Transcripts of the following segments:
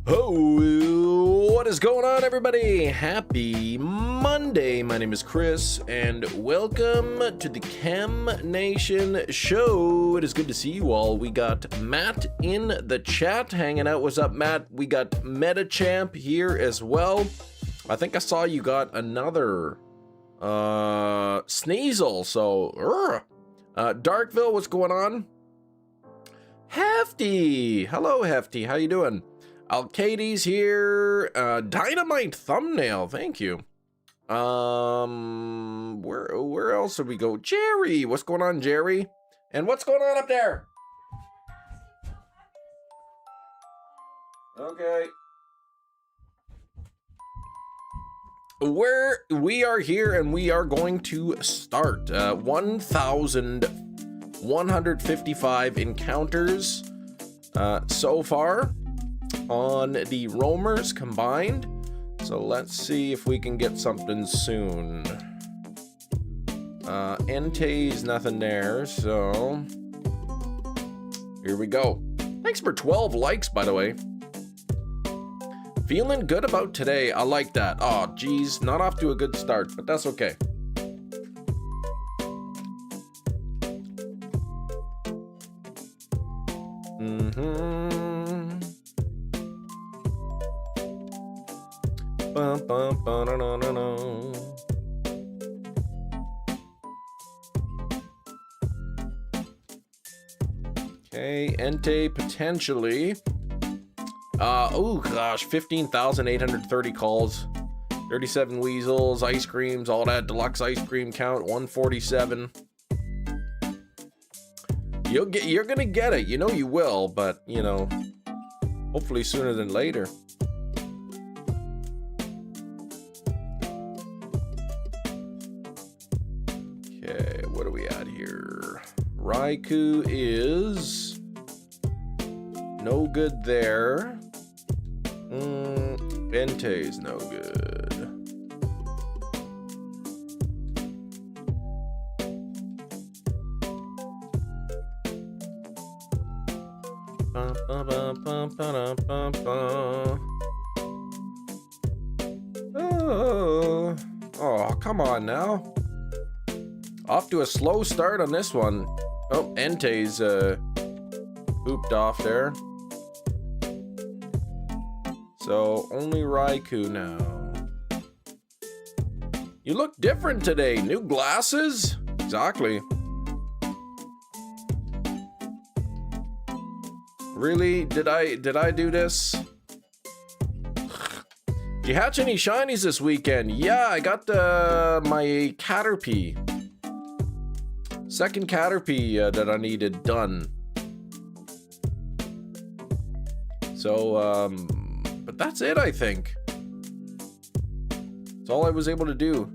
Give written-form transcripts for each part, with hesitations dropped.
Oh, what is going on, everybody? Happy Monday. My name is Chris, and welcome to the Chem Nation show. It is good to see you all. We got Matt in the chat hanging out. What's up, Matt? We got MetaChamp here as well. I think I saw you got another Sneasel, so Darkville, what's going on? Hefty, hello Hefty, how you doing? Alcades here. Dynamite thumbnail, thank you. Where else did we go? Jerry, what's going on, Jerry? And what's going on up there? Okay. We are here and we are going to start 1,155 encounters so far on the roamers combined. So let's see if we can get something soon. ENTEI's nothing there, so here we go. Thanks for 12 likes, by the way. Feeling good about today. I like that. Oh, geez, not off to a good start, but that's okay. Okay, ENTEI potentially. Oh gosh, 15,830 calls, 37 weasels, ice creams, all that. Deluxe ice cream count 147. You're gonna get it. You know you will, but you know, hopefully sooner than later. Okay, what are we at here? RAIKOU is no good there. ENTEI's no good. Oh, come on now. Off to a slow start on this one. Oh, ENTEI's pooped off there. So only RAIKOU now. You look different today. New glasses? Exactly. Really? Did I do this? Did you hatch any shinies this weekend? Yeah, I got my Caterpie. Second Caterpie that I needed done. So, but that's it, I think. That's all I was able to do.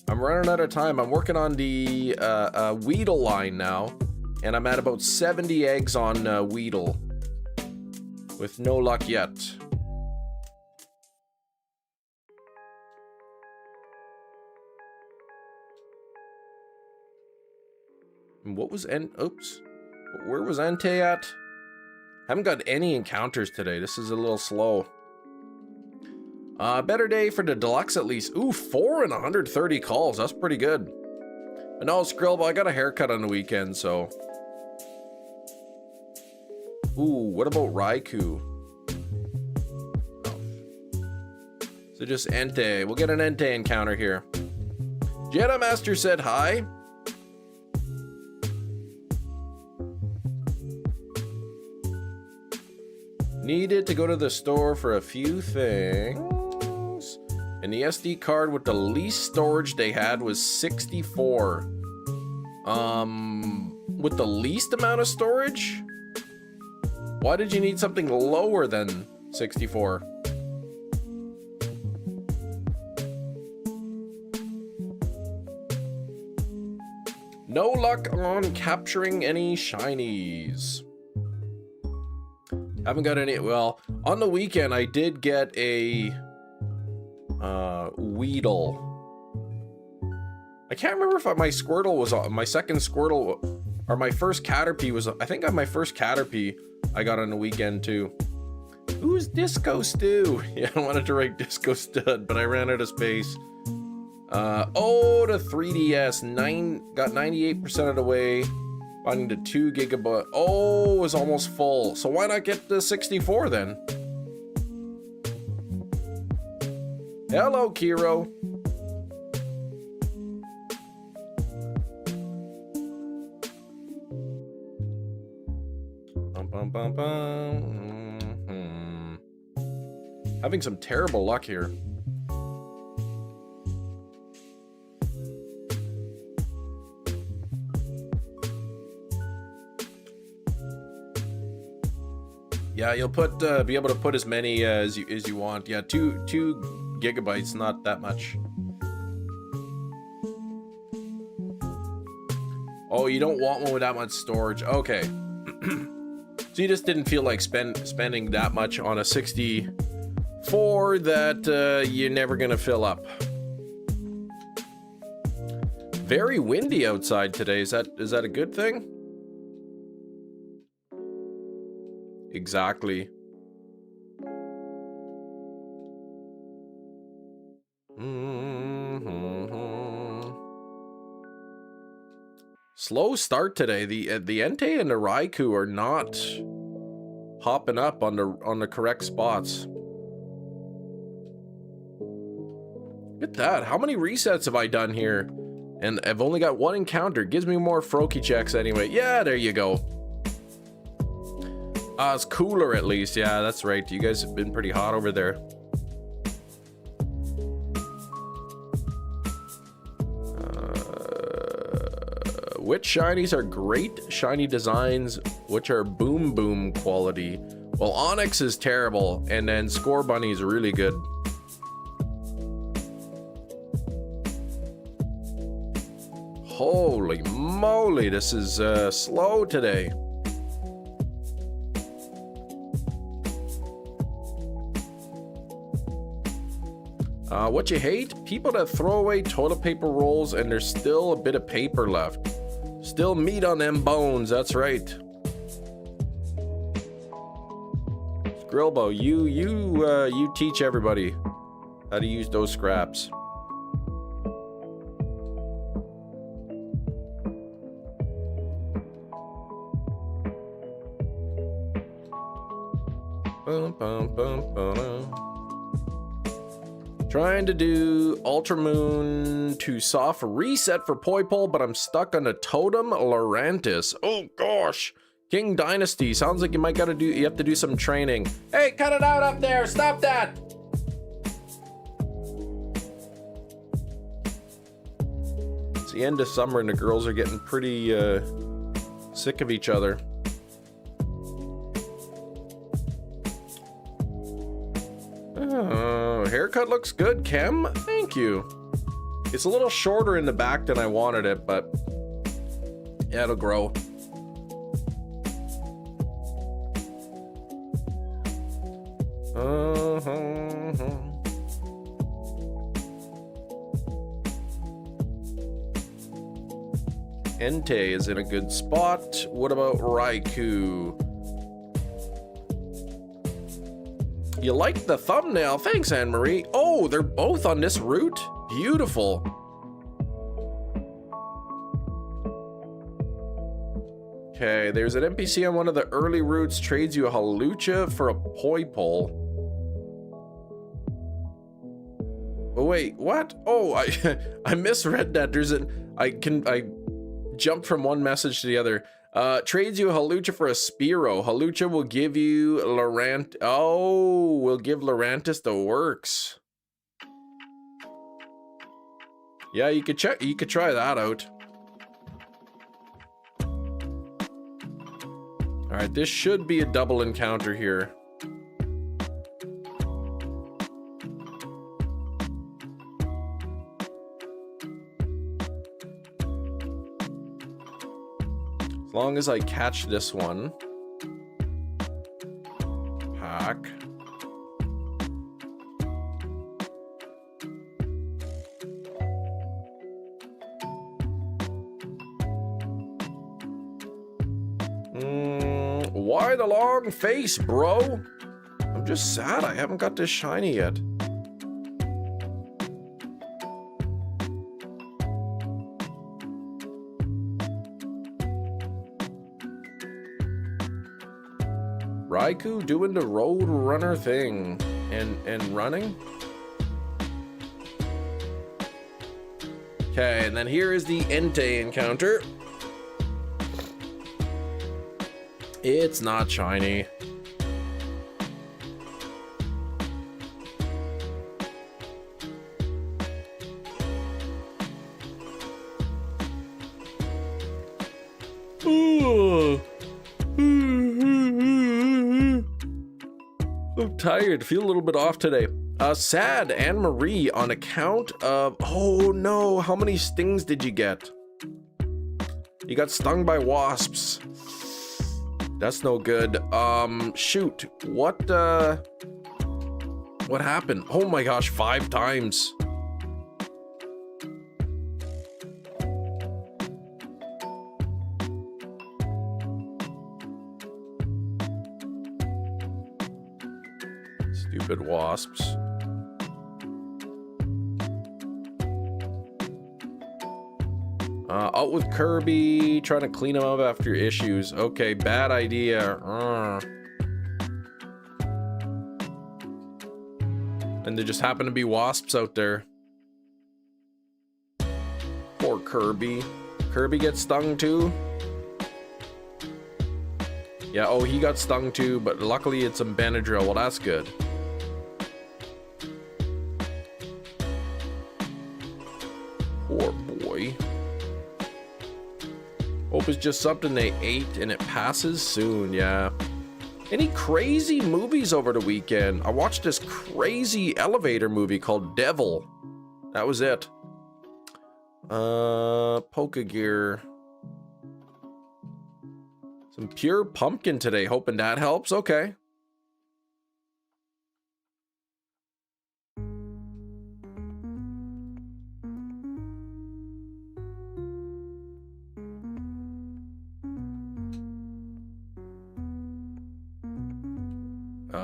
I'm running out of time. I'm working on the Weedle line now, and I'm at about 70 eggs on Weedle, with no luck yet. And what was oops. Where was ENTEI at? Haven't got any encounters today. This is a little slow. Better day for the deluxe at least. Ooh, 4 and 130 calls. That's pretty good. But no, Skrillball, I got a haircut on the weekend, so. Ooh, what about RAIKOU? Oh. So just ENTEI. We'll get an ENTEI encounter here. Jedi Master said hi. Needed to go to the store for a few things. And the SD card with the least storage they had was 64. With the least amount of storage? Why did you need something lower than 64? No luck on capturing any shinies. Haven't got any. Well, on the weekend I did get a Weedle. I can't remember if my Squirtle was my second Squirtle or my first Caterpie was. I think my first Caterpie I got on the weekend too. Who's Disco Stew? Yeah, I wanted to write Disco Stud, but I ran out of space. Oh, the 3DS, got 98% of the way. Finding the 2 gigabyte. Oh, it was almost full. So why not get the 64 then? Hello, Kiro. Bum, bum, bum, bum. Having some terrible luck here. Yeah, you'll put be able to put as many as you want. Yeah, two gigabytes, not that much. Oh, you don't want one with that much storage. Okay. So you just didn't feel like spending that much on a 64 that you're never gonna fill up. Very windy outside today. Is that a good thing? Exactly. Slow start today. The ENTEI and the RAIKOU are not popping up on the correct spots. Look at that. How many resets have I done here? And I've only got one encounter. Gives me more Froakie checks anyway. Yeah, there you go. It's cooler at least. Yeah, that's right. You guys have been pretty hot over there. Which shinies are great? Shiny designs, which are boom boom quality. Well, Onyx is terrible, and then Score Bunny is really good. Holy moly, this is slow today. What you hate? People that throw away toilet paper rolls and there's still a bit of paper left. Still meat on them bones, that's right. Grillbo, you teach everybody how to use those scraps. Bum, bum, bum, bum. Trying to do Ultramoon to soft reset for Poipole, but I'm stuck on the Totem Lurantis. Oh gosh. King Dynasty. Sounds like you might you have to do some training. Hey, cut it out up there. Stop that. It's the end of summer and the girls are getting pretty sick of each other. Oh, haircut looks good, Kem. Thank you. It's a little shorter in the back than I wanted it, but yeah, it'll grow. ENTEI is in a good spot. What about RAIKOU? You like the thumbnail? Thanks, Anne-Marie. Oh, they're both on this route? Beautiful. Okay, there's an NPC on one of the early routes, trades you a Halucha for a Poipole. Oh, wait, what? Oh, I misread that. There's I jumped from one message to the other. Trades you a Halucha for a Spearow. Halucha will give you will give Lurantis the works. Yeah, you could try that out. All right, this should be a double encounter here. As long as I catch this one. Hack. Why the long face, bro? I'm I'm just sad I haven't got this shiny yet. Raikou doing the road runner thing and running. Okay, and then here is the ENTEI encounter. It's not shiny. Ooh. I'm tired, feel a little bit off today. Sad, Anne-Marie, on account of... Oh no, how many stings did you get? You got stung by wasps. That's no good. Shoot. What happened? Oh my gosh, 5 times. Stupid wasps. Out with Kirby, trying to clean him up after issues. Okay, bad idea. And there just happen to be wasps out there. Poor Kirby. Kirby gets stung too? Yeah, oh, he got stung too, but luckily it's some Benadryl. Well, that's good. Poor boy. Hope it's just something they ate and it passes soon, yeah. Any crazy movies over the weekend? I watched this crazy elevator movie called Devil. That was it. Polka Gear. Some pure pumpkin today, hoping that helps. Okay.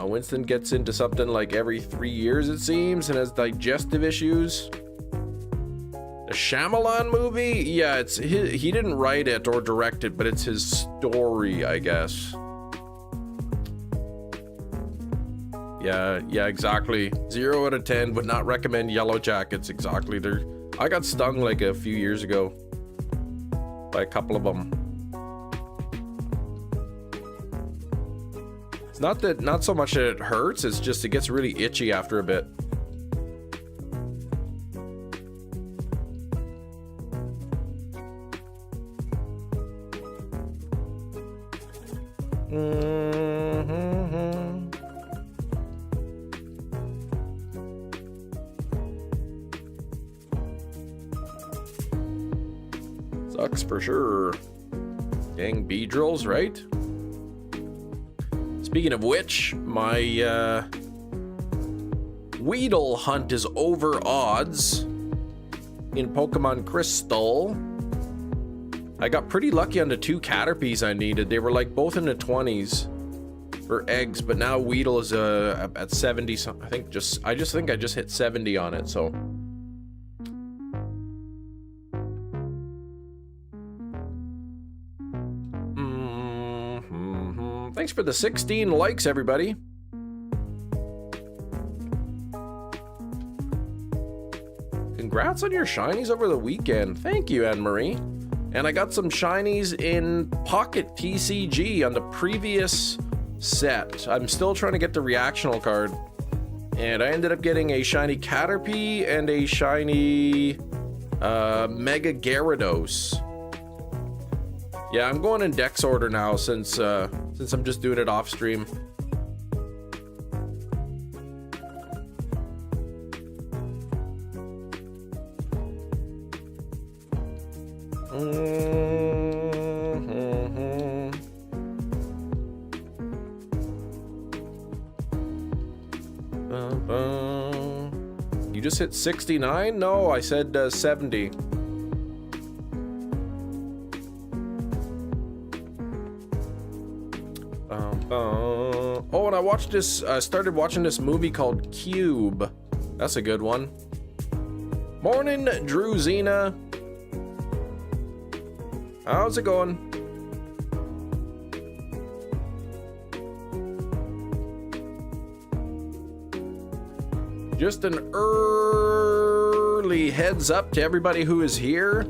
Winston gets into something like every 3 years, it seems, and has digestive issues. The Shyamalan movie? Yeah, it's he didn't write it or direct it, but it's his story, I guess. Yeah, exactly. 0 out of 10, would not recommend Yellow Jackets, exactly. I got stung like a few years ago by a couple of them. Not so much that it hurts, it's just it gets really itchy after a bit. Sucks for sure. Dang Beedrills, right? Speaking of which, my Weedle hunt is over odds in Pokemon Crystal. I got pretty lucky on the 2 Caterpies I needed. They were like both in the 20s for eggs, but now Weedle is at 70. So I think I just hit 70 on it. So. Thanks for the 16 likes, everybody. Congrats on your shinies over the weekend. Thank you, Anne-Marie. And I got some shinies in Pocket TCG on the previous set. I'm still trying to get the reactional card. And I ended up getting a shiny Caterpie and a shiny Mega Gyarados. Yeah, I'm going in Dex order now since I'm just doing it off stream. You just hit 69? No, I said 70. watched this. I started watching this movie called Cube. That's a good one. Morning, Drew Zena. How's it going? Just an early heads up to everybody who is here.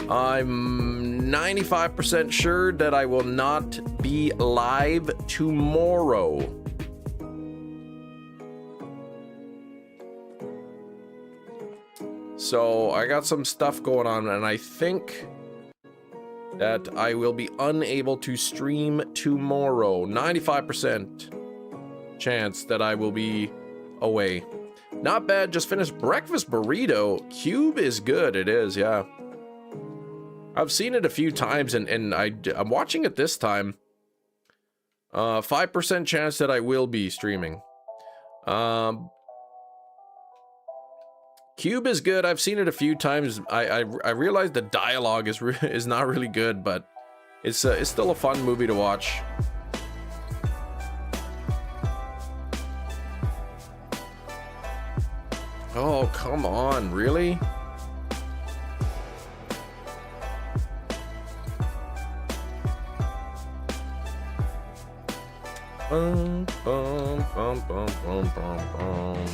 I'm 95% sure that I will not be live tomorrow. So I got some stuff going on, and I think that I will be unable to stream tomorrow. 95% chance that I will be away. Not bad, just finished breakfast burrito. Cube is good, it is, yeah. I've seen it a few times, and I'm watching it this time. 5% chance that I will be streaming. Cube is good. I've seen it a few times. I realize the dialogue is not really good, but it's still a fun movie to watch. Oh, come on, really? Bum, bum, bum, bum, bum, bum, bum.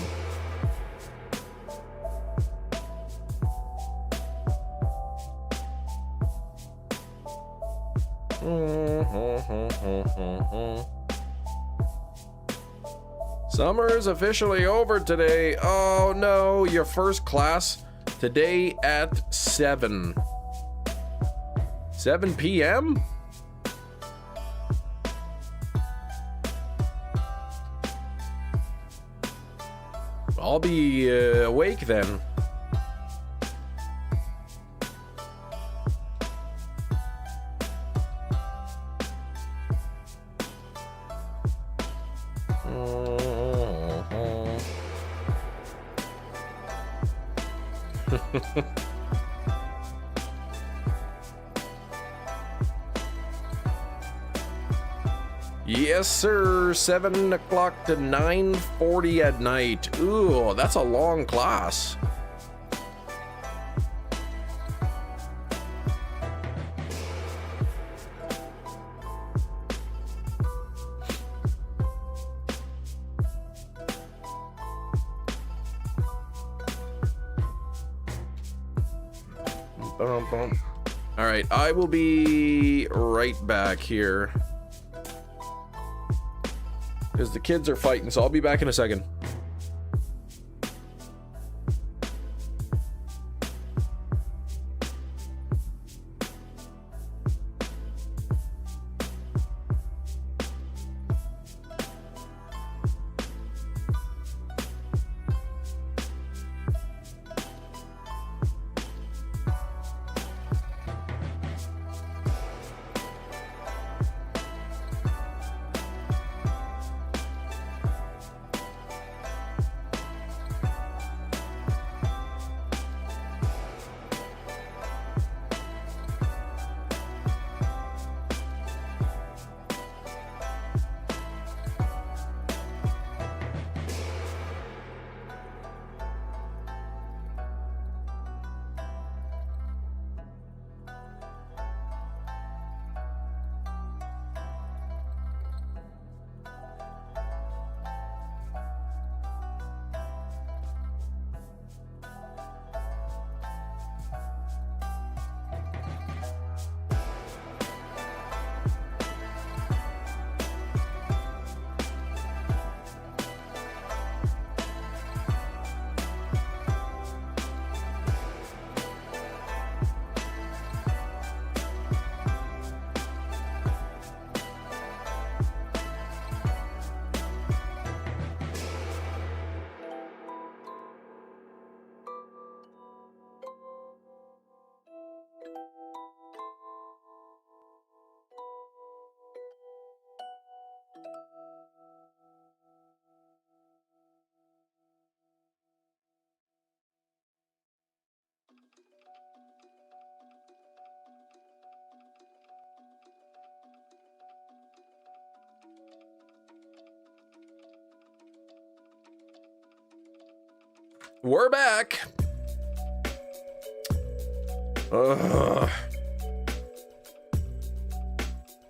Summer's officially over today. Oh no, your first class today at 7 p.m.? I'll be awake then. Yes, sir. 7 o'clock to 9:40 at night. Ooh, that's a long class. All right, I will be right back here. Because the kids are fighting, so I'll be back in a second. We're back. Ugh.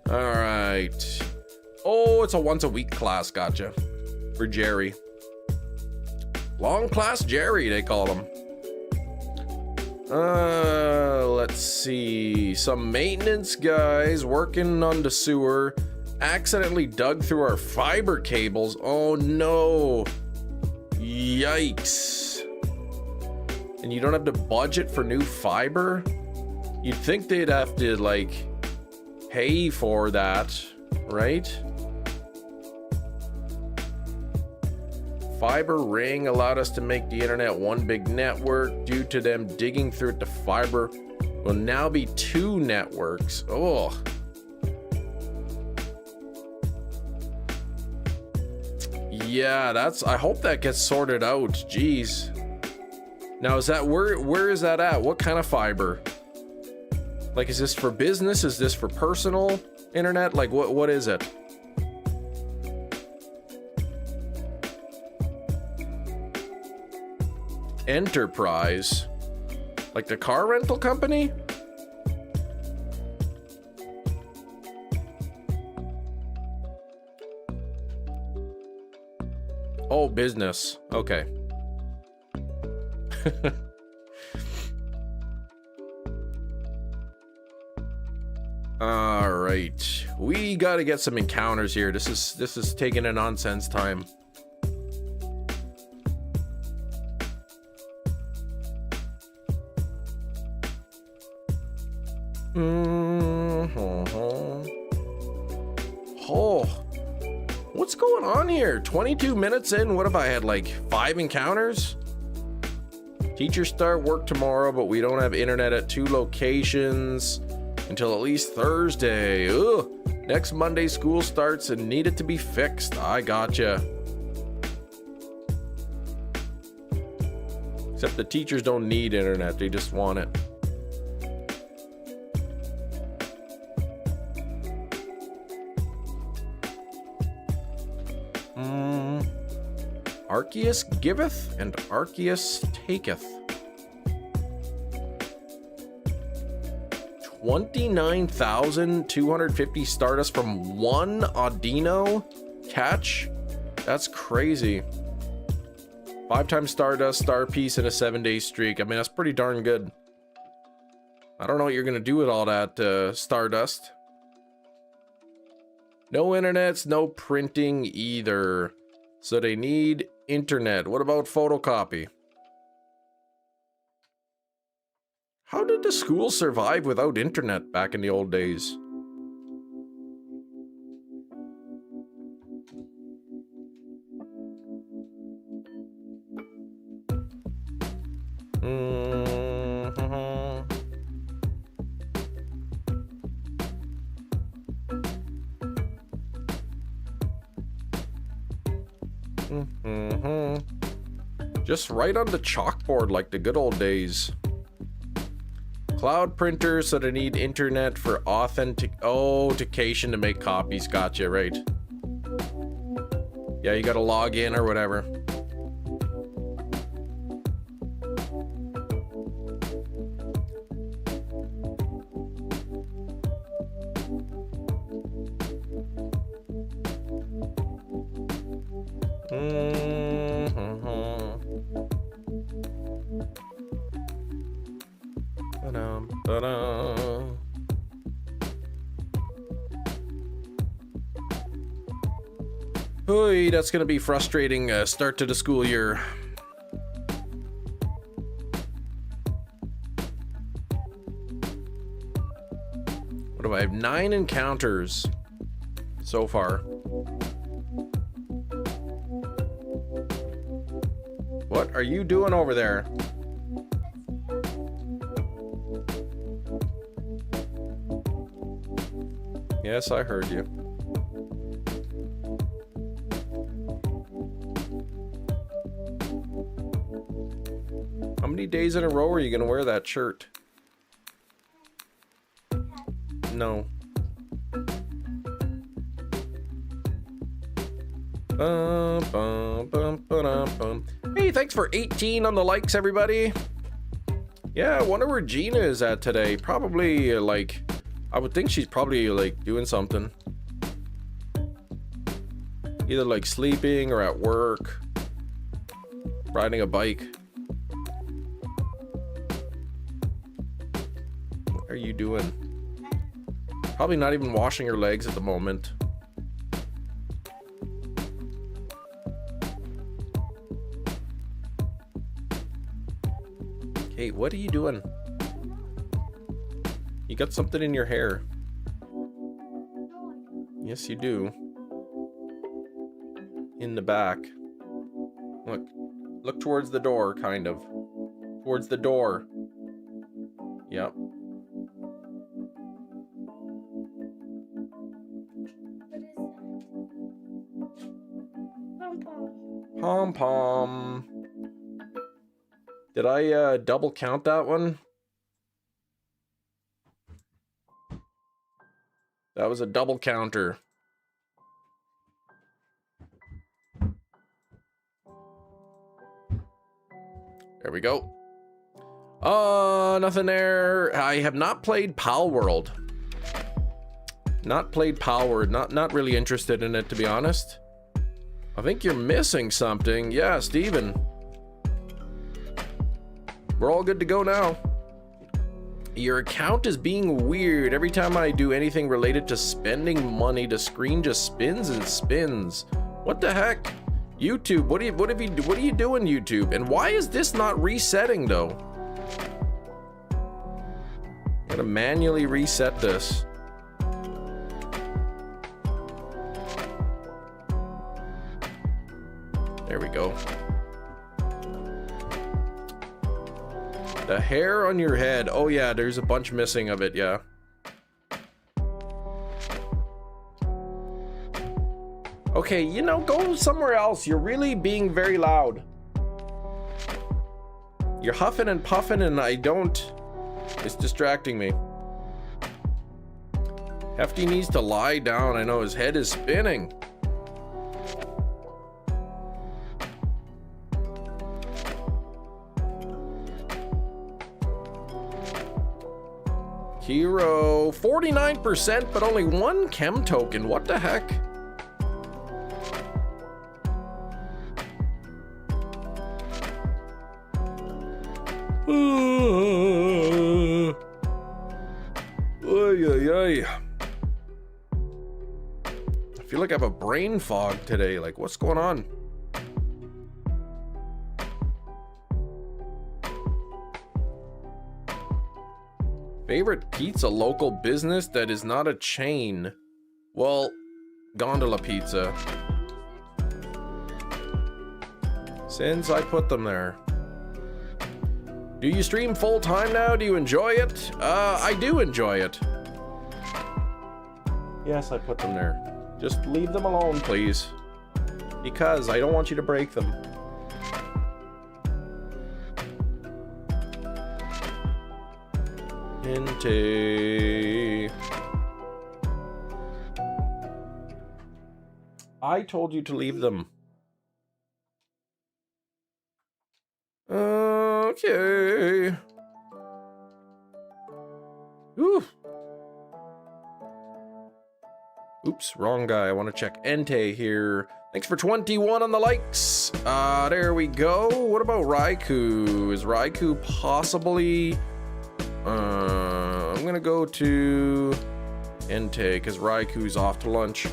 All right. Oh, it's a once a week class. Gotcha. For Jerry. Long class Jerry, they call him. Let's see. Some maintenance guys working on the sewer accidentally dug through our fiber cables. Oh no. Yikes. And you don't have the budget for new fiber? You'd think they'd have to, like, pay for that, right? Fiber ring allowed us to make the internet one big network. Due to them digging through the fiber, will now be two networks. Oh. Yeah, I hope that gets sorted out. Jeez. Now, is that where is that at? What kind of fiber? Like, is this for business? Is this for personal internet? Like, what is it? Enterprise. Like the car rental company? Oh, business. Okay. All right. We got to get some encounters here. This is taking a nonsense time. Oh, what's going on here? 22 minutes in, what if I had like 5 encounters? Teachers start work tomorrow, but we don't have internet at 2 locations until at least Thursday. Ugh. Next Monday school starts and need it to be fixed. I gotcha. Except the teachers don't need internet, they just want it. Arceus giveth and Arceus taketh. 29,250 Stardust from one Audino catch? That's crazy. 5 times Stardust, Star Piece, and a 7-day streak. I mean, that's pretty darn good. I don't know what you're gonna do with all that Stardust. No internets, no printing either. So they need internet. What about photocopy? How did the school survive without internet back in the old days? Just write on the chalkboard like the good old days. Cloud printers, so they need internet for authentication to make copies. Gotcha, right. Yeah, you gotta log in or whatever. Oy, that's gonna be frustrating start to the school year. What do I have? 9 encounters so far. What are you doing over there? Yes, I heard you. How many days in a row are you gonna wear that shirt? No. Hey, thanks for 18 on the likes, everybody. Yeah, I wonder where Gina is at today. Probably, like, I would think she's probably, like, doing something. Either, like, sleeping or at work. Riding a bike. What are you doing? Probably not even washing her legs at the moment. Hey, what are you doing? You got something in your hair. Yes, you do. In the back. Look. Look towards the door, kind of. Towards the door. Yep. Pom-pom. Did I double count that one? That was a double counter. There we go. Nothing there. I have not played Pal World. Not played Pal World. Not really interested in it, to be honest. I think you're missing something. Yeah, Steven. We're all good to go now. Your account is being weird. Every time I do anything related to spending money, the screen just spins and spins. What the heck? YouTube, what are you doing, YouTube? And why is this not resetting though? Gotta manually reset this. There we go. The hair on your head. Oh yeah, there's a bunch missing of it, yeah. Okay, you know, go somewhere else. You're really being very loud. You're huffing and puffing and I don't... It's distracting me. Hefty needs to lie down. I know his head is spinning. Hero, 49%, but only one chem token. What the heck? I feel like I have a brain fog today. Like, what's going on? Favorite pizza local business that is not a chain? Well, Gondola Pizza. Since I put them there. Do you stream full time now? Do you enjoy it? I do enjoy it. Yes, I put them there. Just leave them alone, please. Because I don't want you to break them. ENTEI. I told you to leave them. Okay. Ooh. Oops, wrong guy. I want to check ENTEI here. Thanks for 21 on the likes. There we go. What about RAIKOU? Is RAIKOU possibly... I'm gonna go to ENTEI because RAIKOU's off to lunch.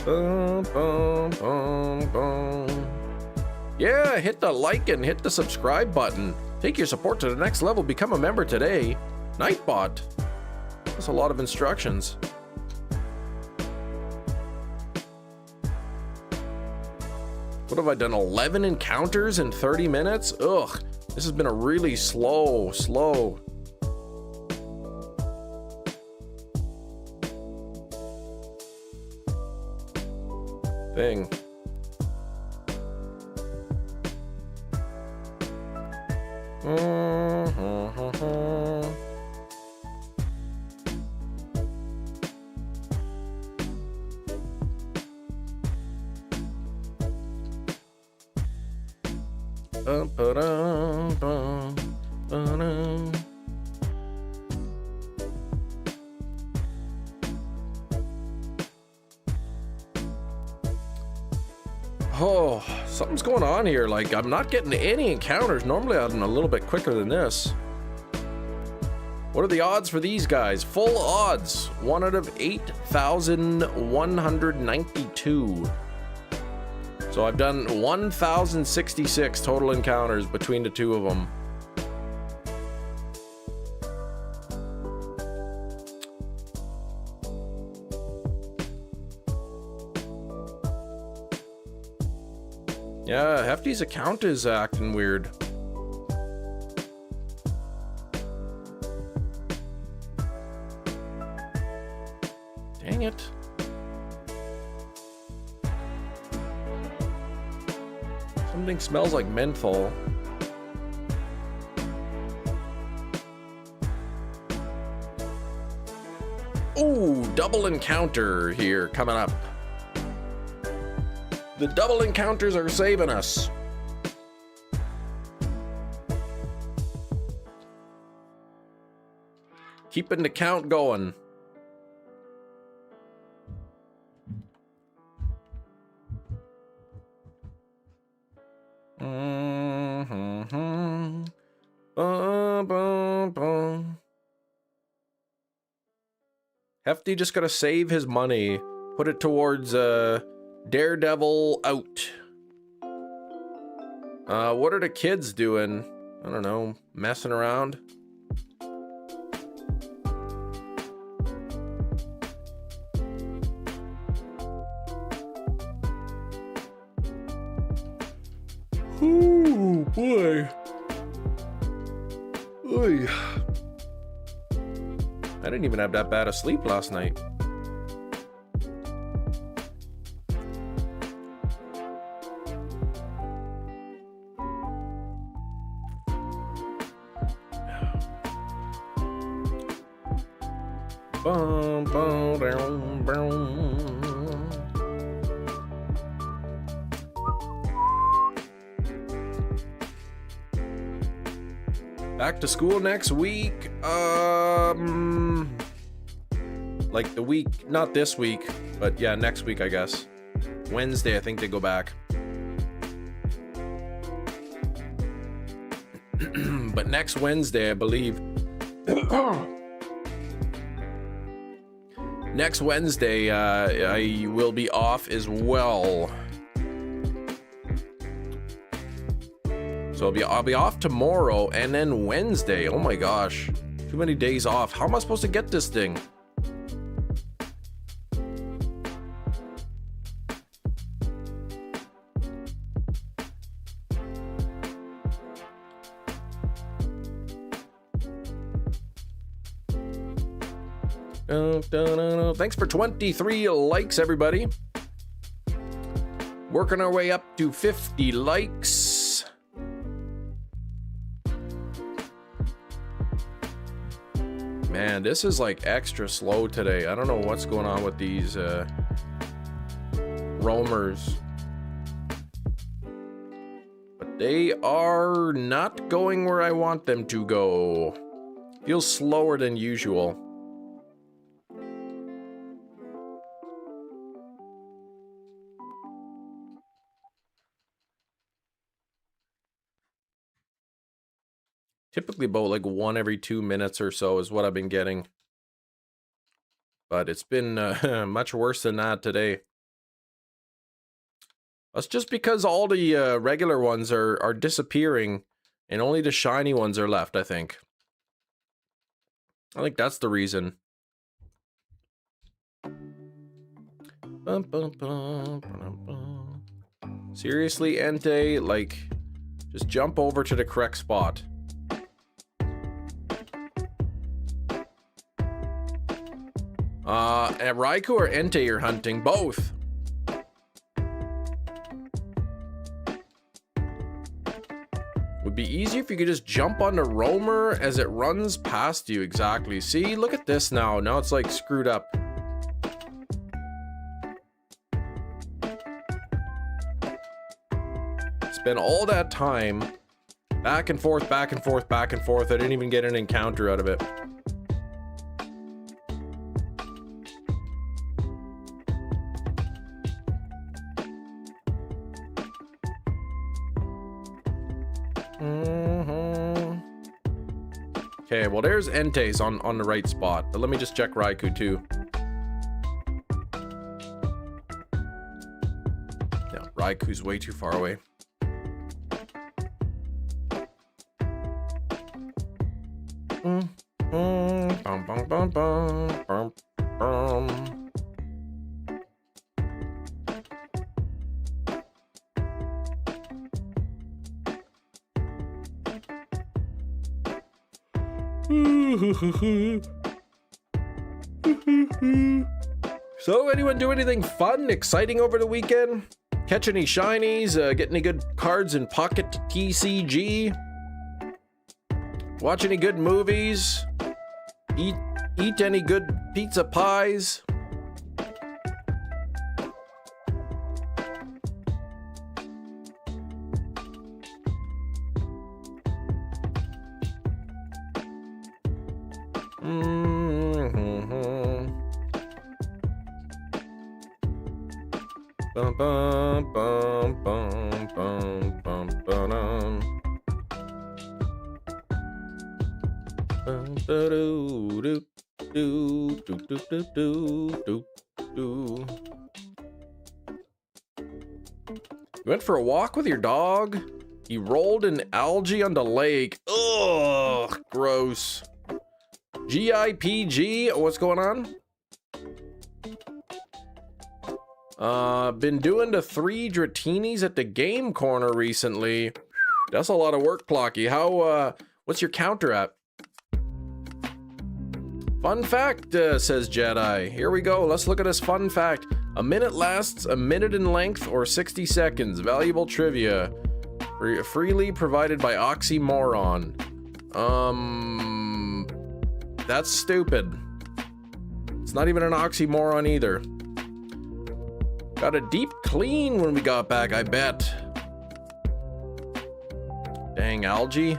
Boom, boom, boom, boom. Yeah, hit the like and hit the subscribe button. Take your support to the next level. Become a member today. Nightbot. That's a lot of instructions. What have I done? 11 encounters in 30 minutes? Ugh, this has been a really slow thing. Oh, something's going on here. Like, I'm not getting any encounters. Normally I'm a little bit quicker than this. What are the odds for these guys? Full odds. 1 out of 8,192. So I've done 1,066 total encounters between the two of them. Yeah, Hefty's account is acting weird. Dang it. Something smells like menthol. Ooh, double encounter here coming up. The double encounters are saving us. Keeping the count going. Hefty just gotta save his money. Put it towards, Daredevil out. What are the kids doing? I don't know, messing around. Ooh, boy. Oy. I didn't even have that bad of sleep last night. Bum, bum, bum, bum. Back to school next week. Like the week, not this week, but yeah, next week, I guess. Wednesday, I think they go back. But next Wednesday, I believe. Next Wednesday, I will be off as well. So I'll be off tomorrow and then Wednesday. Oh my gosh, too many days off. How am I supposed to get this thing? Thanks for 23 likes, everybody. Working our way up to 50 likes. Man, this is like extra slow today. I don't know what's going on with these roamers. But they are not going where I want them to go. Feels slower than usual. Typically about like 1 every 2 minutes or so is what I've been getting. But it's been much worse than that today. That's just because all the regular ones are disappearing and only the shiny ones are left, I think. I think that's the reason. Seriously, ENTEI, like, just jump over to the correct spot. At RAIKOU or ENTEI you're hunting? Both. Would be easy if you could just jump on the roamer as it runs past you. Exactly. See, look at this now. Now it's like screwed up. Spent all that time back and forth, back and forth, back and forth. I didn't even get an encounter out of it. Okay, well there's ENTEI's on the right spot, but let me just check RAIKOU too. No, RAIKOU's way too far away. Bum, bum, bum, bum, bum, bum. So, anyone do anything fun, exciting over the weekend? Catch any shinies? Get any good cards in Pocket TCG? Watch any good movies? Eat any good pizza pies? Bum, bum, bum, bum, bum, bum, ba-dum. Bum, ba-doo, doo, doo, doo, doo, doo, doo, doo, doo. You went for a walk with your dog? You rolled in algae on the lake. Ugh, gross. GIPG, what's going on? Been doing the 3 Dratinis at the game corner recently. That's a lot of work, Clocky. How, what's your counter at? Fun fact, says Jedi. Here we go. Let's look at this fun fact. A minute lasts a minute in length or 60 seconds. Valuable trivia. Freely provided by Oxymoron. That's stupid. It's not even an oxymoron either. Got a deep clean when we got back, I bet. Dang, algae.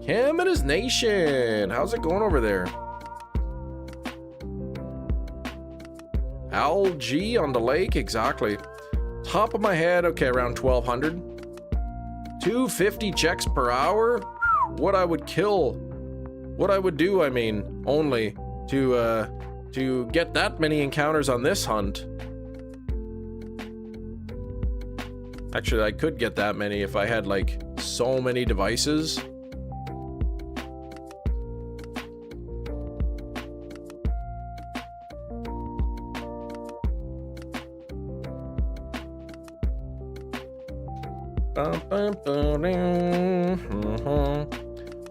Cam and his nation. How's it going over there? Algae on the lake, exactly. Top of my head, okay, around 1200. 250 checks per hour. What I would kill, what I would do, I mean, only to get that many encounters on this hunt. Actually, I could get that many if I had like so many devices.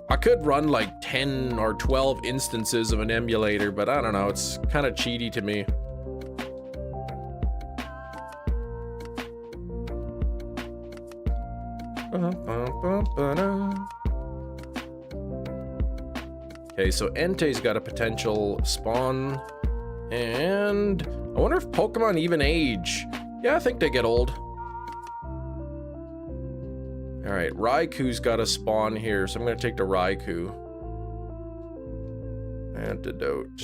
I could run like 10 or 12 instances of an emulator, but I don't know, it's kind of cheaty to me. Okay, so ENTEI's got a potential spawn, and I wonder if Pokemon even age. Yeah, I think they get old. All right, RAIKOU's got a spawn here, so I'm gonna take the RAIKOU. Antidote.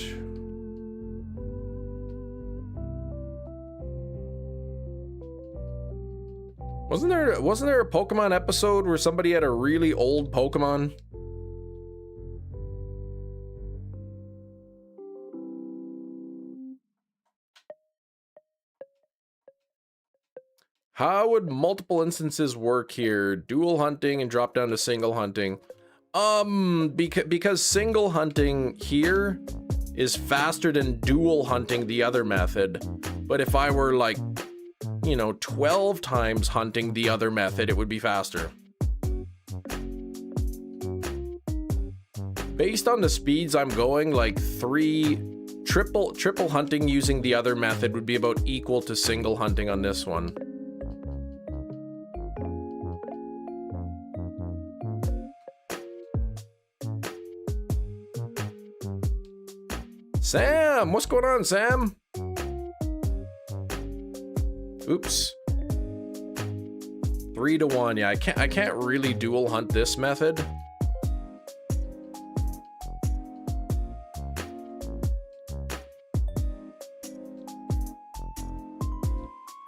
Wasn't there a Pokemon episode where somebody had a really old Pokemon? How would multiple instances work here? Dual hunting and drop down to single hunting. Because single hunting here is faster than dual hunting the other method. But if I were like, you know, 12 times hunting the other method, it would be faster. Based on the speeds I'm going, like triple hunting using the other method would be about equal to single hunting on this one. Sam, what's going on, Sam? Oops. 3 to 1. Yeah, I can't really dual hunt this method.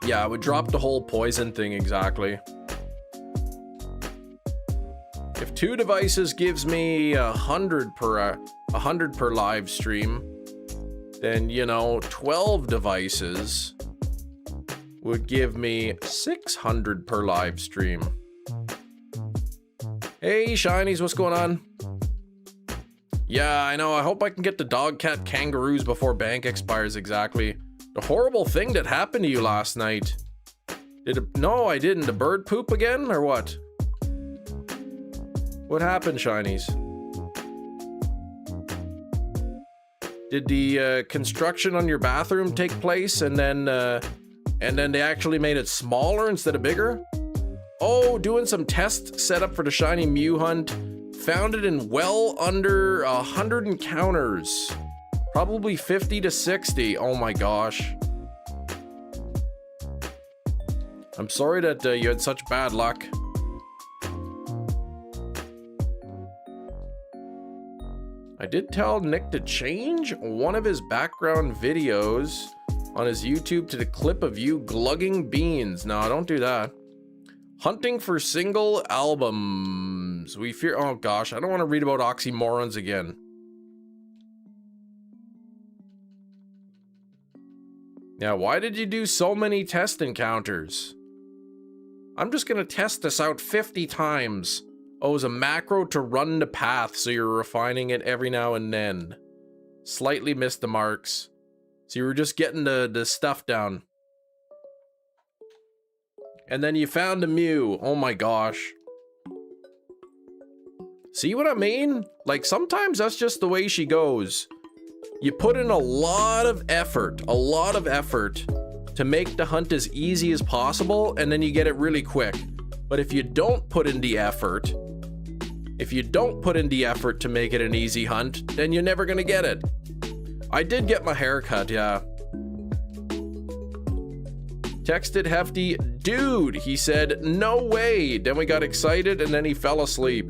Yeah, I would drop the whole poison thing exactly. If 2 devices gives me 100 per live stream, then, you know, 12 devices would give me 600 per live stream. Hey, Shinies, what's going on? Yeah, I know. I hope I can get the dog, cat, kangaroos before bank expires exactly. The horrible thing that happened to you last night. No, I didn't. The bird poop again, or what? What happened, Shinies? Did the construction on your bathroom take place and then they actually made it smaller instead of bigger? Oh, doing some test setup for the shiny Mew hunt. Found it in well under 100 encounters. Probably 50 to 60. Oh my gosh. I'm sorry that you had such bad luck. I did tell Nick to change one of his background videos on his YouTube to the clip of you glugging beans. No, don't do that. Hunting for single albums. We fear. Oh gosh, I don't want to read about oxymorons again. Yeah, why did you do so many test encounters? I'm just gonna test this out 50 times. Oh, it's a macro to run the path, so you're refining it every now and then. Slightly missed the marks. So you were just getting the stuff down. And then you found a Mew. Oh my gosh. See what I mean? Like, sometimes that's just the way she goes. You put in a lot of effort to make the hunt as easy as possible, and then you get it really quick. But if you don't put in the effort, to make it an easy hunt, then you're never gonna get it. I did get my hair cut, yeah. Texted Hefty, dude, he said, no way. Then we got excited and then he fell asleep.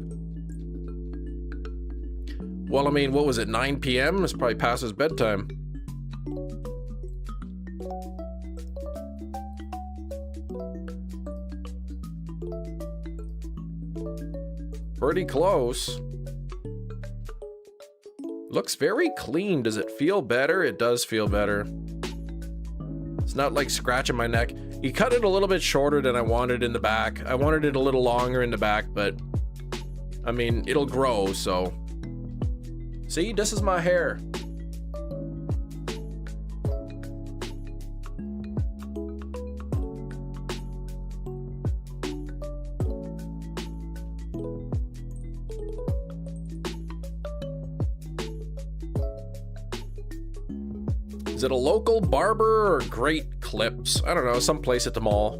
Well, I mean, what was it, 9 p.m.? It's probably past his bedtime. Pretty close. Looks very clean. Does it feel better? It does feel better. It's not like scratching my neck. He cut it a little bit shorter than I wanted in the back. I wanted it a little longer in the back, but I mean, it'll grow, so. See, this is my hair. Is it a local barber or Great Clips? I don't know, someplace at the mall.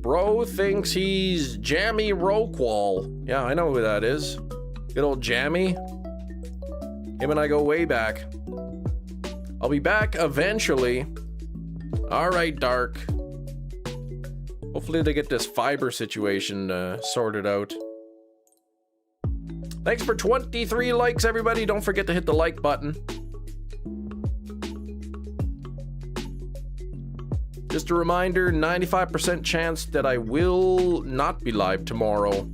Bro thinks he's Jammy Roquall. Yeah, I know who that is. Good old Jammy. Him and I go way back. I'll be back eventually. All right, Dark. Hopefully they get this fiber situation sorted out. Thanks for 23 likes, everybody. Don't forget to hit the like button. Just a reminder, 95% chance that I will not be live tomorrow.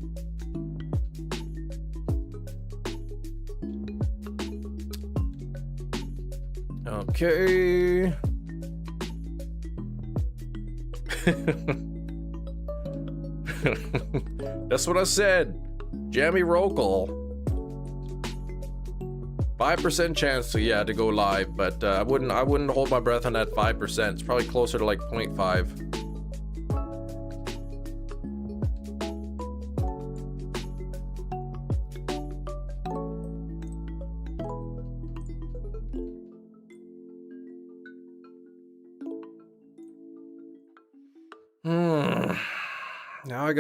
Okay. That's what I said. Jammy Roquall. 5% chance to go live, but I wouldn't hold my breath on that 5%. It's probably closer to like 0.5. Now I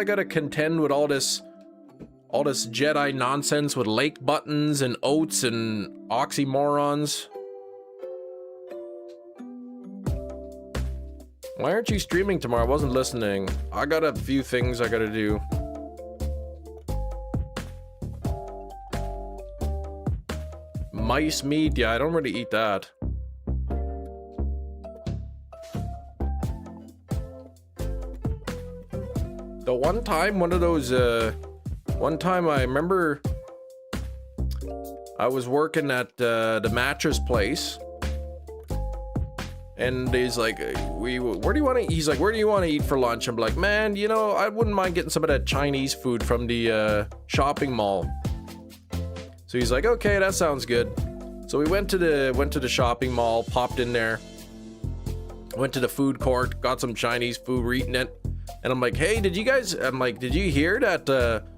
gotta contend with all this Jedi nonsense with lake buttons and oats and oxymorons. Why aren't you streaming tomorrow? I wasn't listening. I got a few things I gotta do. Mice meat, yeah, I don't really eat that. The one time, one time I remember I was working at the mattress place, and he's like, where do you want to eat? He's like, where do you want to eat for lunch? I'm like, man, you know, I wouldn't mind getting some of that Chinese food from the shopping mall. So he's like, okay, that sounds good. So we went to the shopping mall, popped in there, went to the food court, got some Chinese food, we're eating it. And I'm like, hey, did you hear that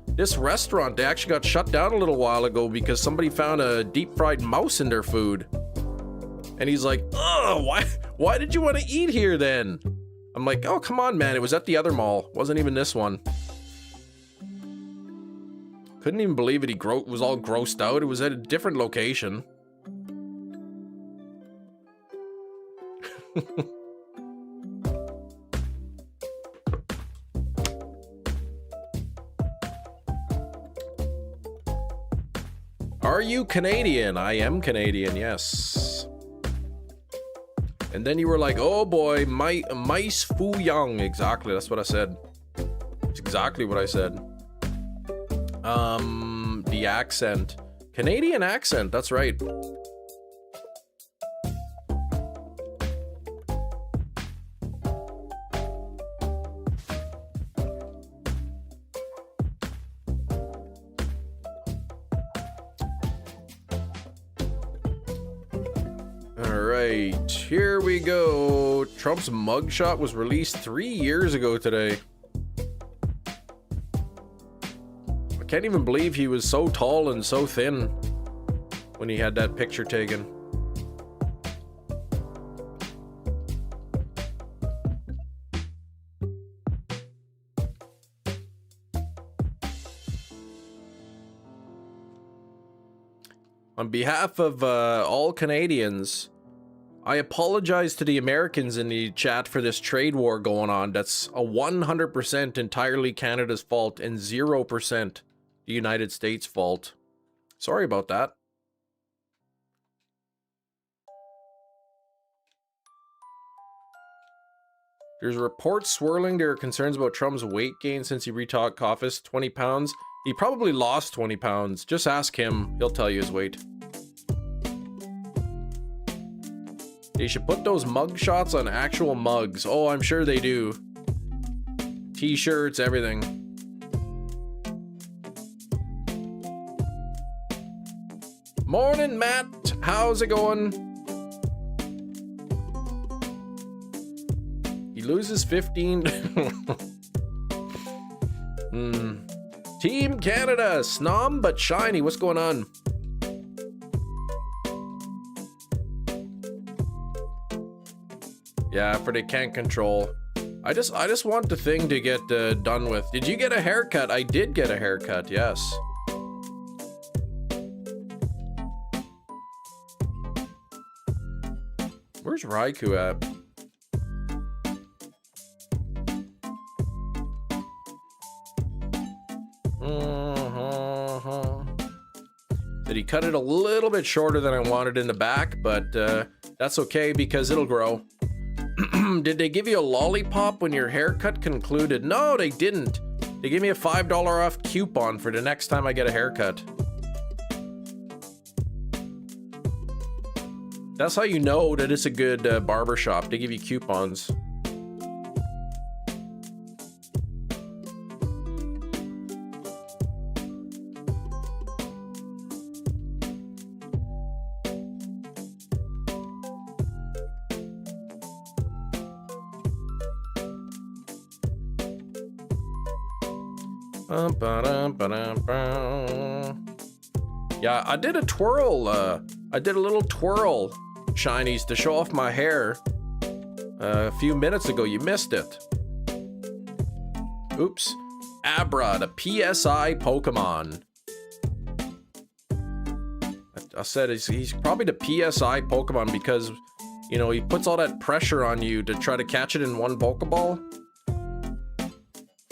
this restaurant, they actually got shut down a little while ago because somebody found a deep fried mouse in their food? And he's like, oh, why did you want to eat here then? I'm like, oh, come on, man. It was at the other mall. Wasn't even this one. Couldn't even believe it. He was all grossed out. It was at a different location. Are you Canadian? I am Canadian, yes. And then you were like, oh boy, mice fu young. Exactly, that's what I said. It's exactly what I said. The accent. Canadian accent, that's right. Alright, here we go. Trump's mugshot was released 3 years ago today. I can't even believe he was so tall and so thin when he had that picture taken. On behalf of all Canadians, I apologize to the Americans in the chat for this trade war going on. That's a 100% entirely Canada's fault and 0% the United States' fault. Sorry about that. There's reports swirling. There are concerns about Trump's weight gain since he retook office. 20 pounds. He probably lost 20 pounds. Just ask him. He'll tell you his weight. They should put those mug shots on actual mugs. Oh, I'm sure they do. T-shirts, everything. Morning, Matt. How's it going? He loses 15. Team Canada, snom but shiny. What's going on? Yeah, for they can't control. I just want the thing to get done with. Did you get a haircut? I did get a haircut, yes. Where's RAIKOU at? Did he cut it a little bit shorter than I wanted in the back, but that's okay because it'll grow. Did they give you a lollipop when your haircut concluded? No, they didn't. They gave me a $5 off coupon for the next time I get a haircut. That's how you know that it's a good barber shop. They give you coupons. Yeah, I did a twirl. I did a little twirl, Shinies, to show off my hair a few minutes ago. You missed it. Oops. Abra, the PSI Pokemon. I said he's probably the PSI Pokemon because, you know, he puts all that pressure on you to try to catch it in one Pokeball.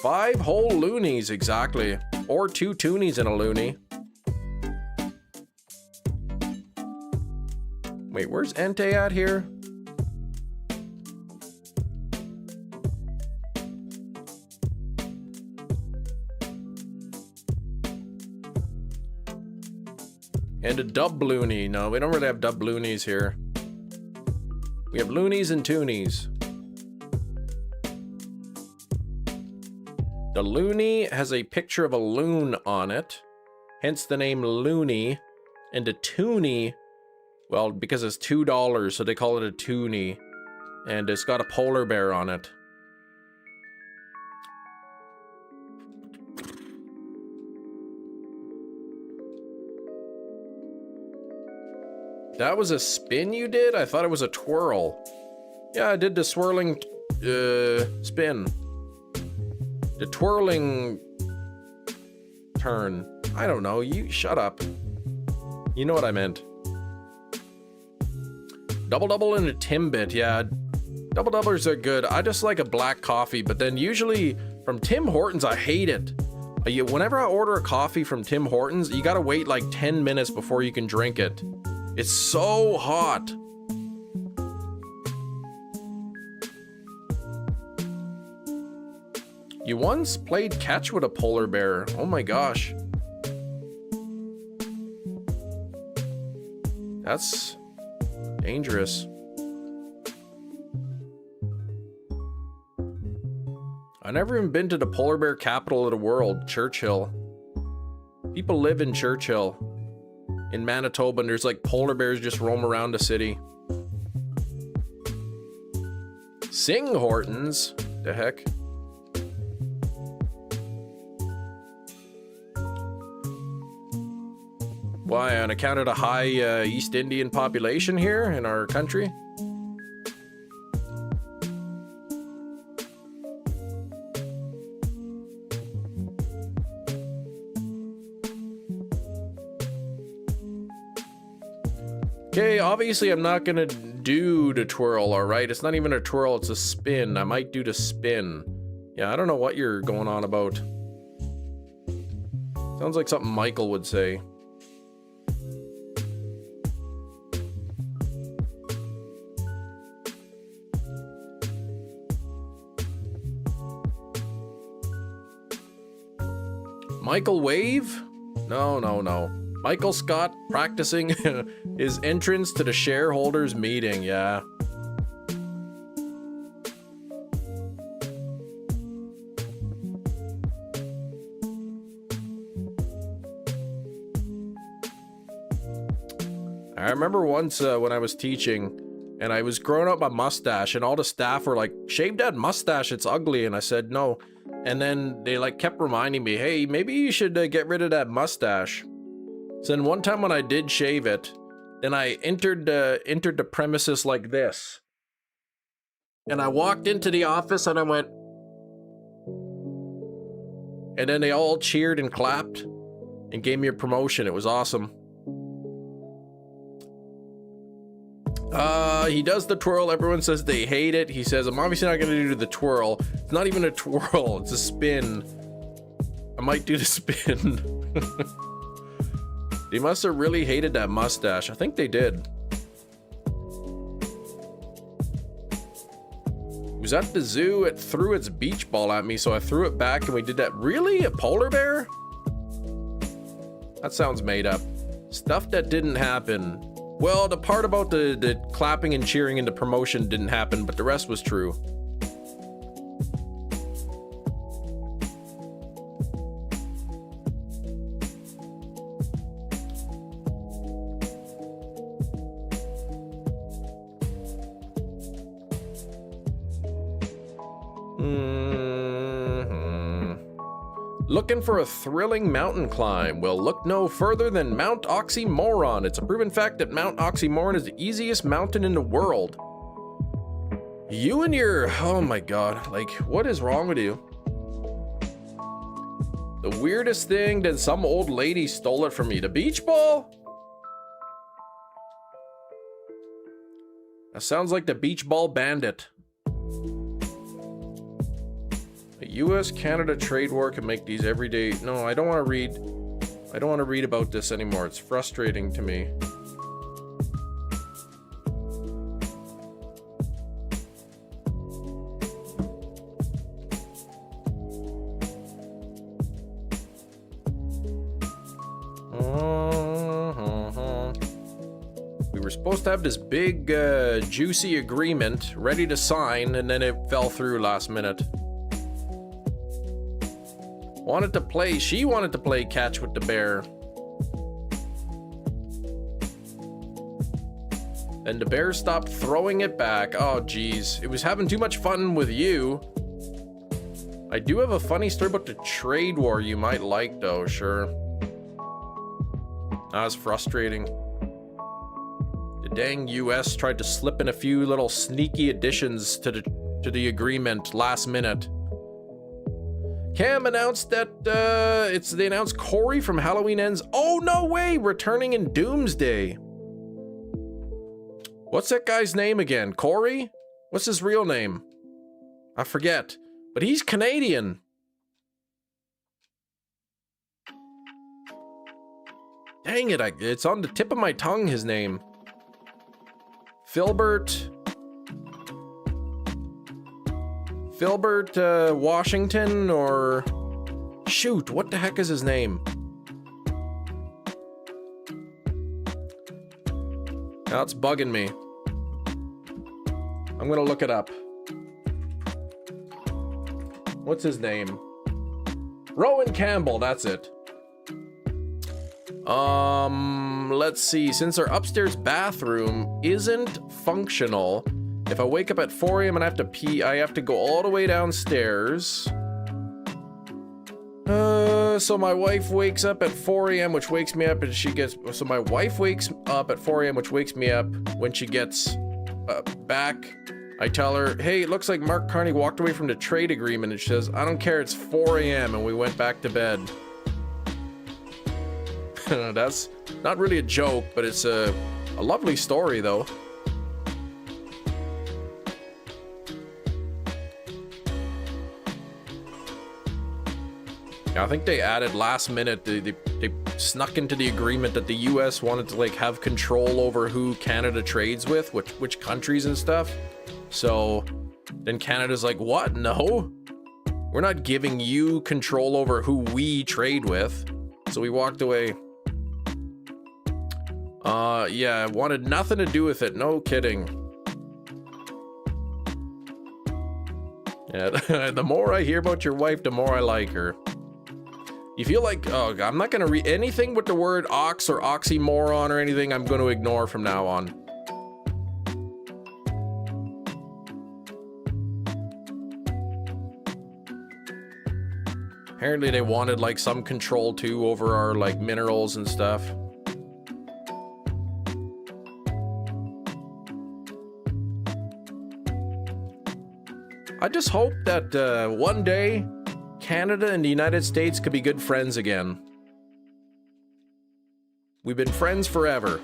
5 whole loonies, exactly. Or 2 toonies in a loony. Wait, where's Entei at here? And a Dubloony. No, we don't really have Dubloonies here. We have loonies and toonies. The loony has a picture of a loon on it, hence the name loony. And a toonie, well, because it's $2, so they call it a toonie. And it's got a polar bear on it. That was a spin you did? I thought it was a twirl. Yeah, I did the swirling spin. The twirling turn. I don't know. You shut up. You know what I meant. Double double and a Timbit. Yeah, double doublers are good. I just like a black coffee, but then usually from Tim Hortons, I hate it. Whenever I order a coffee from Tim Hortons, you gotta wait like 10 minutes before you can drink it. It's so hot. You once played catch with a polar bear. Oh my gosh. That's dangerous. I've never even been to the polar bear capital of the world, Churchill. People live in Churchill. In Manitoba, and there's like polar bears just roam around the city. Sing Hortons? The heck? Why, on account of the high East Indian population here in our country? Okay, obviously I'm not gonna do the twirl, alright? It's not even a twirl, it's a spin. I might do the spin. Yeah, I don't know what you're going on about. Sounds like something Michael would say. Michael Wave? No, no, no. Michael Scott practicing his entrance to the shareholders meeting, yeah. I remember once when I was teaching and I was growing up my mustache and all the staff were like, shave that mustache, it's ugly. And I said, no. And then they like kept reminding me, hey, maybe you should get rid of that mustache. So then one time when I did shave it, then I entered the premises like this. And I walked into the office and I went, and then they all cheered and clapped and gave me a promotion. It was awesome. He does the twirl. Everyone says they hate it. He says, I'm obviously not gonna do the twirl. It's not even a twirl, it's a spin. I might do the spin. They must have really hated that mustache. I think they did. It was at the zoo. It threw its beach ball at me, so I threw it back and we did that. Really? A polar bear? That sounds made up. Stuff that didn't happen. Well, the part about the clapping and cheering and the promotion didn't happen, but the rest was true. Looking for a thrilling mountain climb? Well, look no further than Mount Oxymoron. It's a proven fact that Mount Oxymoron is the easiest mountain in the world. You and your... oh my god, like, what is wrong with you? The weirdest thing, that some old lady stole it from me. The beach ball? That sounds like the beach ball bandit. A US-Canada trade war can make these everyday... No, I don't want to read... I don't want to read about this anymore. It's frustrating to me. We were supposed to have this big, juicy agreement ready to sign, and then it fell through last minute. She wanted to play catch with the bear. And the bear stopped throwing it back. Oh, geez. It was having too much fun with you. I do have a funny story about the trade war you might like, though, sure. That was frustrating. The dang US tried to slip in a few little sneaky additions to the agreement last minute. Cam announced that they announced Corey from Halloween Ends. Oh, no way! Returning in Doomsday. What's that guy's name again? Corey? What's his real name? I forget. But he's Canadian. Dang it, it's on the tip of my tongue, his name. Filbert Washington, or... Shoot, what the heck is his name? Now it's bugging me. I'm gonna look it up. What's his name? Rowan Campbell, that's it. Let's see. Since our upstairs bathroom isn't functional, if I wake up at 4 a.m. and I have to pee, I have to go all the way downstairs. So my wife wakes up at 4 a.m., which wakes me up, and so my wife wakes up at 4 a.m., which wakes me up. When she gets back, I tell her, hey, it looks like Mark Carney walked away from the trade agreement, and she says, I don't care, it's 4 a.m., and we went back to bed. That's not really a joke, but it's a lovely story, though. Yeah, I think they added last minute, they snuck into the agreement that the US wanted to like have control over who Canada trades with, which countries and stuff. So then Canada's like, what? No, we're not giving you control over who we trade with. So we walked away. Yeah, wanted nothing to do with it. No kidding. Yeah, the more I hear about your wife, the more I like her. You feel like, oh, I'm not gonna read anything with the word ox or oxymoron or anything. I'm gonna ignore from now on. Apparently they wanted like some control too over our like minerals and stuff. I just hope that one day Canada and the United States could be good friends again. We've been friends forever.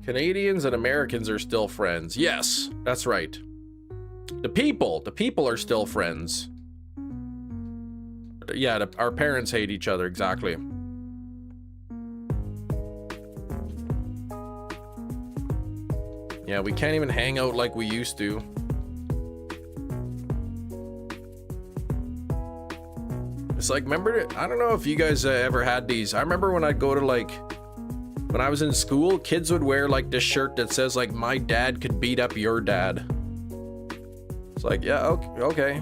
Canadians and Americans are still friends. Yes, that's right. The people are still friends. Yeah, our parents hate each other, exactly. Yeah, we can't even hang out like we used to. It's like, remember, I don't know if you guys ever had these. I remember when I'd go to like When I was in school, kids would wear like this shirt that says like, my dad could beat up your dad. It's like, yeah, okay.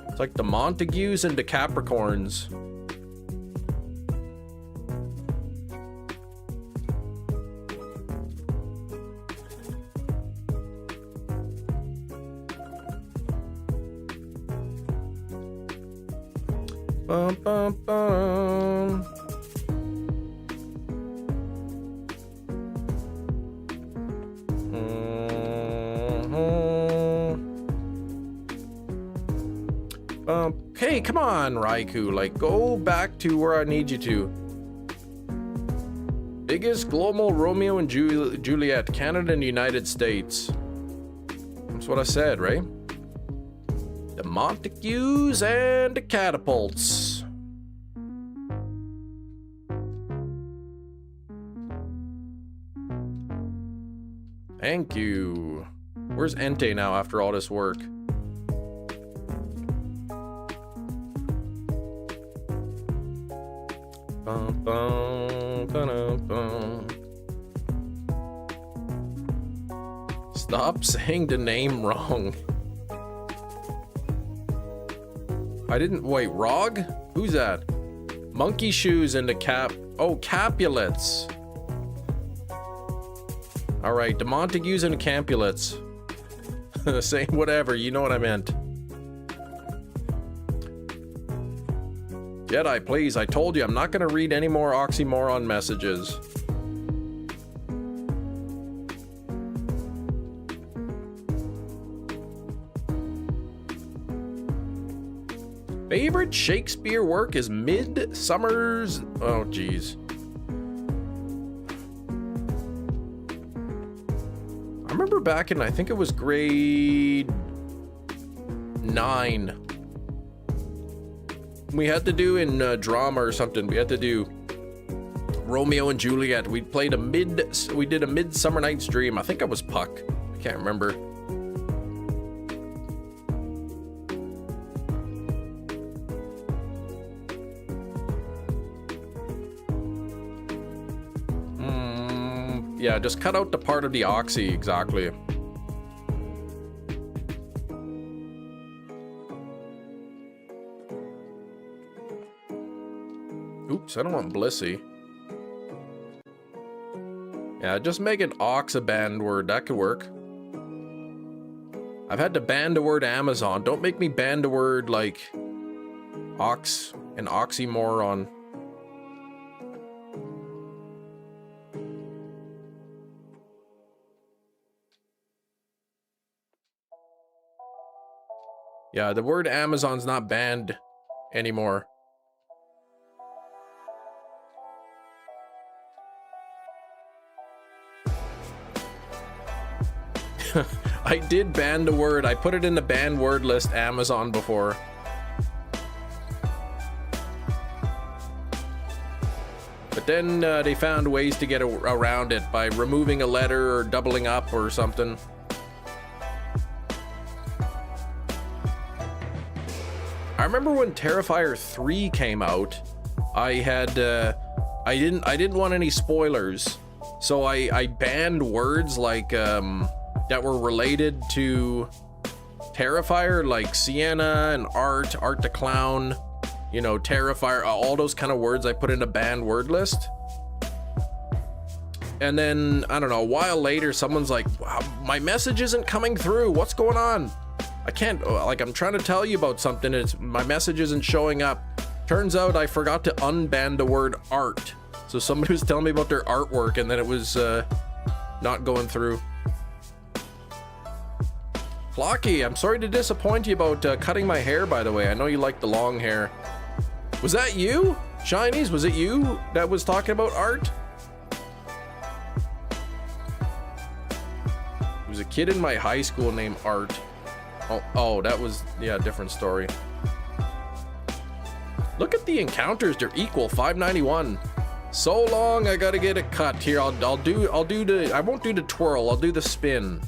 It's like the Montagues and the Capricorns. Bum, bum, bum. Hey, come on, Raikou. Like, go back to where I need you to. Biggest global Romeo and Juliet, Canada and United States. That's what I said, right? The Montagues and the Catapults. Thank you. Where's ENTEI now after all this work? Bum, bum, ba-dum, bum. Stop saying the name wrong. I didn't wait. Rog? Who's that? Monkey shoes and the cap. Oh, Capulets. All right, the Montagues and the Capulets. Same, whatever. You know what I meant. Jedi, please. I told you I'm not going to read any more oxymoron messages. Favorite Shakespeare work is Midsummer's... Oh, geez. I remember back in, I think it was grade 9. We had to do in drama or something. We had to do Romeo and Juliet. We did a Midsummer Night's Dream. I think I was Puck. I can't remember. Yeah, just cut out the part of the oxy, exactly. Oops, I don't want Blissey. Yeah, just make an ox a banned word. That could work. I've had to ban the word Amazon. Don't make me ban the word, like, ox, an oxymoron. Yeah, the word Amazon's not banned anymore. I did ban the word. I put it in the banned word list, Amazon, before. But then they found ways to get around it by removing a letter or doubling up or something. I remember when Terrifier 3 came out, I had I didn't want any spoilers, so I banned words like that were related to Terrifier, like Sienna and Art the Clown, you know, Terrifier, all those kind of words I put in a banned word list. And then, I don't know, a while later, someone's like, wow, my message isn't coming through. What's going on? I can't, like, I'm trying to tell you about something. My message isn't showing up. Turns out I forgot to unban the word art. So somebody was telling me about their artwork and then it was not going through. Flocky, I'm sorry to disappoint you about cutting my hair, by the way. I know you like the long hair. Was that you? Shinies, was it you that was talking about art? There was a kid in my high school named Art. Oh, that was, yeah, a different story. Look at the encounters, they're equal, 591. So long, I gotta get it cut. Here, I'll do the, I won't do the twirl, I'll do the spin.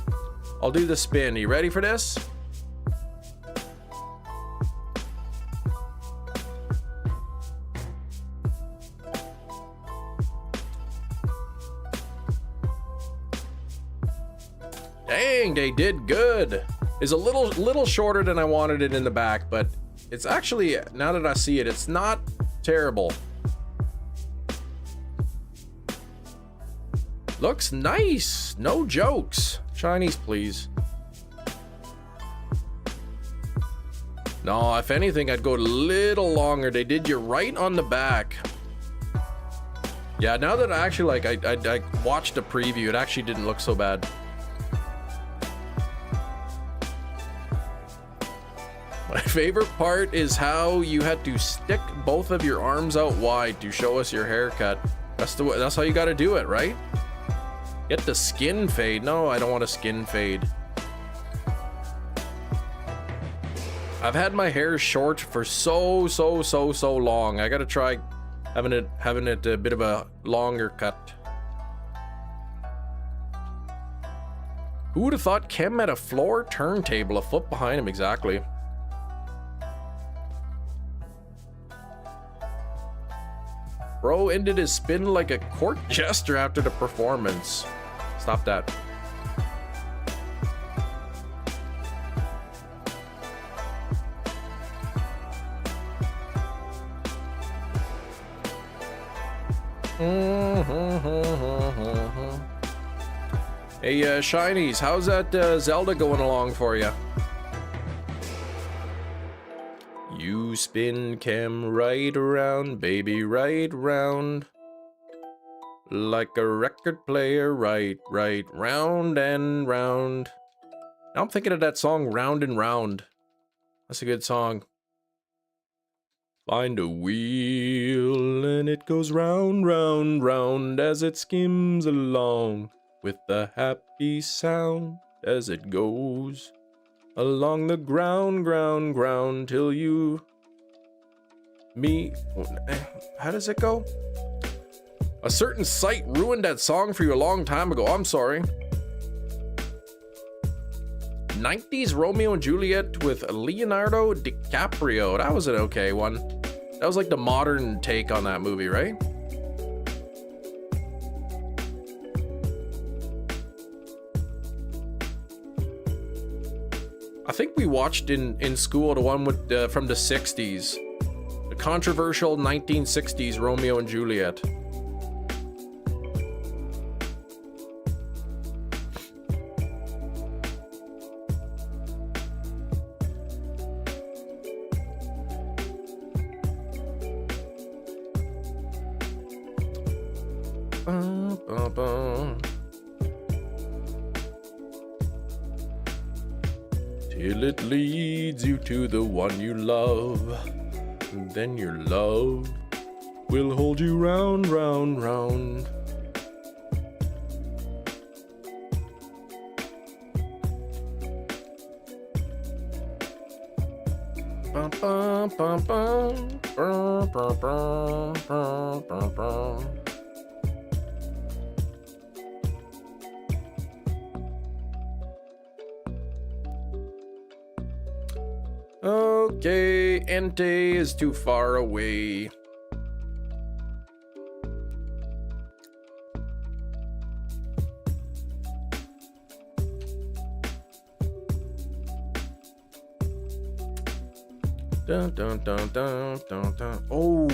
I'll do the spin. Are you ready for this? Dang, they did good. It's a little shorter than I wanted it in the back, but it's actually, now that I see it, it's not terrible. Looks nice. No jokes. Shinies, please. No, if anything, I'd go a little longer. They did you right on the back. Yeah, now that I actually, like, I watched the preview, it actually didn't look so bad. My favorite part is how you had to stick both of your arms out wide to show us your haircut. That's how you got to do it, right? Get the skin fade. No, I don't want a skin fade. I've had my hair short for so long. I got to try having it a bit of a longer cut. Who would have thought Kim had a floor turntable a foot behind him exactly? Bro ended his spin like a court jester after the performance. Stop that. Hey, Shinies, how's that Zelda going along for you? You spin Cam right around, baby, right round. Like a record player, right, round and round. Now I'm thinking of that song, Round and Round. That's a good song. Find a wheel and it goes round, round as it skims along with a happy sound as it goes along the ground till you meet. How does it go? A certain site ruined that song for you a long time ago. I'm sorry. 90s Romeo and Juliet with Leonardo DiCaprio. That was an okay one. That was like the modern take on that movie, right? I think we watched in school the one with from the 60s. The controversial 1960s Romeo and Juliet. Till it leads you to the one you love, and then your love will hold you round. Bum, bum, bum, bum. Bum, bum, bum, bum, bum, bum. Okay, ENTEI is too far away. Dun, dun, dun, dun, dun, dun. Oh.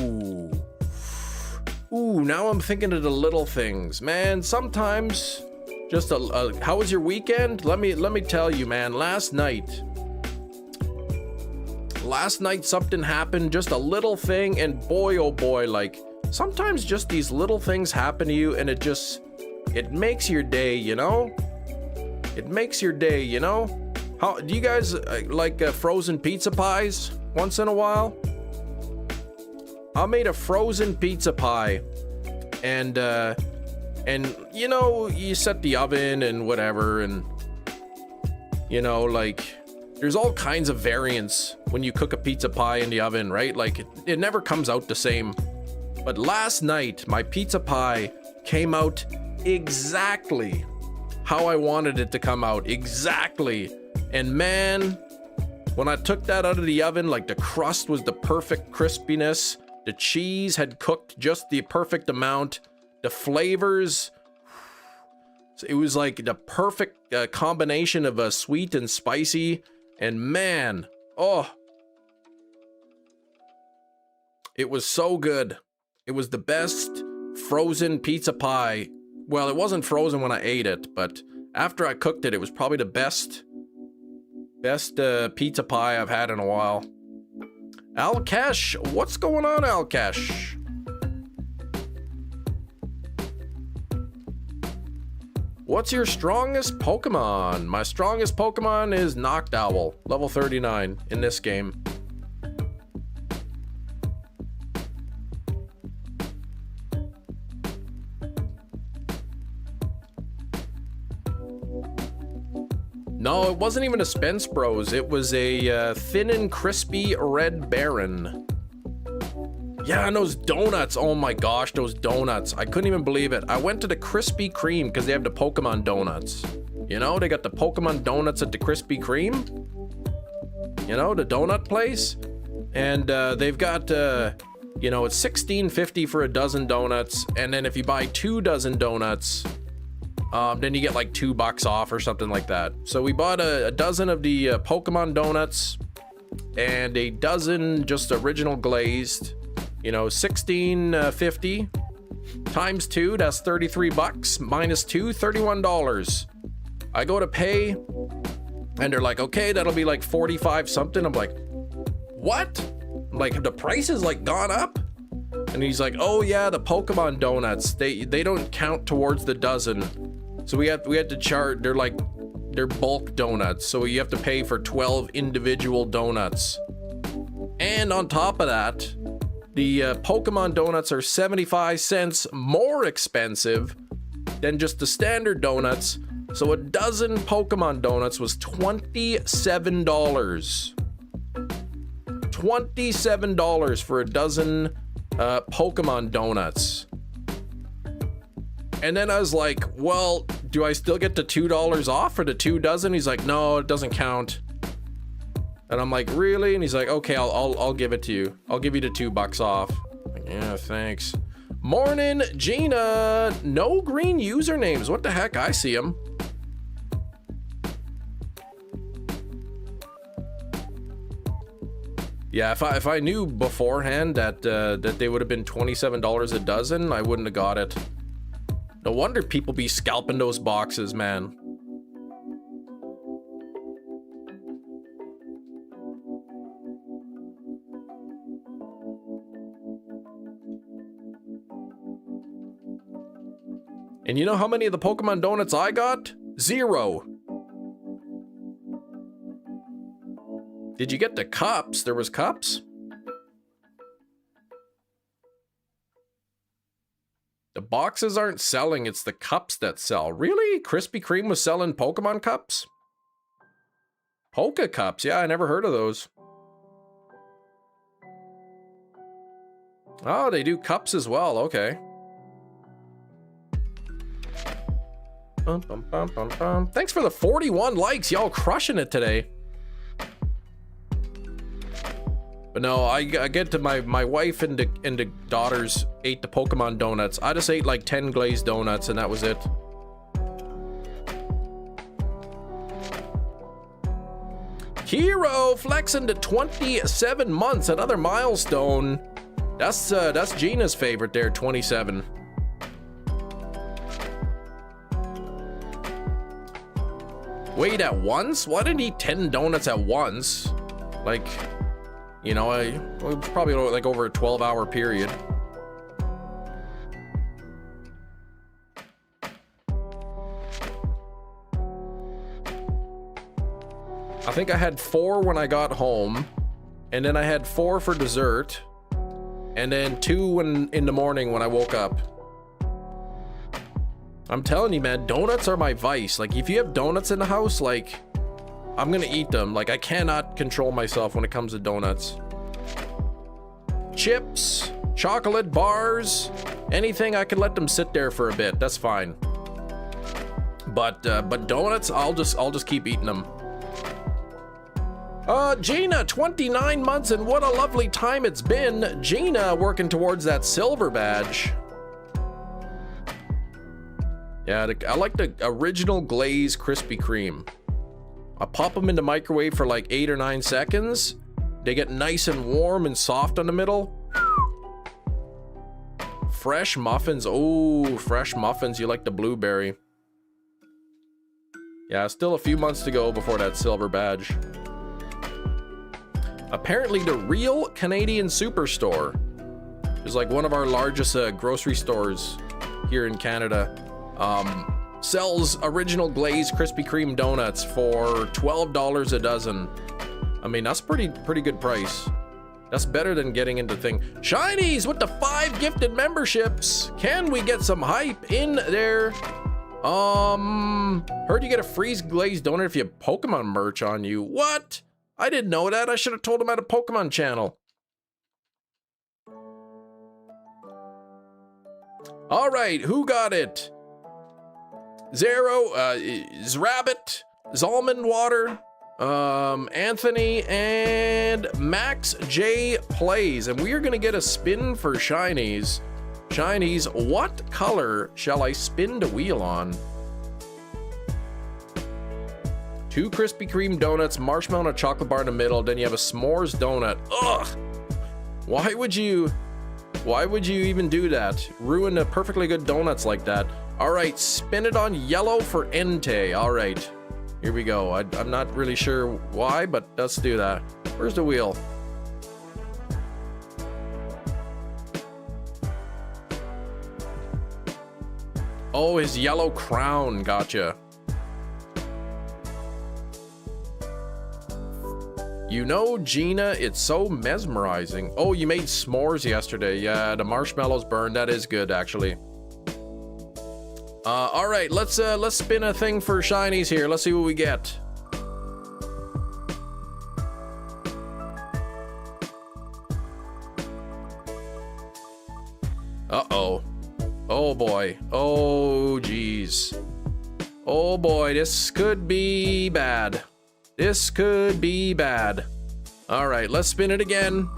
Ooh, now I'm thinking of the little things. Man, sometimes just how was your weekend? Let me tell you, man, last night something happened, just a little thing, and boy oh boy, like sometimes just these little things happen to you and it makes your day, you know? It makes your day, you know? How do you guys like frozen pizza pies once in a while? I made a frozen pizza pie, and you know, you set the oven and whatever, and you know, like there's all kinds of variants when you cook a pizza pie in the oven, right? Like it never comes out the same. But last night, my pizza pie came out exactly how I wanted it to come out, exactly. And man, when I took that out of the oven, like the crust was the perfect crispiness, the cheese had cooked just the perfect amount, the flavors, So it was like the perfect combination of sweet and spicy. And man, oh, it was so good. It was the best frozen pizza pie. Well, it wasn't frozen when I ate it, but after I cooked it, it was probably the best pizza pie I've had in a while. Alkesh, what's going on, Alkesh? What's your strongest Pokemon? My strongest Pokemon is Noctowl, level 39 in this game. No, it wasn't even a Spence Bros. It was a thin and crispy Red Baron. Yeah, and those donuts. Oh my gosh, those donuts. I couldn't even believe it. I went to the Krispy Kreme because they have the Pokemon donuts. You know, they got the Pokemon donuts at the Krispy Kreme. You know, the donut place. And they've got, you know, it's $16.50 for a dozen donuts. And then if you buy 2 dozen donuts, then you get like $2 off or something like that. So we bought a dozen of the Pokemon donuts and a dozen just original glazed. You know, $16.50 times 2, that's $33. Minus 2, $31. I go to pay, and they're like, okay, that'll be like 45 something. I'm like, what? I'm like, the price has like gone up? And he's like, oh yeah, the Pokemon donuts, they don't count towards the dozen. So we had to charge. They're bulk donuts, so you have to pay for 12 individual donuts. And on top of that, the Pokemon donuts are 75 cents more expensive than just the standard donuts. So a dozen Pokemon donuts was $27. $27 for a dozen Pokemon donuts. And then I was like, well, do I still get the $2 off for the 2 dozen? He's like, no, it doesn't count. And I'm like, really? And he's like, okay, I'll give it to you. I'll give you the $2 off. Like, yeah, thanks. Morning, Gina. No green usernames. What the heck? I see them. Yeah, if I knew beforehand that they would have been $27 a dozen, I wouldn't have got it. No wonder people be scalping those boxes, man. And you know how many of the Pokemon donuts I got? 0. Did you get the cups? There was cups? The boxes aren't selling, it's the cups that sell. Really? Krispy Kreme was selling Pokemon cups? Poke cups? Yeah, I never heard of those. Oh, they do cups as well. Okay. Bum, bum, bum, bum, bum. Thanks for the 41 likes. Y'all crushing it today. But no, I get to my wife and the daughters ate the Pokemon donuts. I just ate like 10 glazed donuts and that was it. Hero flexing to 27 months, another milestone. That's Gina's favorite there, 27. Wait, at once? Well, I didn't eat 10 donuts at once. Like, you know, it was probably like over a 12-hour period. I think I had 4 when I got home, and then I had 4 for dessert, and then 2 in the morning when I woke up. I'm telling you, man, donuts are my vice. Like, if you have donuts in the house, like, I'm gonna eat them. Like, I cannot control myself when it comes to donuts. Chips, chocolate bars, anything, I can let them sit there for a bit. That's fine. But donuts, I'll just keep eating them. Gina, 29 months, and what a lovely time it's been. Gina working towards that silver badge. Yeah, I like the original glaze Krispy Kreme. I pop them in the microwave for like 8 or 9 seconds. They get nice and warm and soft on the middle. Fresh muffins. Oh, fresh muffins. You like the blueberry. Yeah, still a few months to go before that silver badge. Apparently the Real Canadian Superstore is like one of our largest grocery stores here in Canada. Sells original glazed Krispy Kreme donuts for $12 a dozen. I mean, that's pretty good price. That's better than getting into thing. Shinies with the 5 gifted memberships. Can we get some hype in there? Heard you get a free glazed donut if you have Pokemon merch on you. What? I didn't know that. I should have told him at a Pokemon channel. All right, who got it? Zero, Zrabbit, Zalman Water, Anthony, and Max J Plays. And we are gonna get a spin for Shinies. Shinies, what color shall I spin the wheel on? 2 Krispy Kreme donuts, marshmallow and a chocolate bar in the middle, then you have a s'mores donut. Ugh! Why would you even do that? Ruin the perfectly good donuts like that. All right, spin it on yellow for ENTEI. All right, here we go. I'm not really sure why, but let's do that. Where's the wheel? Oh, his yellow crown, gotcha. You know, Gina, it's so mesmerizing. Oh, you made s'mores yesterday. Yeah, the marshmallows burned. That is good, actually. All right, let's spin a thing for Shinies here. Let's see what we get. Uh-oh. Oh, boy. Oh, geez. Oh, boy, this could be bad. This could be bad. All right, let's spin it again.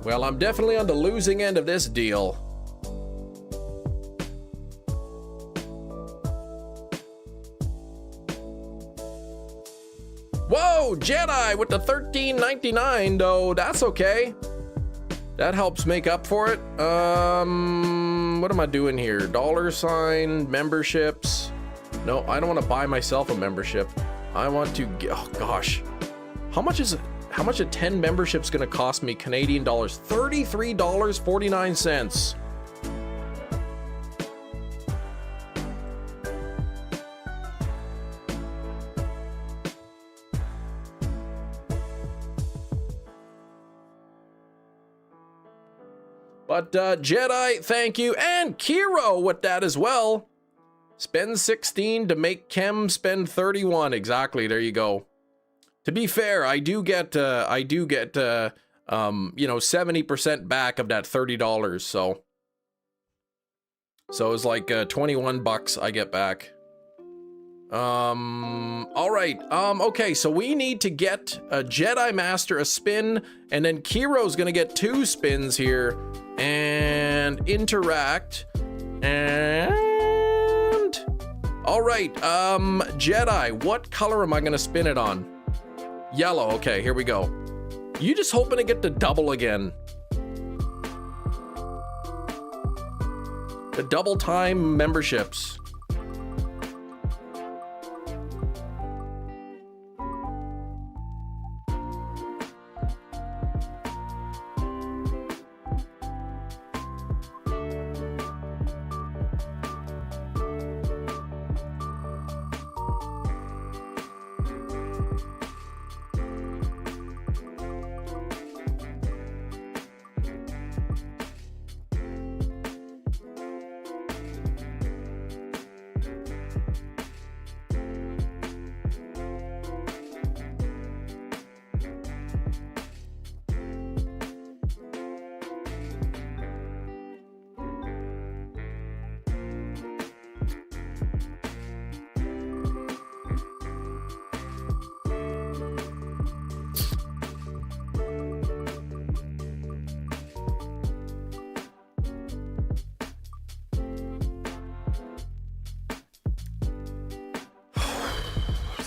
Well, I'm definitely on the losing end of this deal. Whoa, Jedi with the $13.99 though. That's okay. That helps make up for it. What am I doing here? $, memberships. No, I don't want to buy myself a membership. I want to get, oh gosh. How much are 10 memberships gonna cost me Canadian dollars? $33.49. But Jedi, thank you, and Kiro with that as well. Spend 16 to make Kem spend 31. Exactly. There you go. To be fair, I do get you know, 70% back of that $30. So it's like 21 bucks I get back. All right. Okay, so we need to get a Jedi Master a spin, and then Kiro's gonna get 2 spins here and interact. And all right, Jedi, what color am I gonna spin it on? Yellow. Okay, here we go. You just hoping to get the double again. The double time memberships.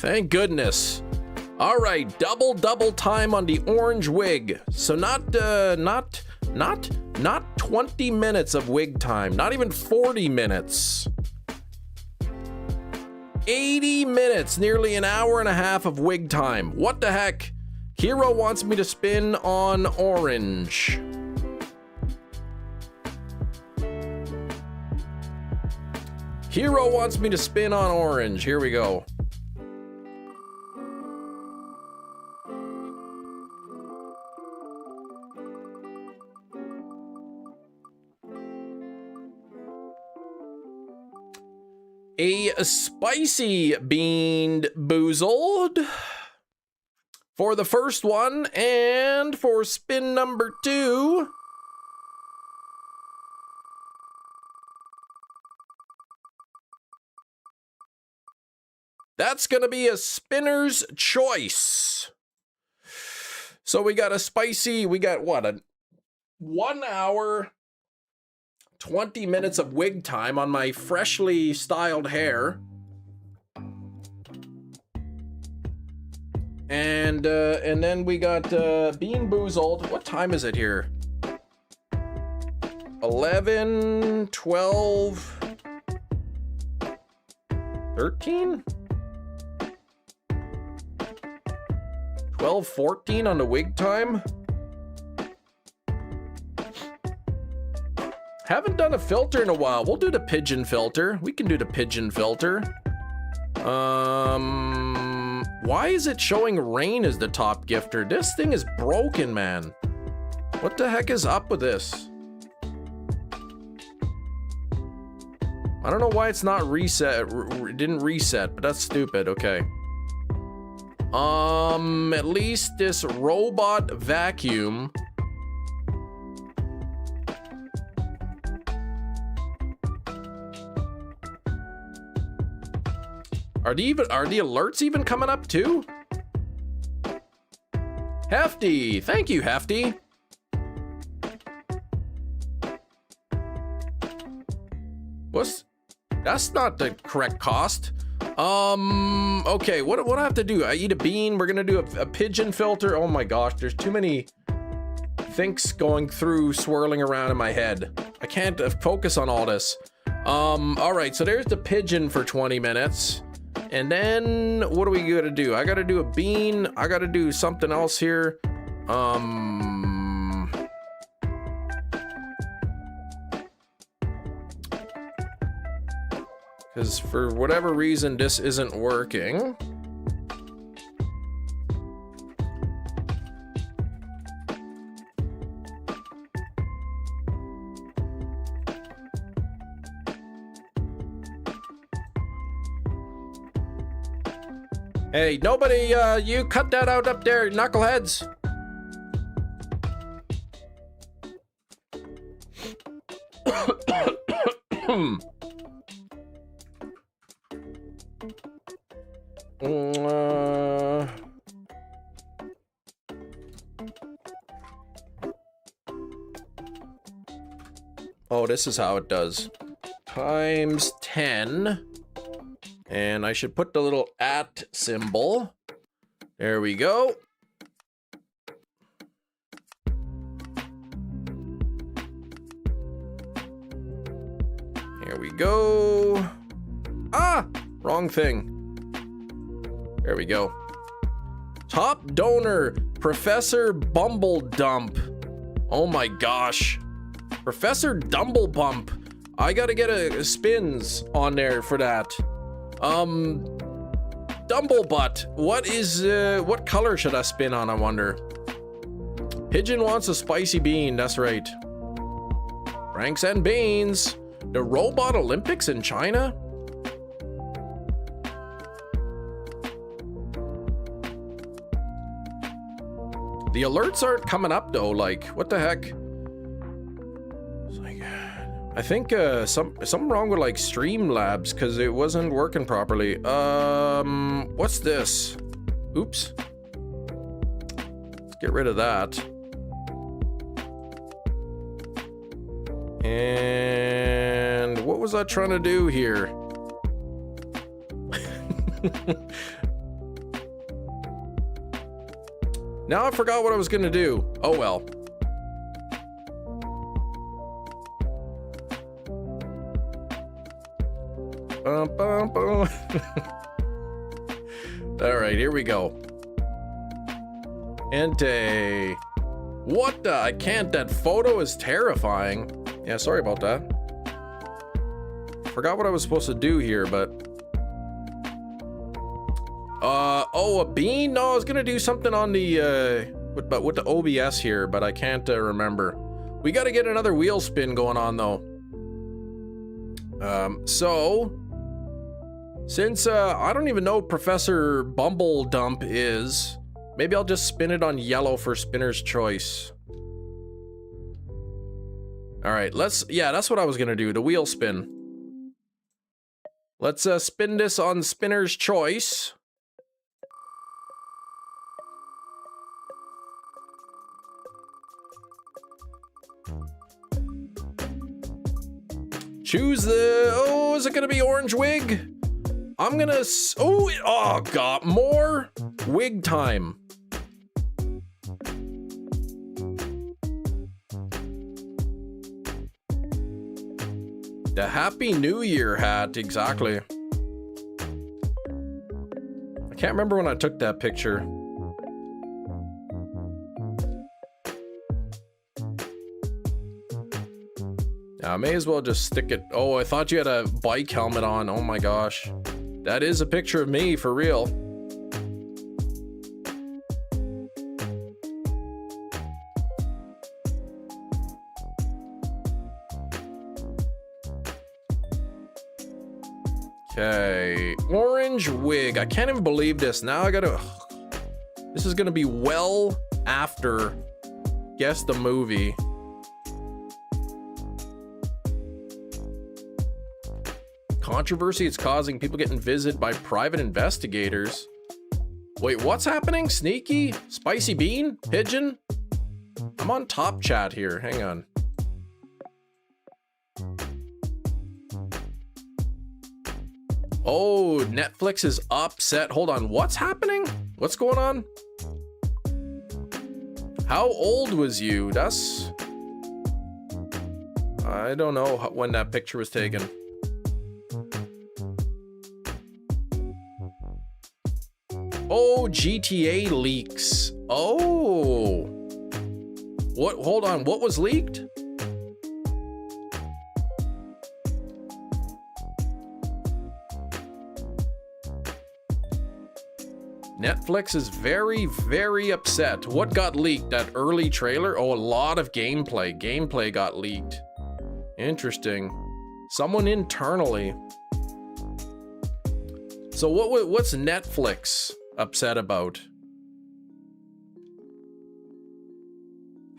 Thank goodness. All right, double time on the orange wig. So not 20 minutes of wig time, not even 40 minutes. 80 minutes, nearly an hour and a half of wig time. What the heck? Hero wants me to spin on orange. Hero wants me to spin on orange. Here we go. A spicy bean boozled for the first one, and for spin number 2. That's gonna be a spinner's choice. So we got a spicy, we got what, a 1 hour 20 minutes of wig time on my freshly styled hair. And then we got Bean Boozled. What time is it here? 11, 12, 13? 12, 14 on the wig time? Haven't done a filter in a while. We'll do the pigeon filter. We can do the pigeon filter. Why is it showing rain as the top gifter? This thing is broken, man. What the heck is up with this? I don't know why it's not reset. It didn't reset, but that's stupid. Okay. At least this robot vacuum. Are the alerts even coming up too? Hefty, thank you, Hefty. That's not the correct cost. Okay, what do I have to do? I eat a bean. We're gonna do a pigeon filter. Oh my gosh, there's too many thinks going through, swirling around in my head. I can't focus on all this. All right, so there's the pigeon for 20 minutes. And then what are we gonna do? I gotta do a bean. I gotta do something else here. Because for whatever reason, this isn't working. Hey, nobody, you cut that out up there, knuckleheads. Oh, this is how it does. Times 10. And I should put the little @ symbol. There we go. Here we go. Ah, wrong thing. There we go. Top donor, Professor Bumbledump. Oh my gosh. Professor Dumblebump. I gotta get a spins on there for that. Dumblebutt. What color should I spin on, I wonder? Pigeon wants a spicy bean, that's right. Franks and beans. The Robot Olympics in China? The alerts aren't coming up though, like, what the heck? It's like, I think something wrong with like Streamlabs because it wasn't working properly. What's this? Oops. Let's get rid of that. And what was I trying to do here? Now I forgot what I was gonna do. Oh well. Bum, bum, bum. All right, here we go. ENTEI. What the? I can't. That photo is terrifying. Yeah, sorry about that. Forgot what I was supposed to do here, but... oh, a bean? No, I was gonna do something on the, with the OBS here, but I can't remember. We gotta get another wheel spin going on, though. So... Since, I don't even know what Professor Bumbledump is, maybe I'll just spin it on yellow for spinner's choice. Alright, yeah, that's what I was gonna do, the wheel spin. Let's, spin this on spinner's choice. Choose the, oh, is it gonna be orange wig? I'm gonna, oh god, more wig time. The Happy New Year hat, exactly. I can't remember when I took that picture. I may as well just stick it. Oh, I thought you had a bike helmet on. Oh my gosh. That is a picture of me, for real. Okay, orange wig. I can't even believe this. Now I gotta... This is gonna be well after Guess the Movie. Controversy it's causing, people getting visited by private investigators. Wait, what's happening? Sneaky? Spicy bean? Pigeon? I'm on top chat here. Hang on. Oh, Netflix is upset. Hold on. What's happening? What's going on? How old was you? That's... I don't know when that picture was taken. Oh, GTA leaks. Oh. What? Hold on. What was leaked? Netflix is very, very upset. What got leaked? That early trailer? Oh, a lot of gameplay. Gameplay got leaked. Interesting. Someone internally. So what's Netflix upset about?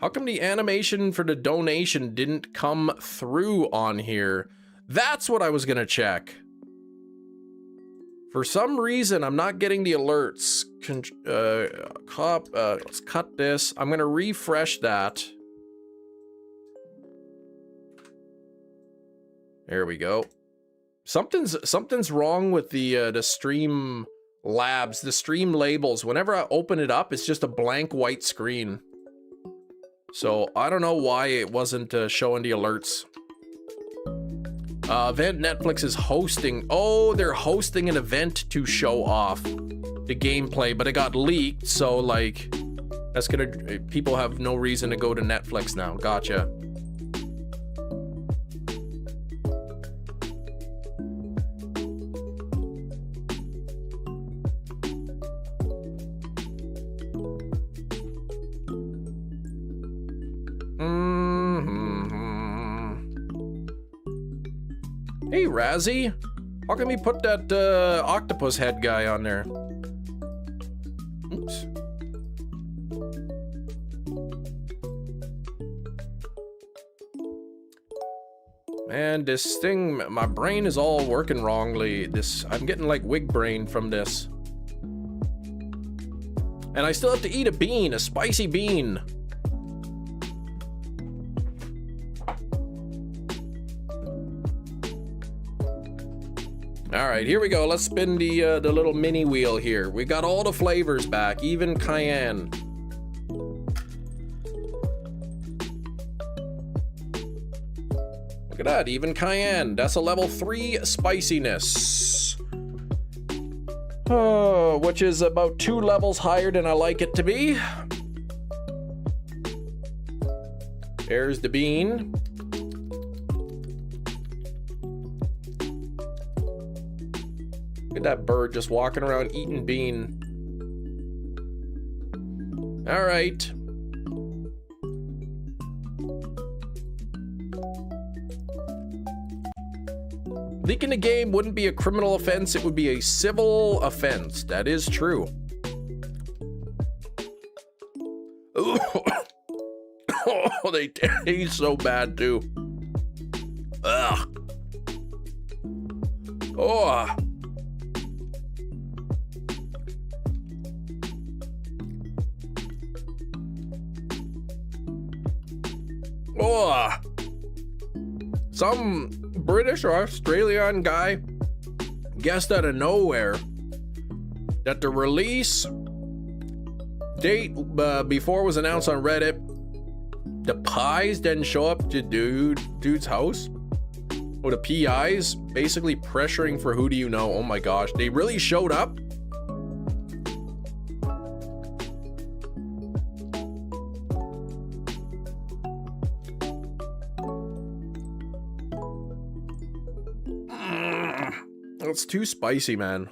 How come the animation for the donation didn't come through on here? That's what I was gonna check. For some reason, I'm not getting the alerts. Let's cut this. I'm gonna refresh that. There we go. Something's wrong with the stream labs, the stream labels. Whenever I open it up, it's just a blank white screen. So I don't know why it wasn't showing the alerts. Event Netflix is hosting. Oh, they're hosting an event to show off the gameplay, but it got leaked. So like, that's gonna, people have no reason to go to Netflix now. Gotcha. Hey, Razzie. How come you put that octopus head guy on there? Oops. Man, this thing, my brain is all working wrongly. I'm getting like wig brain from this. And I still have to eat a bean, a spicy bean. All right, here we go. Let's spin the little mini wheel here. We got all the flavors back, even cayenne. Look at that, even cayenne. That's a level 3 spiciness. Oh, which is about 2 levels higher than I like it to be. There's the bean. Look at that bird just walking around eating bean. All right. Leaking the game wouldn't be a criminal offense, it would be a civil offense. That is true. Oh, they taste so bad too. Ugh. Oh. Oh. Some British or Australian guy guessed out of nowhere that the release date before it was announced on Reddit, the pies didn't show up to dude's house, or the PIs basically pressuring for who do you know. Oh my gosh, they really showed up. It's too spicy, man.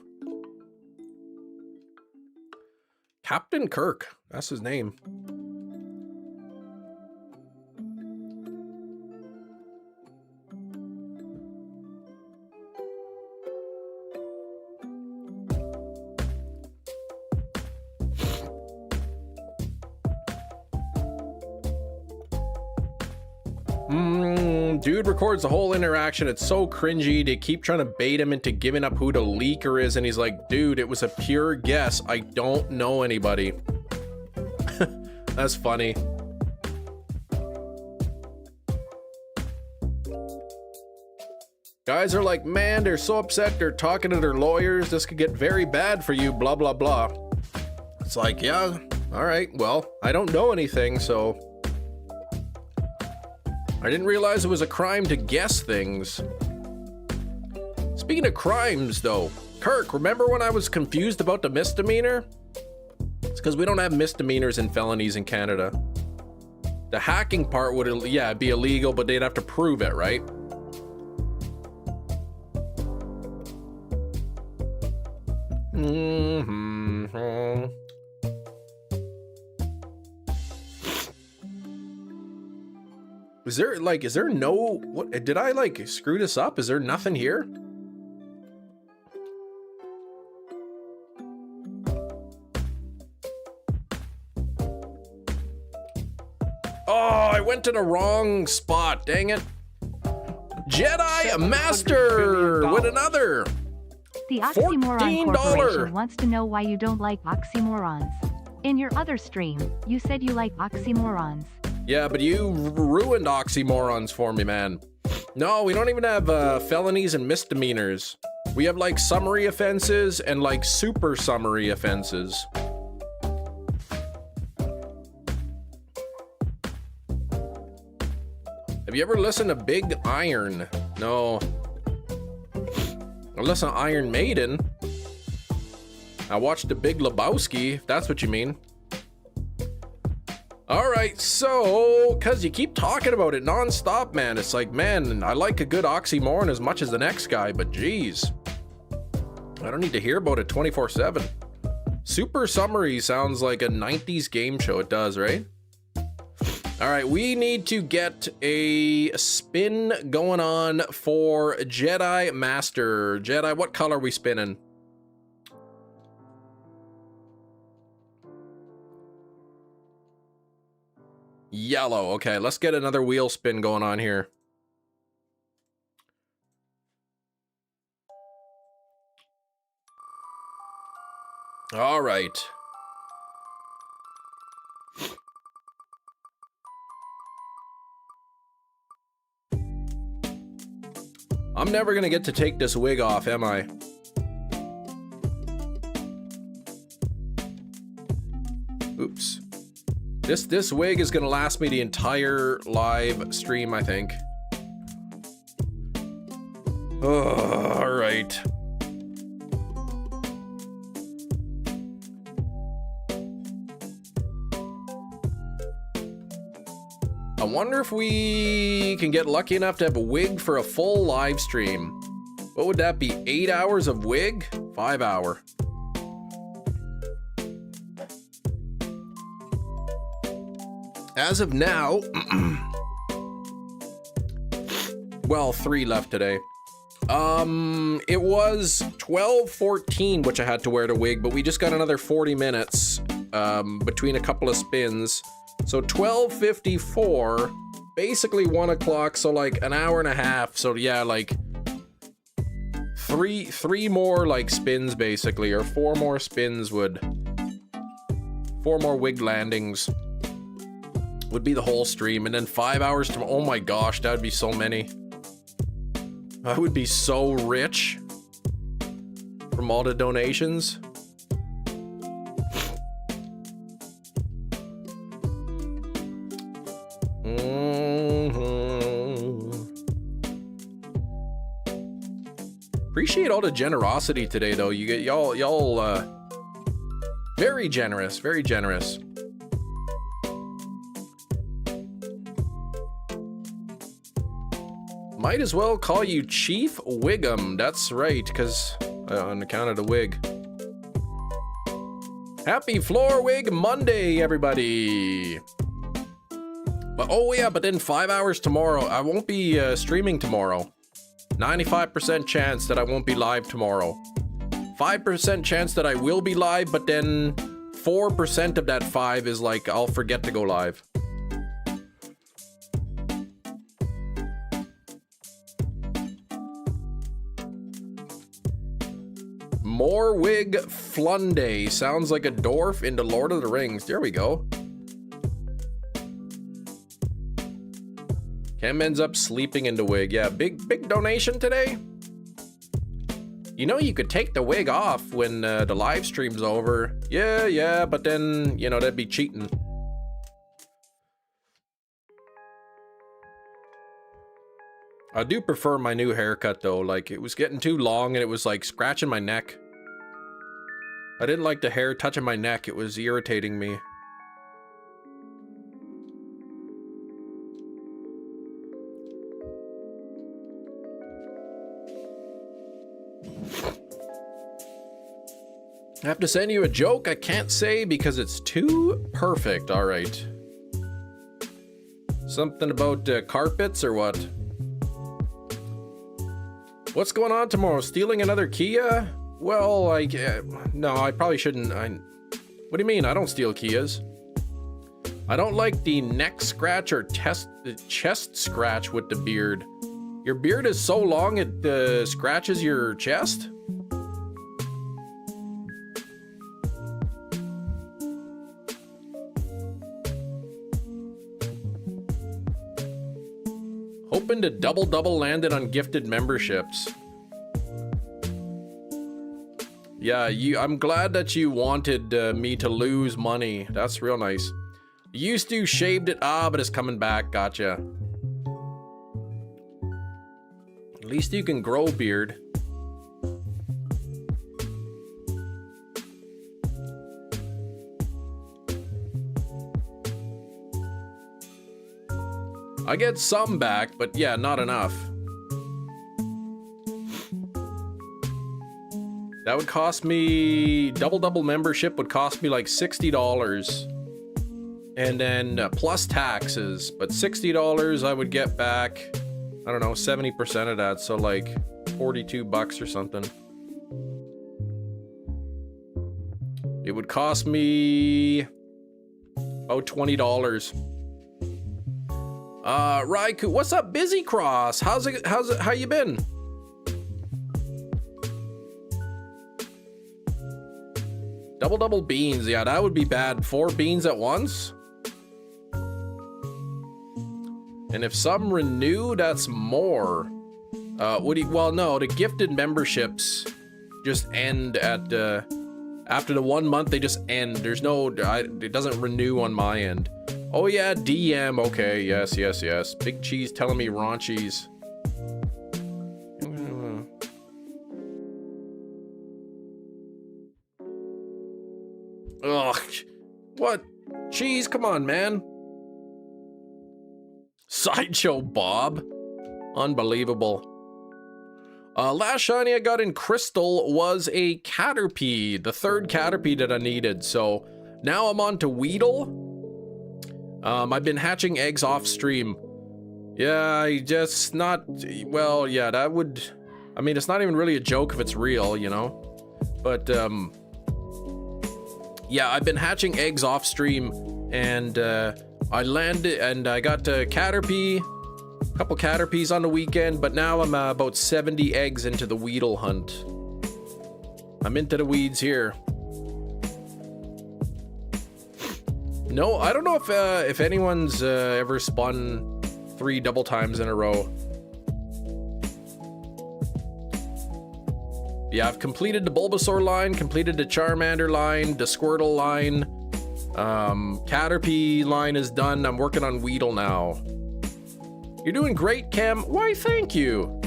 Captain Kirk, that's his name. Dude records the whole interaction. It's so cringy. They keep trying to bait him into giving up who the leaker is, and he's like, dude, it was a pure guess. I don't know anybody. That's funny. Guys are like, man, they're so upset. They're talking to their lawyers. This could get very bad for you, blah, blah, blah. It's like, yeah, all right. Well, I don't know anything, so I didn't realize it was a crime to guess things. Speaking of crimes, though, Kirk, remember when I was confused about the misdemeanor? It's because we don't have misdemeanors and felonies in Canada. The hacking part would, yeah, be illegal, but they'd have to prove it, right? Is there no, what, did I like screw this up? Is there nothing here? Oh, I went to the wrong spot, dang it. Jedi Master with another The Oxymoron $14. Corporation wants to know why you don't like oxymorons. In your other stream, you said you like oxymorons. Yeah, but you ruined oxymorons for me, man. No, we don't even have felonies and misdemeanors. We have like summary offenses and like super summary offenses. Have you ever listened to Big Iron? No. I listened to Iron Maiden. I watched The Big Lebowski, if that's what you mean. All right, so, cause you keep talking about it nonstop, man. It's like, man, I like a good oxymoron as much as the next guy, but geez, I don't need to hear about it 24/7. Super Summary sounds like a 90s game show. It does, right? All right, we need to get a spin going on for Jedi Master. Jedi, what color are we spinning? Yellow. Okay, let's get another wheel spin going on here. All right. I'm never gonna get to take this wig off, am I? Oops. This wig is gonna last me the entire live stream, I think. All right. I wonder if we can get lucky enough to have a wig for a full live stream. What would that be? 8 hours of wig? 5 hour. As of now, well, 3 left today. It was 12:14, which I had to wear the wig, but we just got another 40 minutes between a couple of spins. So 12:54, basically 1 o'clock, so like an hour and a half. So yeah, like three more like spins basically, or 4 more spins would, 4 more wig landings would be the whole stream, and then 5 hours to, oh my gosh, that would be so many. I would be so rich from all the donations. Appreciate all the generosity today, though. You get y'all very generous, very generous. Might as well call you Chief Wiggum. That's right, because on account of the wig. Happy Floor Wig Monday, everybody. But oh yeah, but then 5 hours tomorrow. I won't be streaming tomorrow. 95% chance that I won't be live tomorrow. 5% chance that I will be live, but then 4% of that 5 is like I'll forget to go live. More wig Flunday. Sounds like a dwarf in the Lord of the Rings. There we go. Cam ends up sleeping in the wig. Yeah, big donation today. You know, you could take the wig off when the live stream's over. Yeah, but then, you know, that'd be cheating. I do prefer my new haircut though. Like, it was getting too long and it was like scratching my neck. I didn't like the hair touching my neck. It was irritating me. I have to send you a joke I can't say because it's too perfect. All right. Something about carpets or what? What's going on tomorrow? Stealing another Kia? Well, no, I probably shouldn't. What do you mean? I don't steal Kias. I don't like the neck scratch or chest scratch with the beard. Your beard is so long it scratches your chest? Hoping to double landed on gifted memberships. Yeah, I'm glad that you wanted me to lose money. That's real nice. Used to shaved it, but it's coming back. Gotcha. At least you can grow beard. I get some back, but yeah, not enough. That would cost me, double membership would cost me like $60. And then plus taxes, but $60 I would get back, I don't know, 70% of that. So like 42 bucks or something. It would cost me about $20. RAIKOU, what's up, Busy Cross? How you been? Double beans, yeah, that would be bad. 4 beans at once. And if some renew, that's more. Well, no, the gifted memberships just end at after the 1 month. They just end. There's no, it doesn't renew on my end. Oh yeah, DM. Okay, yes. Big Cheese telling me raunchies. What? Jeez, come on, man. Sideshow Bob. Unbelievable. Last shiny I got in Crystal was a Caterpie, the third Caterpie that I needed. So now I'm on to Weedle. I've been hatching eggs off stream. Yeah, I just not, well, yeah, that would, I mean, it's not even really a joke if it's real, you know? But, yeah, I've been hatching eggs off stream, and I landed, and I got a Caterpie, a couple Caterpies on the weekend, but now I'm about 70 eggs into the Weedle hunt. I'm into the weeds here. No, I don't know if anyone's ever spun 3 double times in a row. Yeah, I've completed the Bulbasaur line, completed the Charmander line, the Squirtle line, Caterpie line is done. I'm working on Weedle now. You're doing great, Cam. Why, thank you.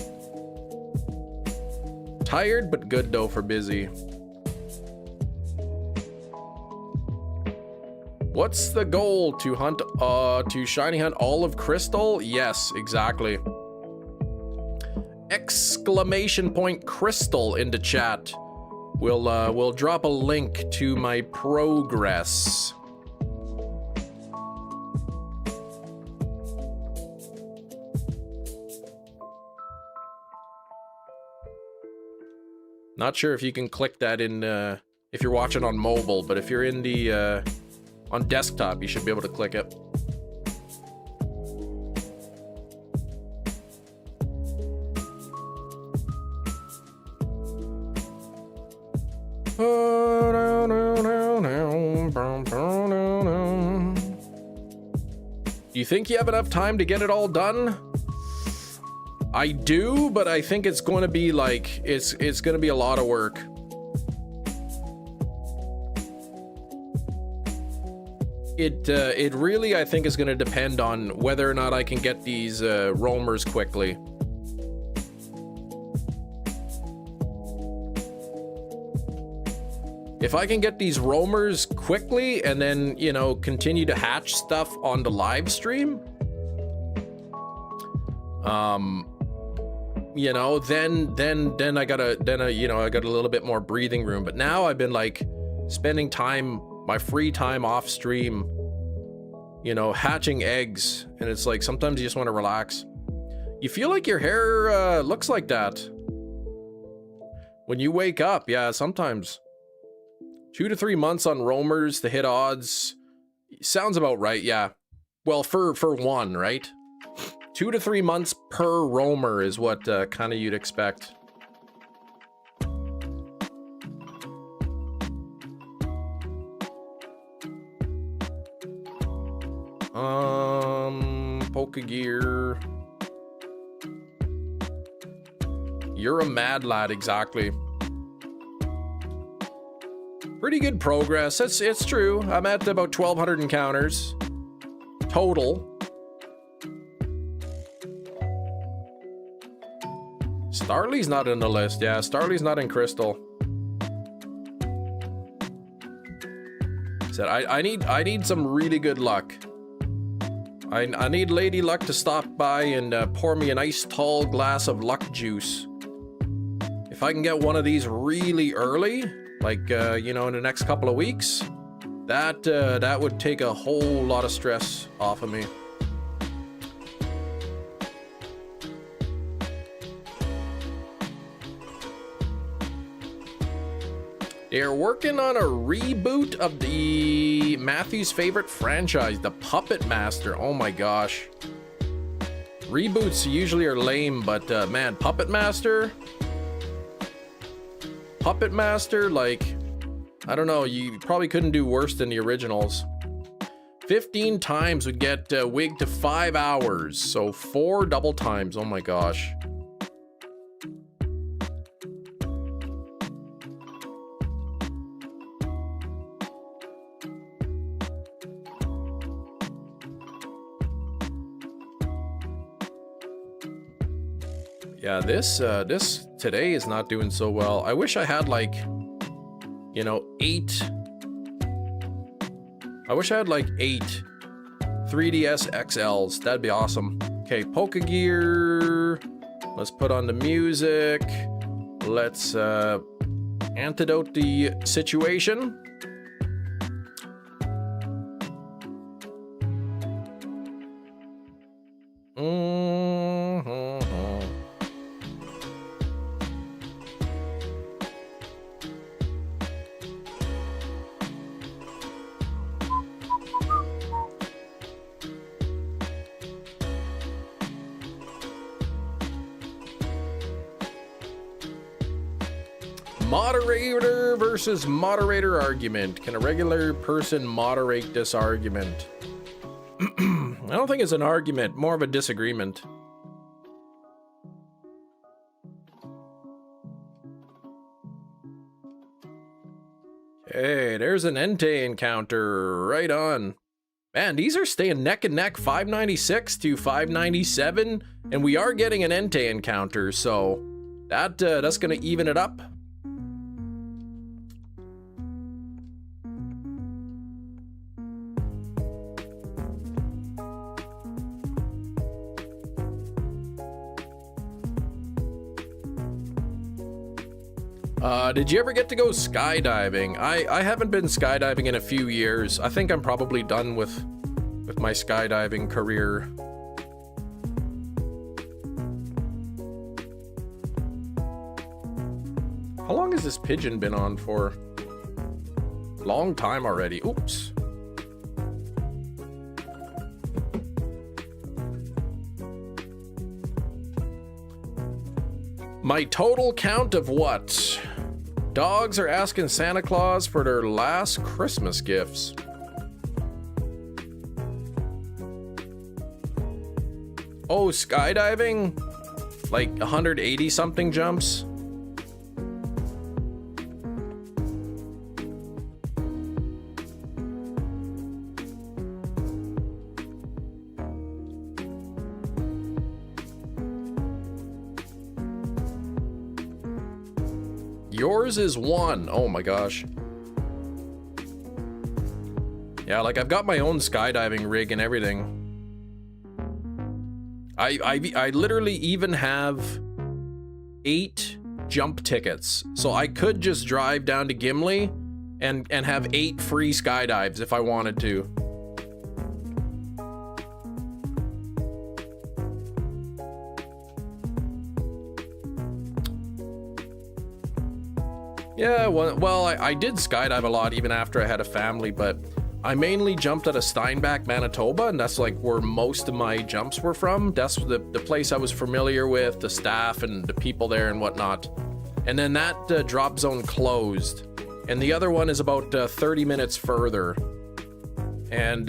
Tired, but good though for busy. What's the goal? To hunt, to shiny hunt all of Crystal? Yes, exactly. Exclamation point Crystal into chat. We'll drop a link to my progress. Not sure if you can click that in, if you're watching on mobile, but if you're in the, on desktop, you should be able to click it. Do you think you have enough time to get it all done? I do, but I think it's going to be like, it's going to be a lot of work. It really, I think, is going to depend on whether or not I can get these roamers quickly. If I can get these roamers quickly and then, you know, continue to hatch stuff on the live stream, you know, then I gotta, you know, I got a little bit more breathing room. But now I've been like spending time, my free time off stream, you know, hatching eggs, and it's like sometimes you just want to relax. You feel like your hair looks like that when you wake up. Yeah, sometimes 2 to 3 months on roamers to hit odds sounds about right. Yeah, well, for one, right? 2 to 3 months per roamer is what kind of you'd expect. Pokegear. You're a mad lad, exactly. Pretty good progress. It's true. I'm at about 1,200 encounters total. Starly's not in the list. Yeah, Starly's not in Crystal. Said I need some really good luck. I need Lady Luck to stop by and pour me a nice tall glass of luck juice. If I can get one of these really early, like you know, in the next couple of weeks, that would take a whole lot of stress off of me. They're working on a reboot of the Matthew's favorite franchise, the Puppet Master. Oh my gosh. Reboots usually are lame, but man, Puppet Master, like, I don't know, you probably couldn't do worse than the originals. 15 times would get Wig to 5 hours, so 4 double times. Oh my gosh. Yeah, this today is not doing so well. I wish I had like, you know, 8 I wish I had like 8 3DS XLs. That'd be awesome. Okay, Poke Gear. Let's put on the music. Let's antidote the situation. Moderator versus moderator argument. Can a regular person moderate this argument? I don't think it's an argument, more of a disagreement. Okay, there's an ENTEI encounter. Right on. Man, these are staying neck and neck, 596 to 597, and we are getting an ENTEI encounter, so that's gonna even it up. Did you ever get to go skydiving? I haven't been skydiving in a few years. I think I'm probably done with my skydiving career. How long has this pigeon been on for? Long time already. Oops. My total count of what? Dogs are asking Santa Claus for their last Christmas gifts. Oh, skydiving? Like 180 something jumps? Yours is 1. Oh my gosh. Yeah, like I've got my own skydiving rig and everything. I literally even have 8 jump tickets. So I could just drive down to Gimli and have 8 free skydives if I wanted to. Yeah, well, I did skydive a lot even after I had a family, but I mainly jumped out of Steinbach, Manitoba, and that's like where most of my jumps were from. That's the place I was familiar with, the staff and the people there and whatnot. And then that drop zone closed, and the other one is about 30 minutes further. And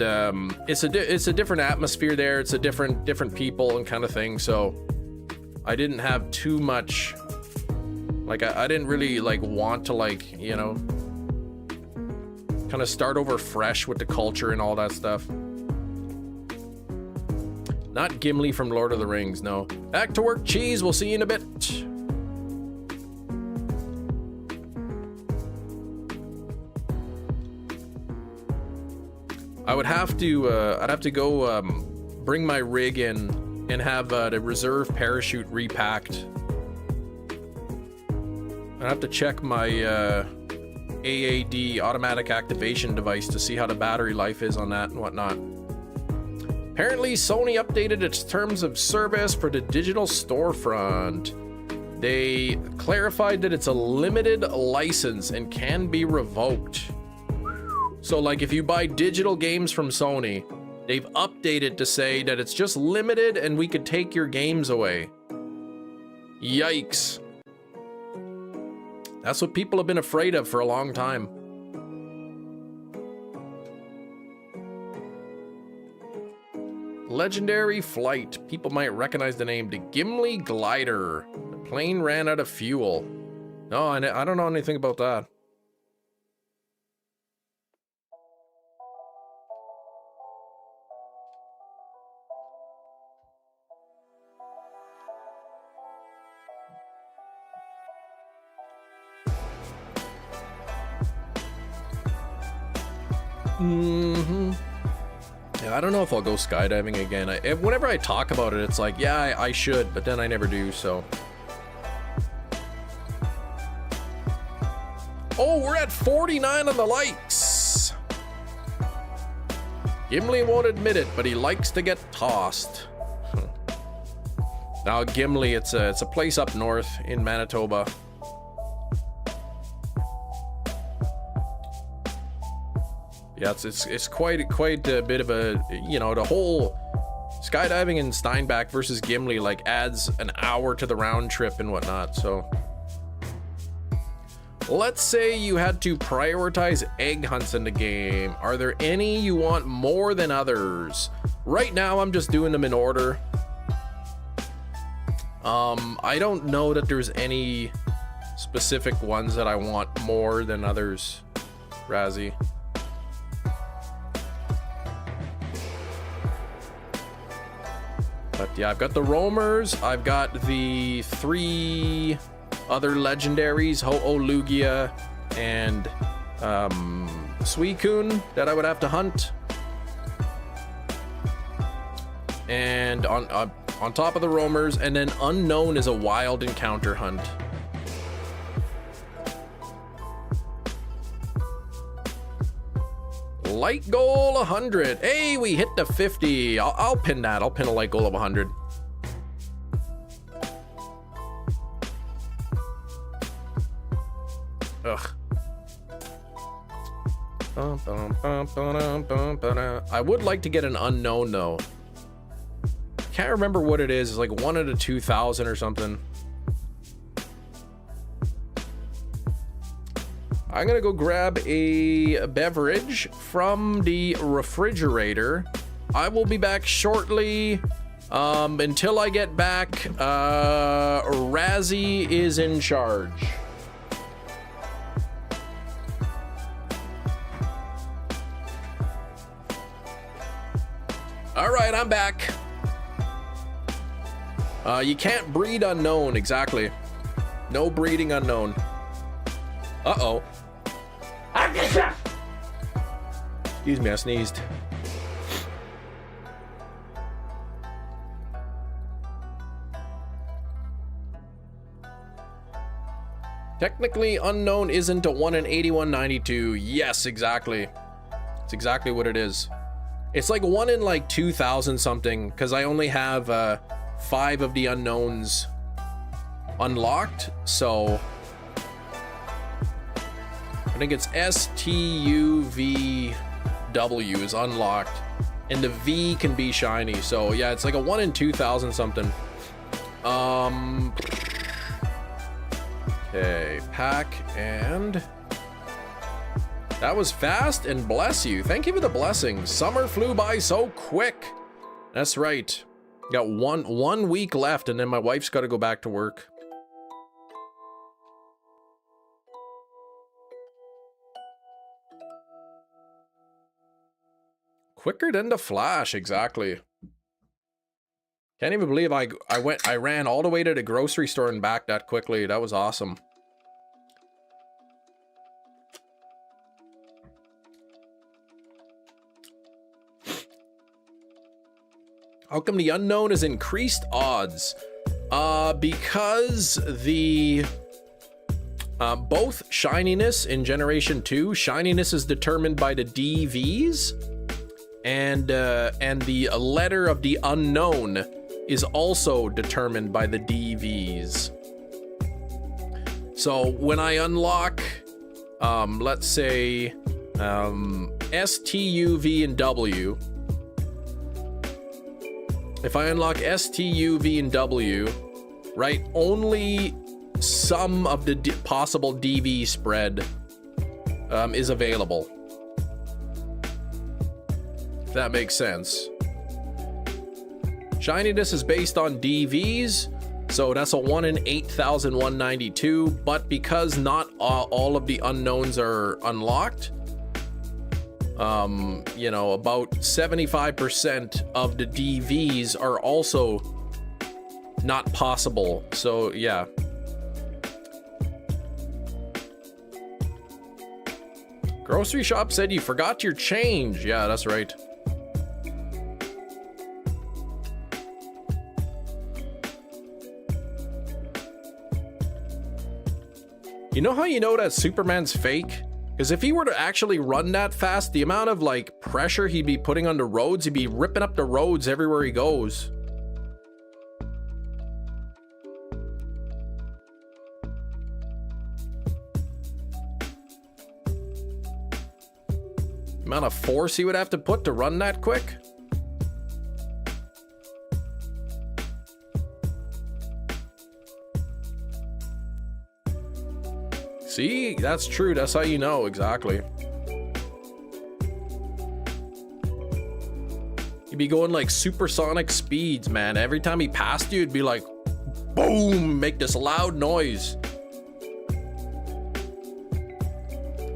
it's a different atmosphere there. It's a different people and kind of thing. So I didn't have too much. Like, I didn't really, like, want to, like, you know, kind of start over fresh with the culture and all that stuff. Not Gimli from Lord of the Rings, no. Back to work, cheese. We'll see you in a bit. I would have to, I'd have to go bring my rig in and have the reserve parachute repacked. I have to check my AAD automatic activation device to see how the battery life is on that and whatnot. Apparently, Sony updated its terms of service for the digital storefront. They clarified that it's a limited license and can be revoked. So, like, if you buy digital games from Sony, they've updated to say that it's just limited and we could take your games away. Yikes. That's what people have been afraid of for a long time. Legendary flight. People might recognize the name. The Gimli glider. The plane ran out of fuel. No, I don't know anything about that. Mm-hmm. Yeah, I don't know if I'll go skydiving again. Whenever I talk about it, it's like, yeah, I should, but then I never do, so. Oh, we're at 49 on the likes. Gimli won't admit it, but he likes to get tossed. Now, Gimli, it's a place up north in Manitoba. Yeah, it's quite a bit of a, you know, the whole skydiving in Steinbach versus Gimli like adds an hour to the round trip and whatnot. So let's say you had to prioritize egg hunts in the game. Are there any you want more than others? Right now, I'm just doing them in order. I don't know that there's any specific ones that I want more than others, Razzie. But yeah, I've got the roamers, I've got the 3 other legendaries, Ho-Oh-Lugia and Suicune that I would have to hunt. And on top of the roamers, and then Unknown is a wild encounter hunt. Light goal 100. Hey, we hit the 50. I'll pin that. I'll pin a light goal of 100. Ugh. I would like to get an Unknown though. Can't remember what it is. It's like 1 out of 2,000 or something. I'm gonna go grab a beverage from the refrigerator. I will be back shortly. Until I get back, Razzie is in charge. All right, I'm back. You can't breed Unknown, exactly. No breeding Unknown. Uh-oh. Excuse me, I sneezed. Technically, Unknown isn't a 1 in 8192. Yes, exactly. It's exactly what it is. It's like 1 in like 2,000 something, because I only have 5 of the Unknowns unlocked, so I think it's STUVW is unlocked, and the V can be shiny. So yeah, it's like a 1 in 2,000 something. Okay, pack, and that was fast, and bless you. Thank you for the blessings. Summer flew by so quick. That's right. Got one week left, and then my wife's got to go back to work. Quicker than the Flash, exactly. Can't even believe I ran all the way to the grocery store and back that quickly. That was awesome. How come the Unknown is increased odds? Because the both shininess in Generation 2, shininess is determined by the DVs, and the letter of the Unknown is also determined by the DVs. So when I unlock, let's say, S, T, U, V, and W, if I unlock S, T, U, V, and W, right, only some of the possible DV spread is available. If that makes sense. Shininess is based on DVs, so that's a 1 in 8,192, but because not all of the Unknowns are unlocked, you know, about 75% of the DVs are also not possible. So yeah. Grocery shop said you forgot your change. Yeah, that's right. You know how you know that Superman's fake? Because if he were to actually run that fast, the amount of like pressure he'd be putting on the roads, he'd be ripping up the roads everywhere he goes. The amount of force he would have to put to run that quick. See, that's true. That's how you know exactly. He'd be going like supersonic speeds, man. Every time he passed you, it'd be like, boom, make this loud noise.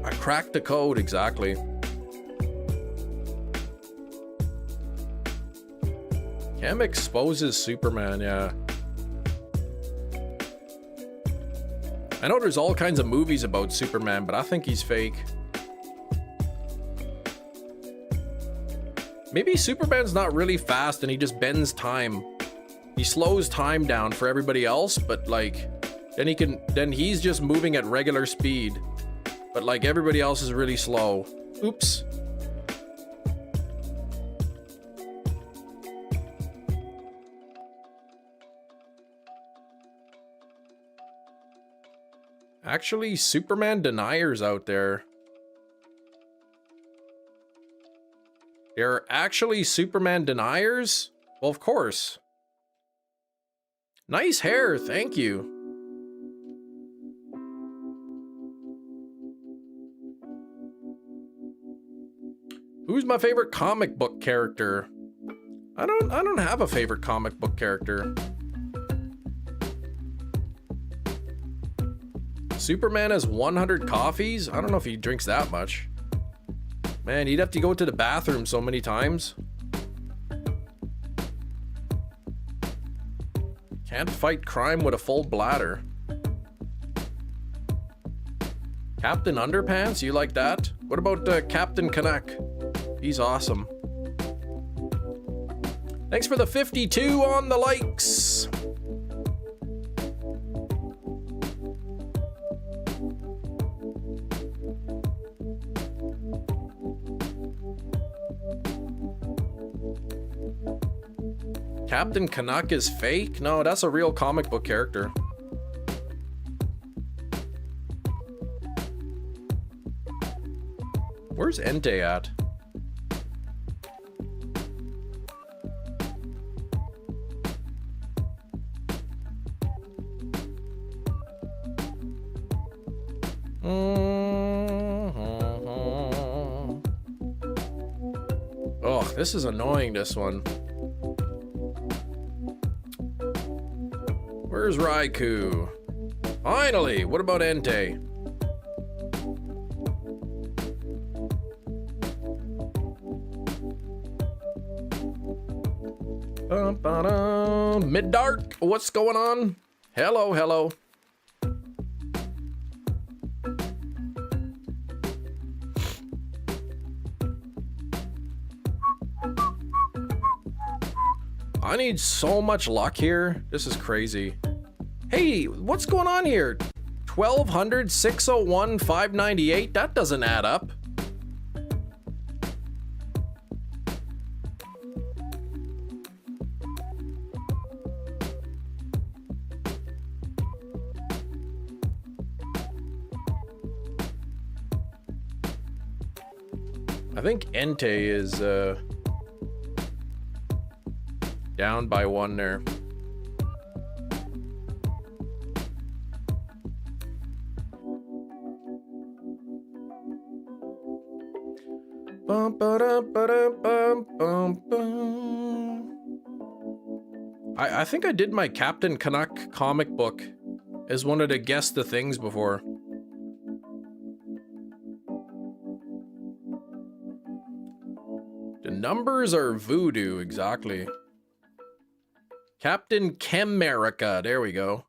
I cracked the code, exactly. Cam exposes Superman, yeah. I know there's all kinds of movies about Superman, but I think he's fake. Maybe Superman's not really fast and he just bends time. He slows time down for everybody else, but like, then he's just moving at regular speed. But like everybody else is really slow. Oops. Actually, Superman deniers out there. There are actually Superman deniers? Well, of course. Nice hair, thank you. Who's my favorite comic book character? I don't have a favorite comic book character. Superman has 100 coffees? I don't know if he drinks that much. Man, he'd have to go to the bathroom so many times. Can't fight crime with a full bladder. Captain Underpants? You like that? What about Captain Canuck? He's awesome. Thanks for the 52 on the likes. Captain Canuck is fake? No, that's a real comic book character. Where's ENTEI at? Oh, this is annoying, this one. Where's RAIKOU? Finally! What about ENTEI? Mid-dark, what's going on? Hello, hello. I need so much luck here. This is crazy. Hey, what's going on here? 1200, 601, 598? That doesn't add up. I think ENTEI is down by one there. I think I did my Captain Canuck comic book as one of the guess the things before. The numbers are voodoo, exactly. Captain Chemerica, there we go.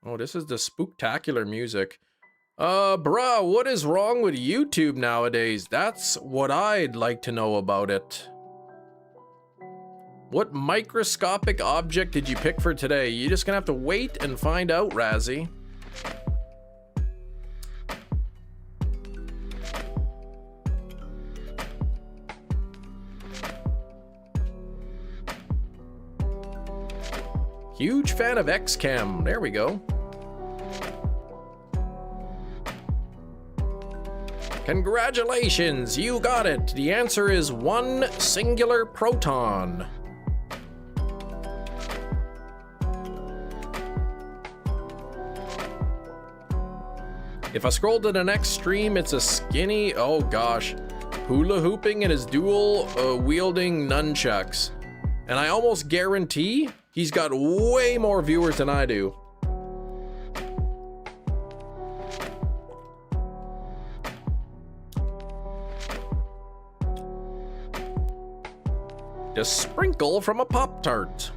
Oh, this is the spooktacular music. Bruh, what is wrong with YouTube nowadays? That's what I'd like to know about it. What microscopic object did you pick for today? You're just gonna have to wait and find out, Razzie. Huge fan of XCam. There we go. Congratulations, you got it. The answer is one singular proton. If I scroll to the next stream, it's a skinny, oh gosh, hula hooping in his dual wielding nunchucks. And I almost guarantee he's got way more viewers than I do. A sprinkle from a Pop-Tart.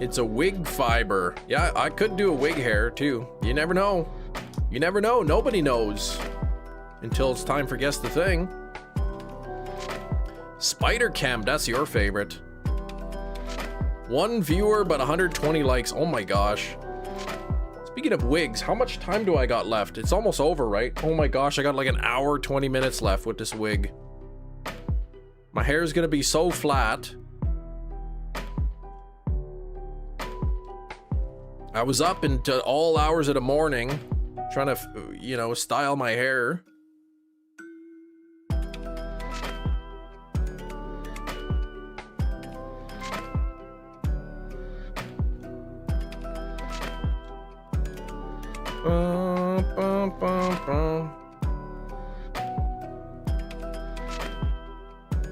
It's a wig fiber. Yeah, I could do a wig hair too. You never know. You never know. Nobody knows. Until it's time for Guess the Thing. Spider Cam, that's your favorite. 1 viewer, but 120 likes. Oh my gosh. Speaking of wigs, how much time do I got left? It's almost over, right? Oh my gosh, I got like an hour, 20 minutes left with this wig. My hair is gonna be so flat. I was up into all hours of the morning trying to, you know, style my hair.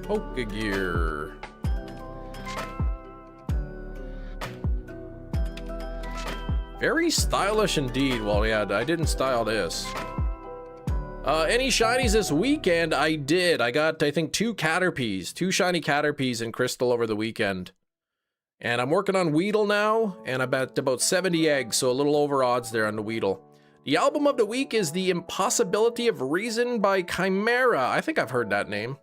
Polka gear. Very stylish indeed. Well, yeah, I didn't style this. Any shinies this weekend? I did. I got, I think, 2 Caterpies. 2 shiny Caterpies in Crystal over the weekend. And I'm working on Weedle now, and I'm at about 70 eggs, so a little over odds there on the Weedle. The album of the week is The Impossibility of Reason by Chimera. I think I've heard that name.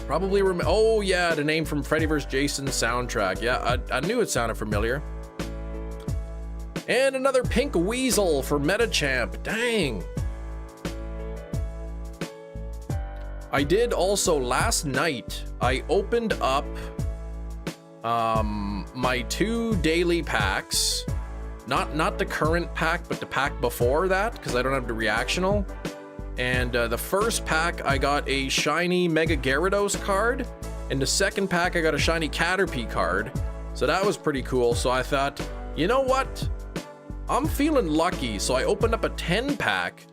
Probably oh yeah, the name from Freddy vs. Jason soundtrack. Yeah, I knew it sounded familiar. And another pink weasel for Metachamp. Dang. I did also last night, I opened up my 2 daily packs. Not the current pack, but the pack before that, because I don't have the reactional. And the first pack, I got a shiny Mega Gyarados card. And the second pack, I got a shiny Caterpie card. So that was pretty cool. So I thought, you know what? I'm feeling lucky. So I opened up a 10 pack.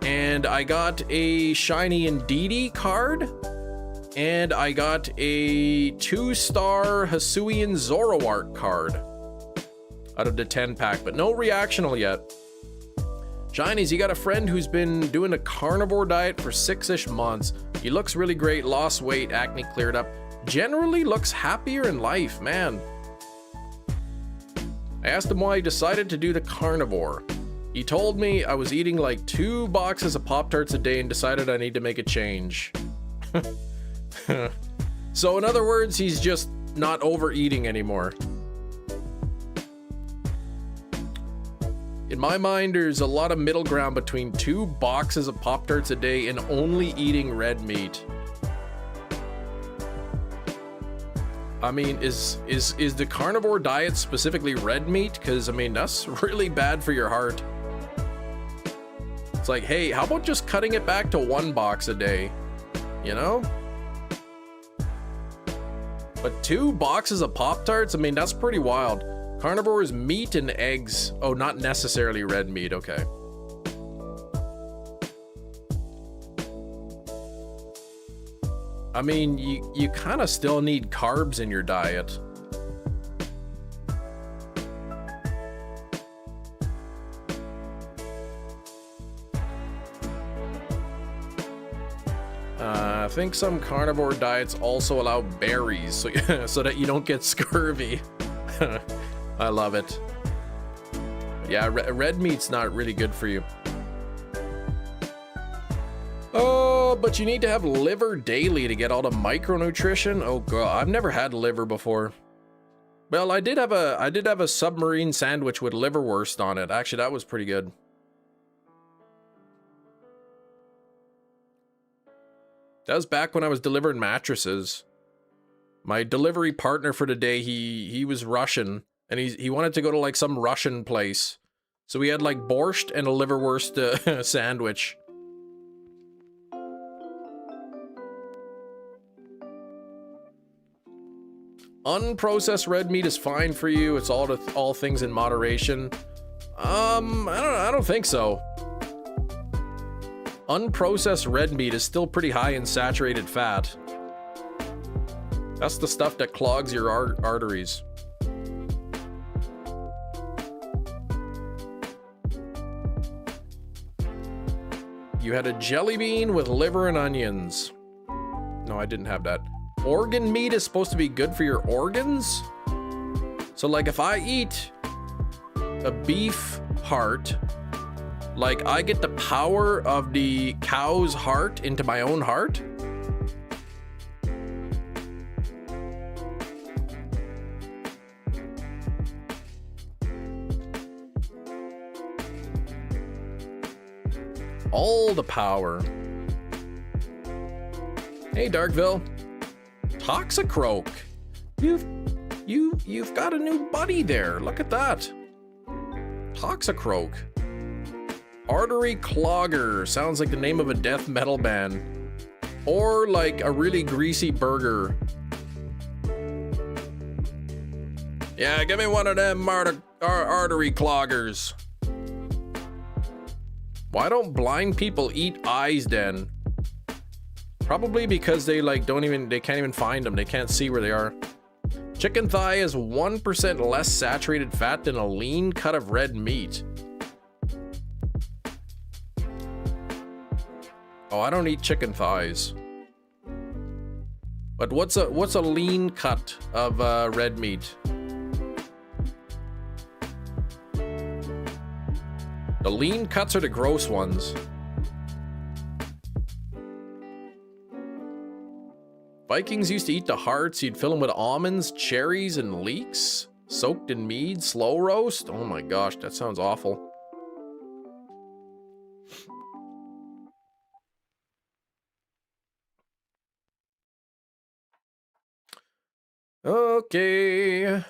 And I got a shiny Indeedee card. And I got a 2-star Hisuian Zoroark card out of the 10 pack. But no reactional yet. Shinies, you got a friend who's been doing a carnivore diet for 6-ish months. He looks really great, lost weight, acne cleared up. Generally looks happier in life, man. I asked him why he decided to do the carnivore. He told me I was eating like 2 boxes of Pop-Tarts a day and decided I need to make a change. So in other words, he's just not overeating anymore. In my mind, there's a lot of middle ground between 2 boxes of Pop-Tarts a day and only eating red meat. I mean, is the carnivore diet specifically red meat? Because, I mean, that's really bad for your heart. It's like, hey, how about just cutting it back to 1 box a day? You know? But 2 boxes of Pop-Tarts? I mean, that's pretty wild. Carnivore is meat and eggs. Oh, not necessarily red meat. Okay. I mean, you kind of still need carbs in your diet. think some carnivore diets also allow berries, so, so that you don't get scurvy. I love it. Yeah, red meat's not really good for you. Oh, but you need to have liver daily to get all the micronutrition. Oh god, I've never had liver before. Well, I did have a submarine sandwich with liverwurst on it. Actually, that was pretty good. That was back when I was delivering mattresses. My delivery partner for the day, he was Russian, and he wanted to go to like some Russian place. So we had like borscht and a liverwurst sandwich. Unprocessed red meat is fine for you. It's all things in moderation. I don't think so. Unprocessed red meat is still pretty high in saturated fat. That's the stuff that clogs your arteries. You had a jelly bean with liver and onions. No, I didn't have that. Organ meat is supposed to be good for your organs? So like if I eat a beef heart, like I get the power of the cow's heart into my own heart? All the power. Hey, Darkville. Toxicroak. You've got a new buddy there. Look at that. Toxicroak. Artery Clogger. Sounds like the name of a death metal band. Or like a really greasy burger. Yeah, give me one of them artery cloggers. Why don't blind people eat eyes then? Probably because they like they can't even find them. They can't see where they are. Chicken thigh is 1% less saturated fat than a lean cut of red meat. Oh, I don't eat chicken thighs. But what's a lean cut of red meat? The lean cuts are the gross ones. Vikings used to eat the hearts. You'd fill them with almonds, cherries, and leeks. Soaked in mead, slow roast. Oh my gosh, that sounds awful. Okay.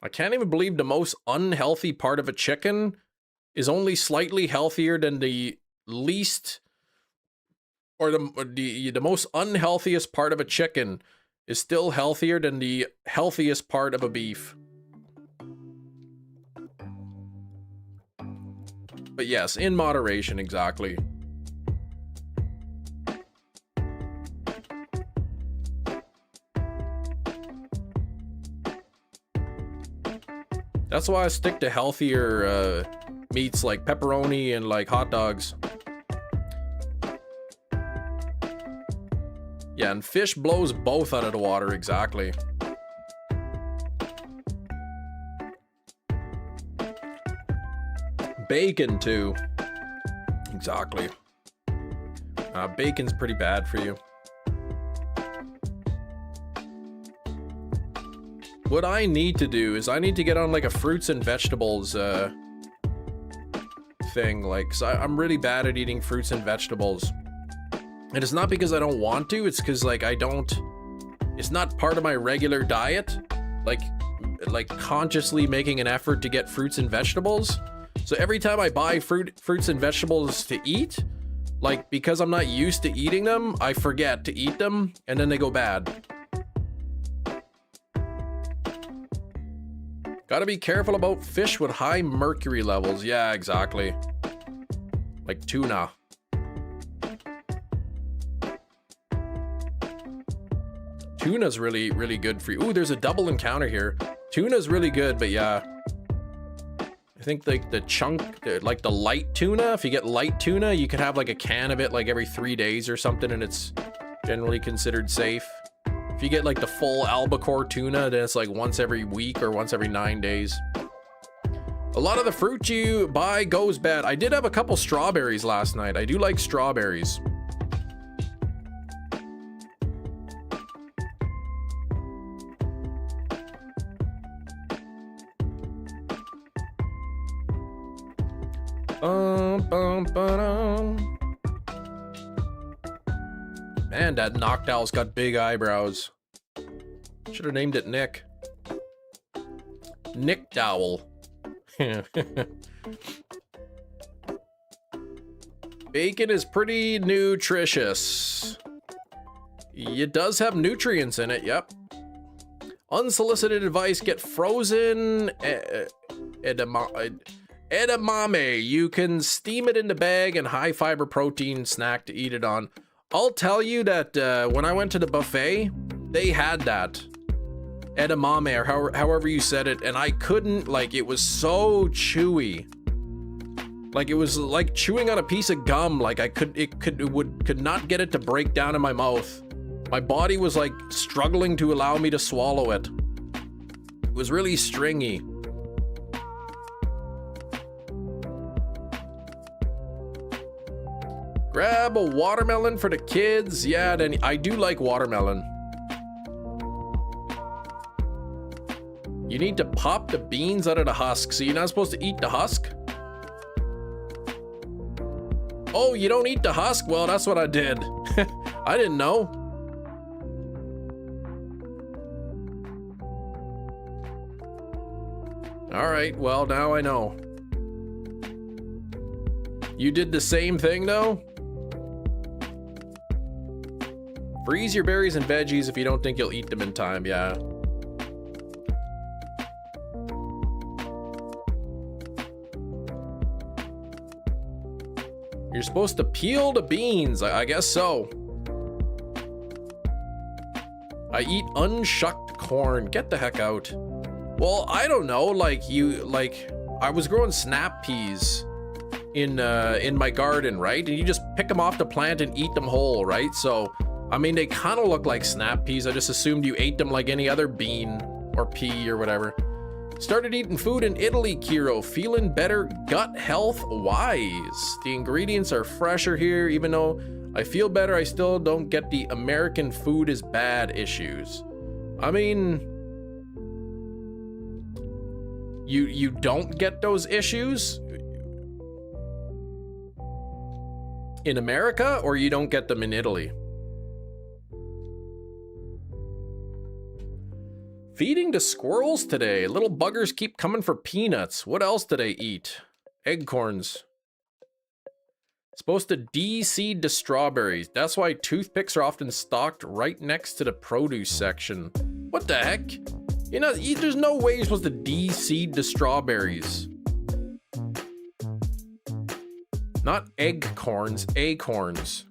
I can't even believe the most unhealthy part of a chicken is only slightly healthier than the least, or the most unhealthiest part of a chicken is still healthier than the healthiest part of a beef. But yes, in moderation, exactly. That's why I stick to healthier meats like pepperoni and like hot dogs. Yeah, and fish blows both out of the water, exactly. Bacon too. Exactly. Bacon's pretty bad for you. What I need to do is I need to get on like a fruits and vegetables thing. Like, so I'm really bad at eating fruits and vegetables. And it's not because I don't want to, it's because like it's not part of my regular diet. Like consciously making an effort to get fruits and vegetables. So every time I buy fruits and vegetables to eat, like because I'm not used to eating them, I forget to eat them and then they go bad. Gotta be careful about fish with high mercury levels. Yeah, exactly. Like tuna. Tuna's really, really good for you. Ooh, there's a double encounter here. Tuna's really good, but yeah. I think like the chunk, like the light tuna, if you get light tuna, you could have like a can of it like every 3 days or something, and it's generally considered safe. If you get like the full albacore tuna, then it's like once every week or once every 9 days. A lot of the fruit you buy goes bad. I did have a couple strawberries last night. I do like strawberries. Man, that Noctowl's got big eyebrows. Should have named it Nick. Nick Dowell. Bacon is pretty nutritious. It does have nutrients in it, yep. Unsolicited advice, get frozen edamame. You can steam it in the bag and high fiber protein snack to eat it on. I'll tell you that when I went to the buffet, they had that. Edamame, or however you said it, and I couldn't, like, it was so chewy. Like, it was like chewing on a piece of gum. Like, I could not get it to break down in my mouth. My body was like struggling to allow me to swallow it. It was really stringy. Grab a watermelon for the kids. Yeah, then I do like watermelon. You need to pop the beans out of the husk. So you're not supposed to eat the husk? Oh, you don't eat the husk? Well, that's what I did. I didn't know. All right, well, now I know. You did the same thing, though? Freeze your berries and veggies if you don't think you'll eat them in time, yeah. You're supposed to peel the beans, I guess so. I eat unshucked corn. Get the heck out. Well, I don't know, like I was growing snap peas in my garden, right? And you just pick them off the plant and eat them whole, right? So, I mean, they kind of look like snap peas. I just assumed you ate them like any other bean or pea or whatever. Started eating food in Italy, Kiro. Feeling better gut health wise. The ingredients are fresher here. Even though I feel better, I still don't get the American food is bad issues. I mean, you don't get those issues in America, or you don't get them in Italy? Feeding the squirrels today. Little buggers keep coming for peanuts. What else do they eat? Eggcorns. Supposed to de-seed the strawberries. That's why toothpicks are often stocked right next to the produce section. What the heck? You know, there's no way you're supposed to de-seed the strawberries. Not eggcorns, acorns.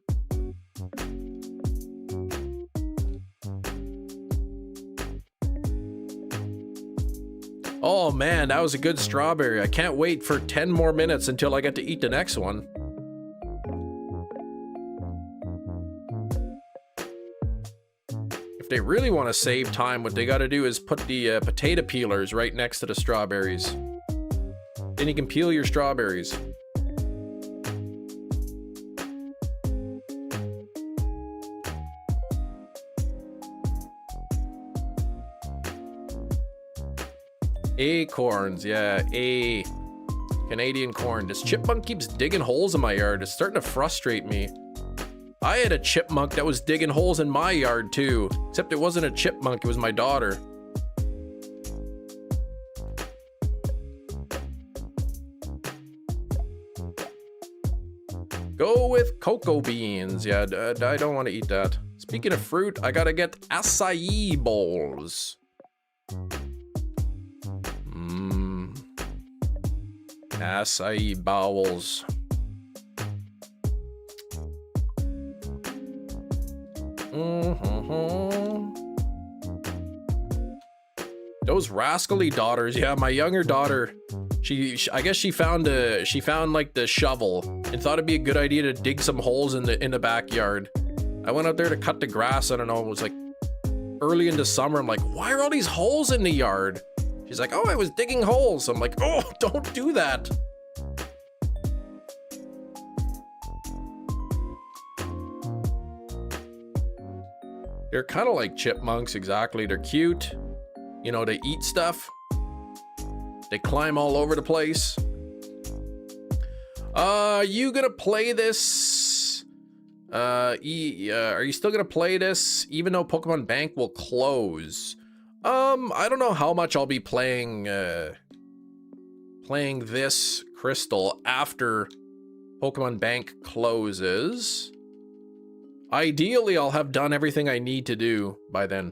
Oh man, that was a good strawberry. I can't wait for 10 more minutes until I get to eat the next one. If they really want to save time, what they got to do is put the potato peelers right next to the strawberries. Then you can peel your strawberries. Acorns, yeah, Canadian corn. This chipmunk keeps digging holes in my yard. It's starting to frustrate me. I had a chipmunk that was digging holes in my yard too, except it wasn't a chipmunk, it was my daughter. Go with cocoa beans. Yeah, I don't want to eat that. Speaking of fruit, I gotta get acai bowls. Acai bowls. Those rascally daughters. Yeah, my younger daughter, I guess she found like the shovel and thought it'd be a good idea to dig some holes in the backyard. I went out there to cut the grass. I don't know, it was like early into summer. I'm like, why are all these holes in the yard? She's like, oh, I was digging holes. I'm like, oh, don't do that. They're kind of like chipmunks, exactly. They're cute. You know, they eat stuff. They climb all over the place. You gonna play this? Are you still gonna play this even though Pokemon Bank will close? I don't know how much I'll be playing this Crystal after Pokemon Bank closes. Ideally, I'll have done everything I need to do by then.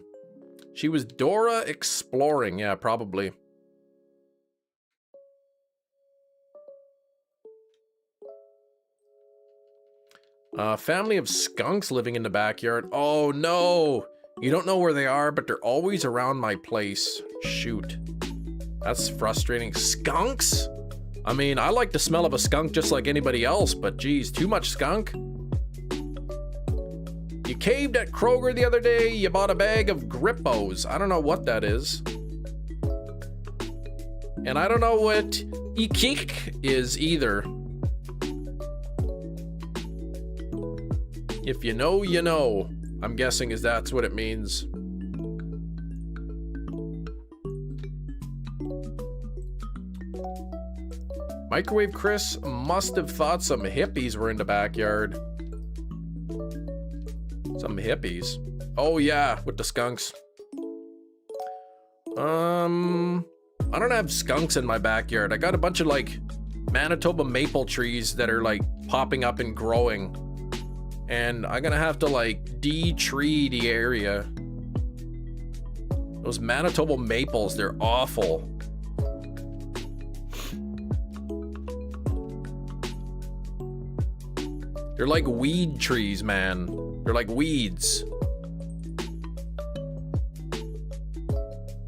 She was Dora exploring, yeah, probably. Family of skunks living in the backyard. Oh no! You don't know where they are, but they're always around my place. Shoot. That's frustrating. Skunks? I mean, I like the smell of a skunk just like anybody else, but geez, too much skunk? You caved at Kroger the other day, you bought a bag of Grippos. I don't know what that is. And I don't know what Ikik is either. If you know, you know. I'm guessing that's what it means. Microwave Chris must have thought some hippies were in the backyard. Some hippies. Oh yeah, with the skunks. I don't have skunks in my backyard. I got a bunch of like Manitoba maple trees that are like popping up and growing. And I'm gonna have to like de-tree the area. Those Manitoba maples, they're awful. They're like weed trees, man. They're like weeds.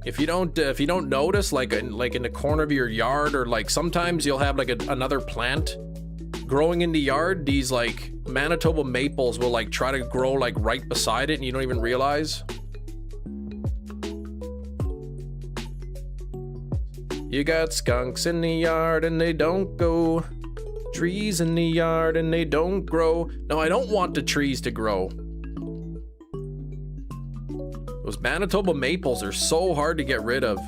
If you don't notice, like in the corner of your yard, or like sometimes you'll have like another plant growing in the yard, these like Manitoba maples will like try to grow like right beside it and you don't even realize. You got skunks in the yard and they don't go. Trees in the yard and they don't grow. No, I don't want the trees to grow. Those Manitoba maples are so hard to get rid of.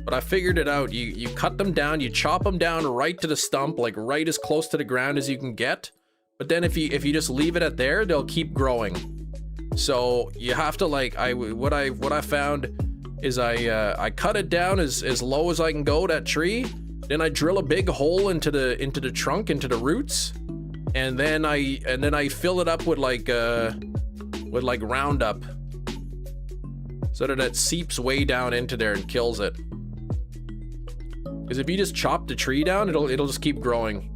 But I figured it out. You cut them down, you chop them down right to the stump, like right as close to the ground as you can get. But then if you just leave it at there, they'll keep growing. So you have to like what I found is I cut it down as low as I can go, that tree. Then I drill a big hole into the trunk, into the roots, and then I fill it up with like Roundup, so that it seeps way down into there and kills it. Because if you just chop the tree down, it'll just keep growing.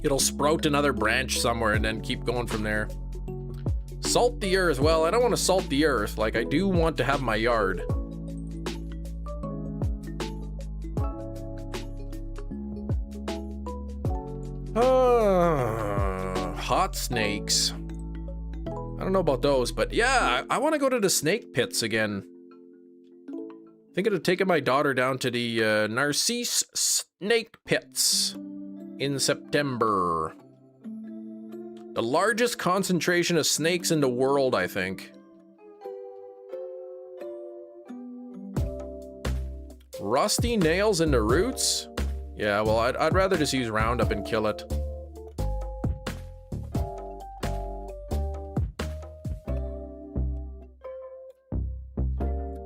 It'll sprout another branch somewhere and then keep going from there. Salt the earth. Well, I don't want to salt the earth. Like, I do want to have my yard. Hot snakes. I don't know about those, but yeah, I want to go to the snake pits again. Thinking of taking my daughter down to the Narcisse snake pits in September. The largest concentration of snakes in the world, I think. Rusty nails in the roots? Yeah, well, I'd rather just use Roundup and kill it.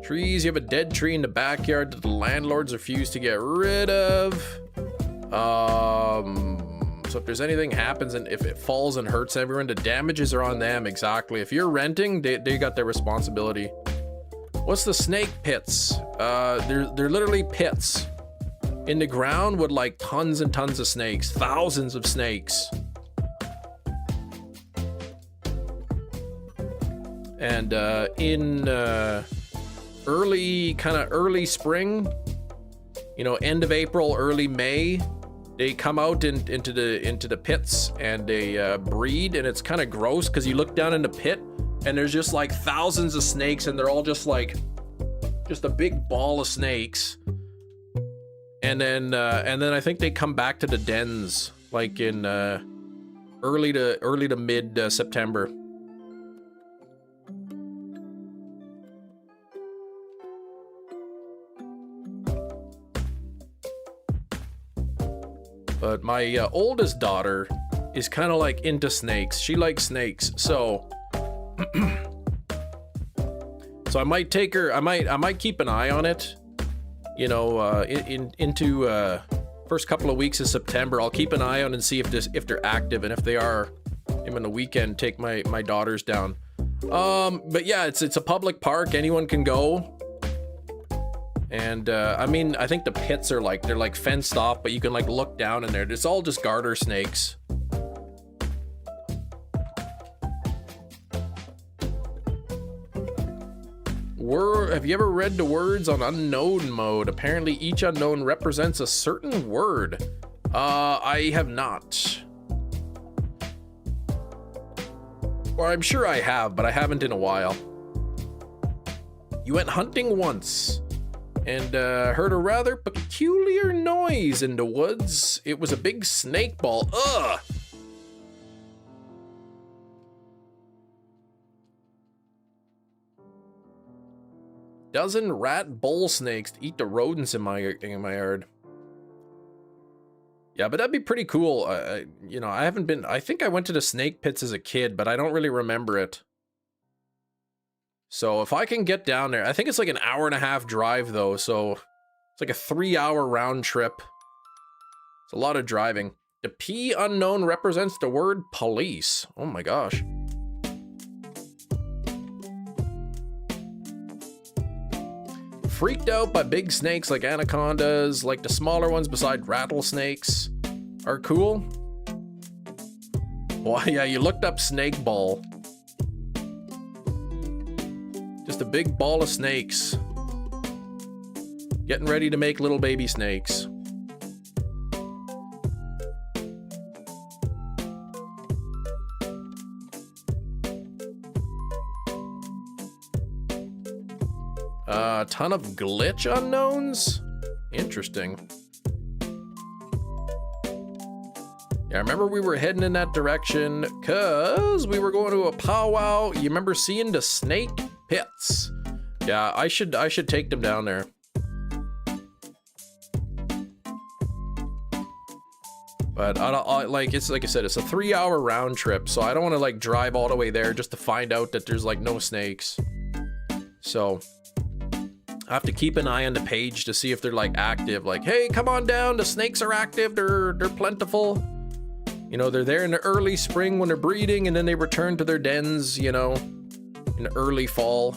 Trees, you have a dead tree in the backyard that the landlords refuse to get rid of. So if there's anything happens and if it falls and hurts everyone, the damages are on them, exactly. If you're renting, they got their responsibility. What's the snake pits? They're literally pits in the ground with like tons and tons of snakes, thousands of snakes. And kind of early spring, you know, end of April, early May, they come out into the pits and they breed, and it's kind of gross because you look down in the pit and there's just like thousands of snakes, and they're all just like a big ball of snakes. And then I think they come back to the dens like in early to mid September. But my oldest daughter is kind of like into snakes. She likes snakes, so so I might take her. I might keep an eye on it. You know, into first couple of weeks of September, I'll keep an eye on and see if they're active, and if they are, maybe on the weekend take my daughters down. But yeah, it's a public park. Anyone can go. And I mean, I think the pits are like, they're like fenced off, but you can like look down in there. It's all just garter snakes. Have you ever read the words on unknown mode? Apparently each unknown represents a certain word. I have not. Or I'm sure I have, but I haven't in a while. You went hunting once and heard a rather peculiar noise in the woods. It was a big snake ball. Ugh! Dozen rat bull snakes to eat the rodents in my yard. Yeah, but that'd be pretty cool. You know, I haven't been. I think I went to the snake pits as a kid, but I don't really remember it. So if I can get down there, I think it's like an 1.5-hour drive though. So it's like a 3-hour round trip. It's a lot of driving. The P unknown represents the word police. Oh my gosh. Freaked out by big snakes like anacondas, like the smaller ones beside rattlesnakes are cool. Well, yeah, you looked up snake ball. Just a big ball of snakes. Getting ready to make little baby snakes. A ton of glitch unknowns? Interesting. Yeah, I remember we were heading in that direction because we were going to a powwow. You remember seeing the snake pits? Yeah, I should take them down there. But I like, it's like I said, it's a 3-hour round trip, so I don't want to like drive all the way there just to find out that there's like no snakes. So I have to keep an eye on the page to see if they're like active. Like, hey, come on down. The snakes are active. They're plentiful. You know, they're there in the early spring when they're breeding, and then they return to their dens, you know, in the early fall.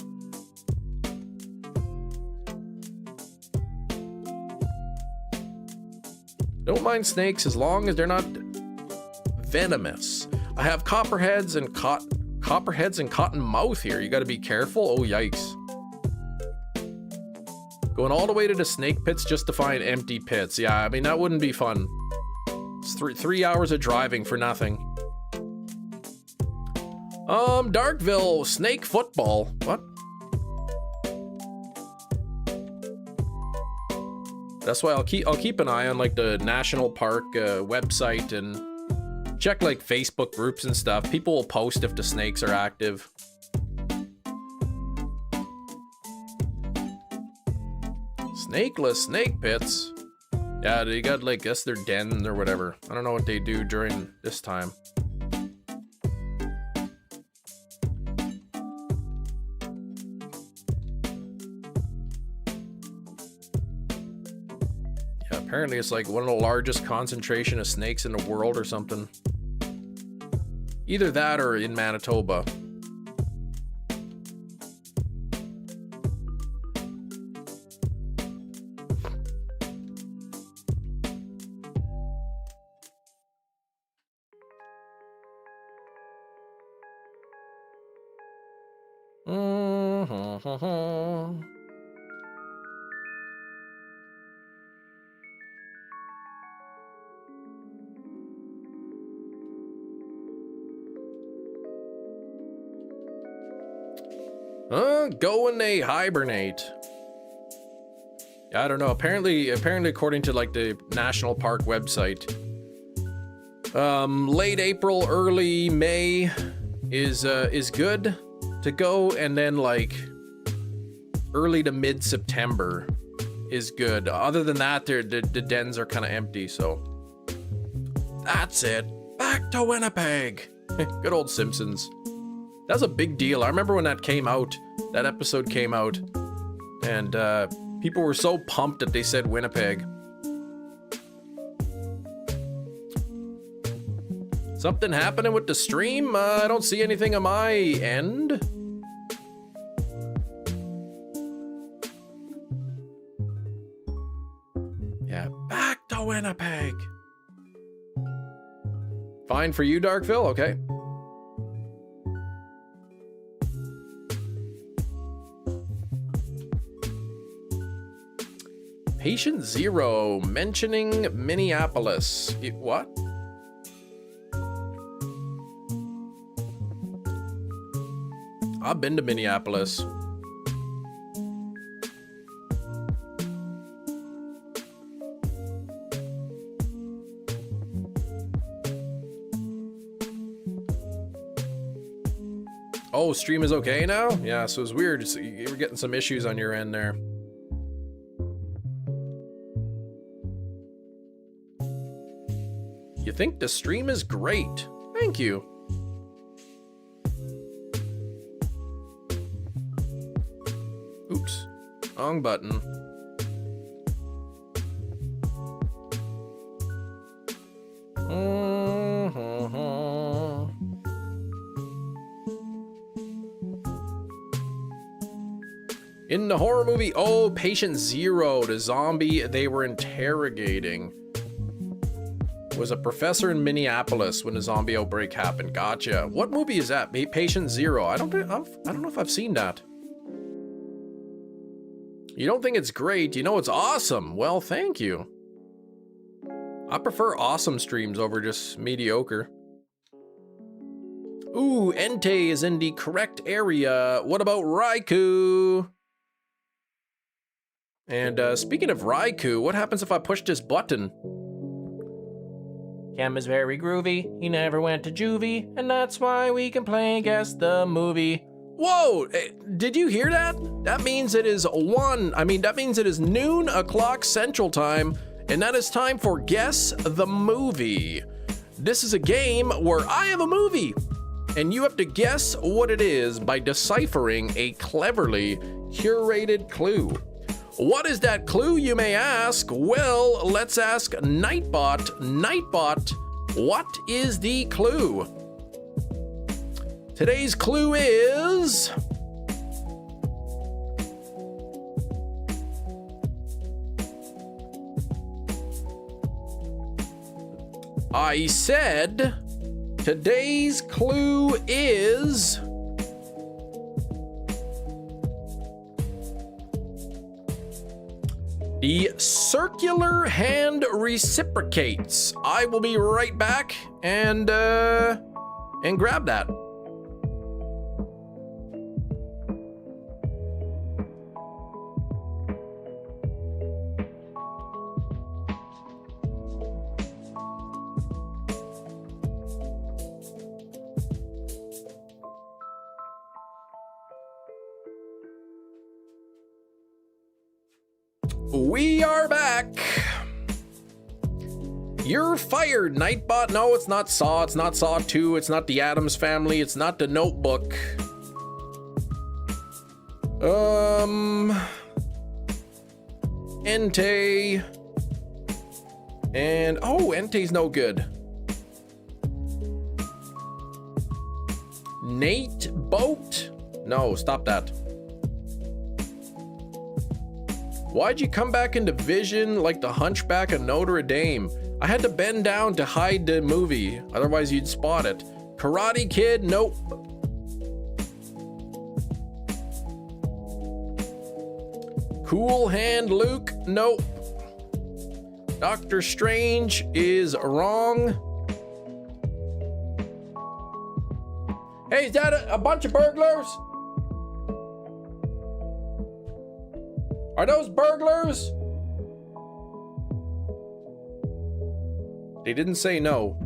Don't mind snakes as long as they're not venomous. I have copperheads and cotton mouth here. You got to be careful. Oh, yikes. Going all the way to the snake pits just to find empty pits. Yeah, I mean, that wouldn't be fun. It's three hours of driving for nothing. Darkville snake football. What? That's why I'll keep an eye on like the national park website and check like Facebook groups and stuff. People will post if the snakes are active. Snakeless snake pits. Yeah, they got like, guess their den or whatever. I don't know what they do during this time. Yeah, apparently it's like one of the largest concentration of snakes in the world or something. Either that or in Manitoba. Go and they hibernate. I don't know. Apparently, according to like the National Park website, late April, early May is good to go, and then like early to mid September is good. Other than that, the dens are kind of empty. So that's it. Back to Winnipeg. Good old Simpsons. That was a big deal. I remember when that came out. That episode came out, and people were so pumped that they said Winnipeg. Something happening with the stream? I don't see anything on my end. Yeah, back to Winnipeg. Fine for you, Darkville? Okay. Patient Zero mentioning Minneapolis. What? I've been to Minneapolis. Oh, stream is okay now? Yeah, so it's weird. You were getting some issues on your end there. You think the stream is great? Thank you. Oops, wrong button. In the horror movie, oh, Patient Zero, the zombie they were interrogating was a professor in Minneapolis when the zombie outbreak happened. Gotcha. What movie is that? Patient Zero. I don't know if I've seen that. You don't think it's great? You know it's awesome. Well, thank you. I prefer awesome streams over just mediocre. Ooh, ENTEI is in the correct area. What about RAIKOU? And speaking of RAIKOU, what happens if I push this button? Cam is very groovy, he never went to juvie, and that's why we can play Guess the Movie. Whoa, did you hear that? That means it is noon o'clock Central Time, and that is time for Guess the Movie. This is a game where I have a movie, and you have to guess what it is by deciphering a cleverly curated clue. What is that clue, you may ask? Well, let's ask Nightbot. Nightbot, what is the clue? Today's clue is... I said today's clue is... the circular hand reciprocates. I will be right back and grab that. We are back. You're fired, Nightbot. No, it's not Saw. It's not Saw 2. It's not the Addams Family. It's not the Notebook. ENTEI. And, oh, ENTEI's no good. Nate Boat? No, stop that. Why'd you come back into vision like the Hunchback of Notre Dame? I had to bend down to hide the movie, otherwise you'd spot it. Karate Kid? Nope. Cool Hand Luke? Nope. Doctor Strange is wrong. Hey, is that a bunch of burglars? Are those burglars? They didn't say no.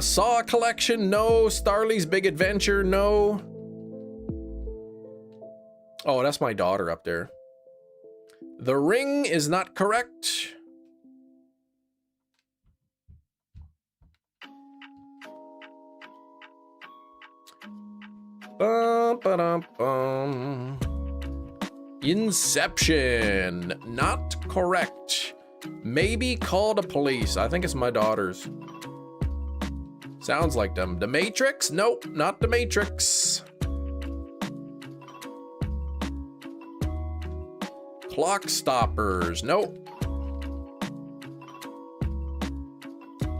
Saw Collection, no. Starly's Big Adventure, no. Oh, that's my daughter up there. The Ring is not correct. Bum, ba-dum, bum. Inception, not correct. Maybe Call the Police. I think it's my daughter's. Sounds like them. The Matrix? Nope, not the Matrix. Clock Stoppers? Nope.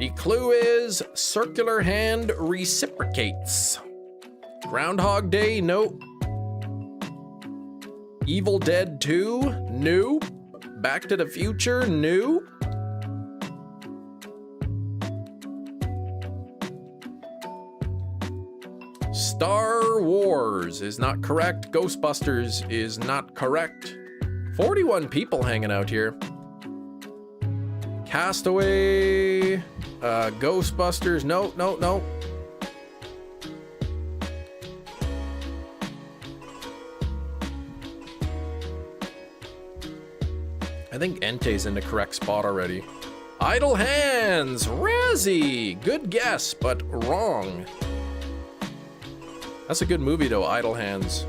The clue is Circular Hand Reciprocates. Groundhog Day? Nope. Evil Dead 2? Nope. Back to the Future? Nope. Star Wars is not correct. Ghostbusters is not correct. 41 people hanging out here. Castaway, Ghostbusters, no, no, no. I think ENTEI's in the correct spot already. Idle Hands, Razzie, good guess, but wrong. That's a good movie though, Idle Hands.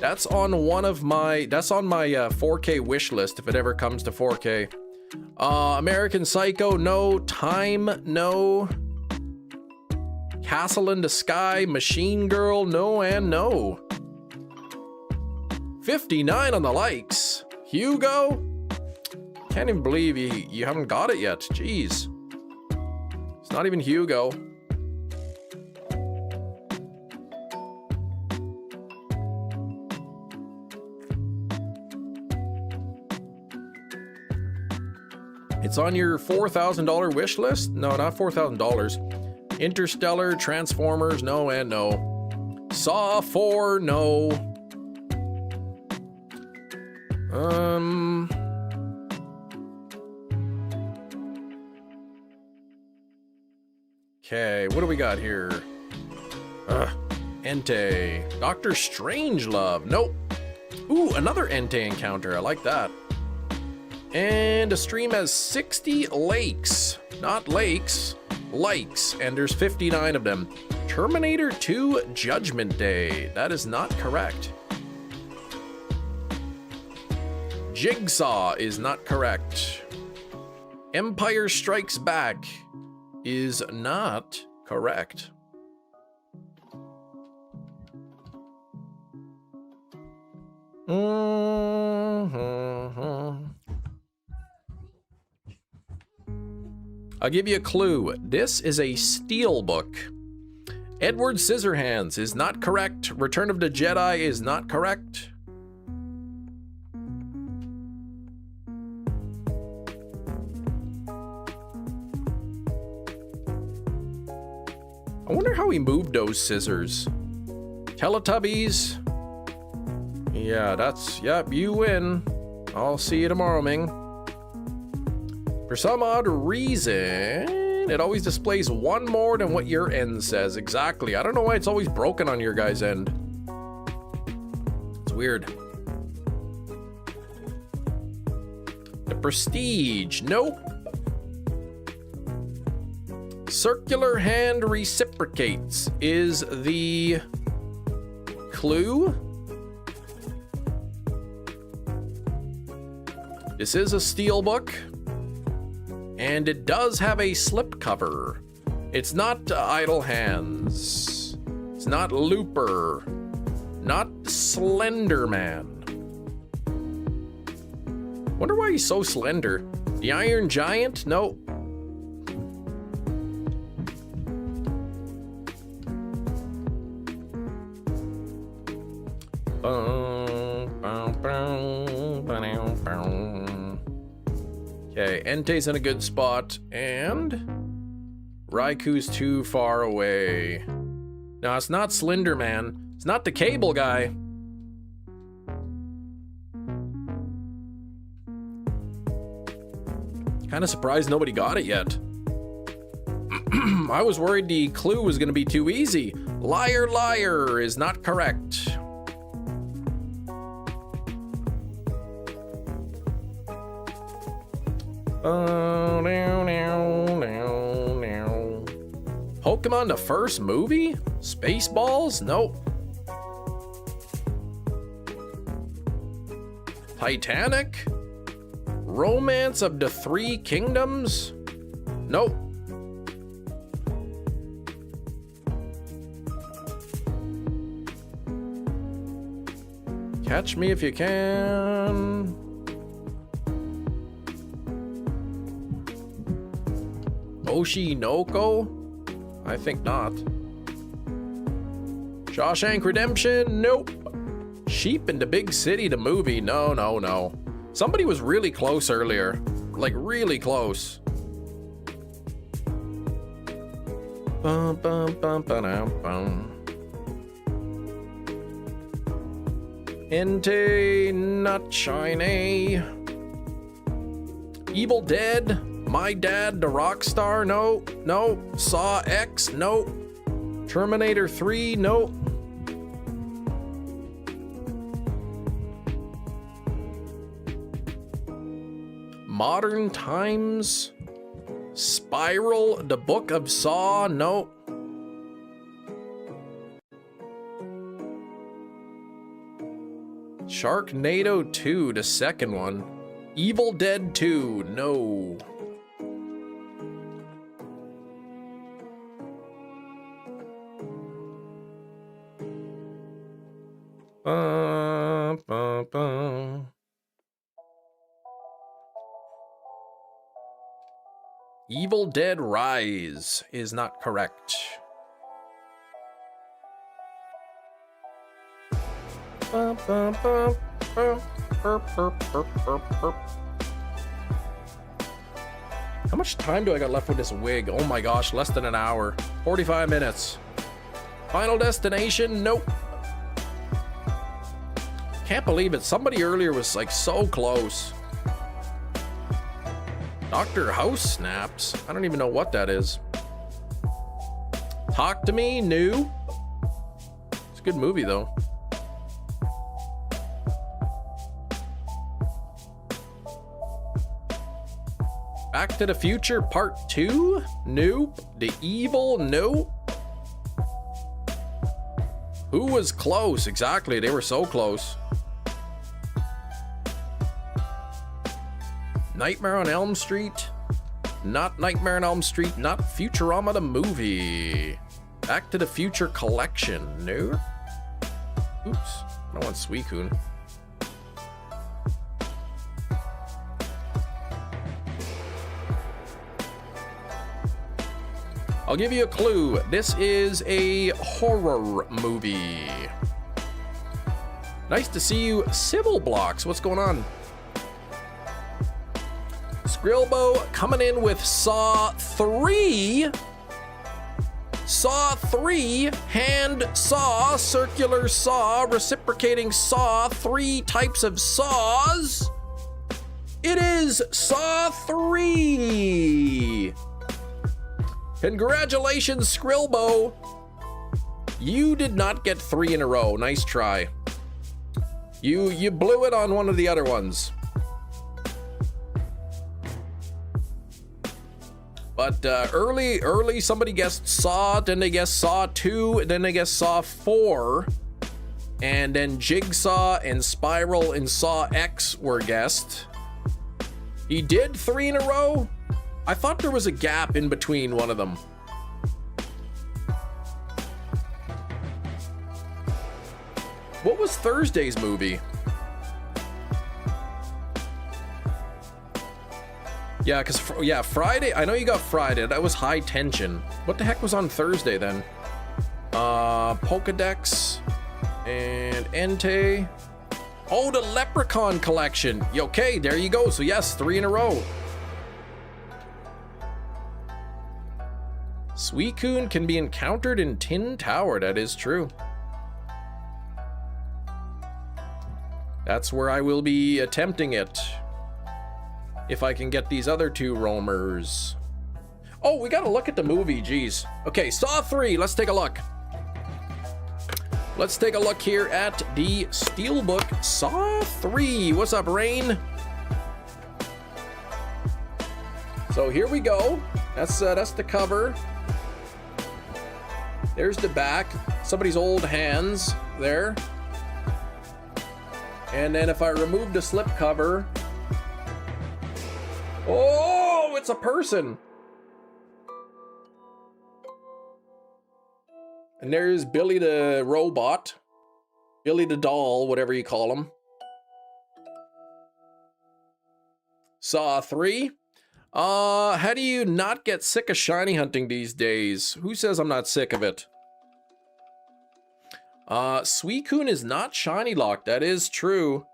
That's on one of my, that's on my 4K wish list if it ever comes to 4K. American Psycho, no. Time, no. Castle in the Sky, Machine Girl, no and no. 59 on the likes. Hugo? Can't even believe you haven't got it yet. Jeez. It's not even Hugo. It's on your $4,000 wish list? No, not $4,000. Interstellar, Transformers, no and no. Saw 4, no. Okay, what do we got here? ENTEI. Doctor Strangelove, nope. Ooh, another ENTEI encounter, I like that. And the stream has 60 likes, not lakes, likes, and there's 59 of them. Terminator 2 Judgment Day, that is not correct. Jigsaw is not correct. Empire Strikes Back is not correct. I'll give you a clue. This is a steelbook. Edward Scissorhands is not correct. Return of the Jedi is not correct. I wonder how he moved those scissors. Teletubbies. Yeah, that's, yep, you win. I'll see you tomorrow, Ming. For some odd reason, it always displays one more than what your end says. Exactly. I don't know why it's always broken on your guys' end. It's weird. The Prestige. Nope. Circular Hand Reciprocates is the clue. This is a steelbook. And it does have a slipcover. It's not Idle Hands. It's not Looper. Not Slender Man. Wonder why he's so slender. The Iron Giant? No. Okay, ENTEI's in a good spot, and Raikou's too far away. No, it's not Slender Man. It's not the cable guy. Kind of surprised nobody got it yet. I was worried the clue was going to be too easy. Liar, liar is not correct. Pokemon the first movie? Spaceballs? Nope. Titanic? Romance of the Three Kingdoms? Nope. Catch Me If You Can. Oshinoko? I think not. Shawshank Redemption? Nope. Sheep in the Big City, the movie? No, no, no. Somebody was really close earlier. Like, really close. Bum, bum, bum, ba-dum, bum. ENTEI, not shiny. Evil Dead? My Dad, the Rockstar? No, no. Saw X? No. Terminator 3? No. Modern Times? Spiral, the Book of Saw? No. Sharknado 2, the second one. Evil Dead 2, no. Evil Dead Rise is not correct. How much time do I got left with this wig? Oh my gosh, less than an hour. 45 minutes. Final Destination? Nope. Can't believe it. Somebody earlier was like so close. Dr. House Snaps? I don't even know what that is. Talk to Me? New? It's a good movie though. Back to the Future Part 2? Nope. The Evil? Nope. Who was close? Exactly, they were so close. Nightmare on Elm Street? Not Nightmare on Elm Street, not Futurama the movie. Back to the Future Collection? No. Oops, I don't want Suicune. I'll give you a clue. This is a horror movie. Nice to see you, Civil Blocks. What's going on? Skrillbo coming in with Saw 3. Saw 3, hand saw, circular saw, reciprocating saw, 3 types of saws. It is Saw 3. Congratulations, Skrillbo. You did not get 3 in a row. Nice try. You blew it on one of the other ones. But early somebody guessed Saw, then they guessed Saw 2, then they guessed Saw 4. And then Jigsaw and Spiral and Saw X were guessed. He did 3 in a row? I thought there was a gap in between one of them. What was Thursday's movie? Yeah, because, yeah, Friday, I know you got Friday. That was High Tension. What the heck was on Thursday then? Pokedex and ENTEI. Oh, the Leprechaun Collection. Okay, there you go. So yes, 3 in a row. Suicune can be encountered in Tin Tower. That is true. That's where I will be attempting it. if I can get these other two roamers. Oh, we gotta look at the movie, geez. Okay, Saw 3, let's take a look. Let's take a look here at the Steelbook Saw 3. What's up, Rain? So here we go. That's the cover. There's the back. Somebody's old hands there. And then if I remove the slip cover, oh, it's a person. And there's Billy the robot, Billy the doll, whatever you call him. Saw 3. How do you not get sick of shiny hunting these days? Who says I'm not sick of it? Suicune is not shiny locked. That is true.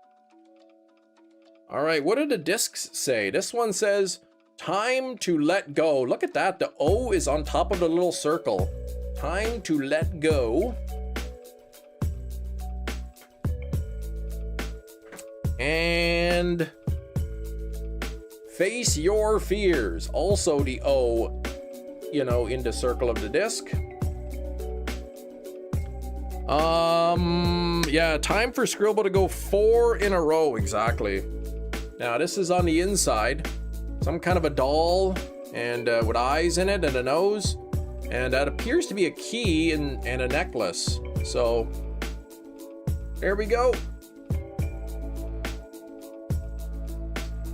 All right, what do the discs say? This one says, time to let go. Look at that. The O is on top of the little circle. Time to let go. And face your fears. Also the O, you know, in the circle of the disc. Yeah, time for Scribble to go 4 in a row, exactly. Now this is on the inside. Some kind of a doll and with eyes in it and a nose. And that appears to be a key and a necklace. So, there we go.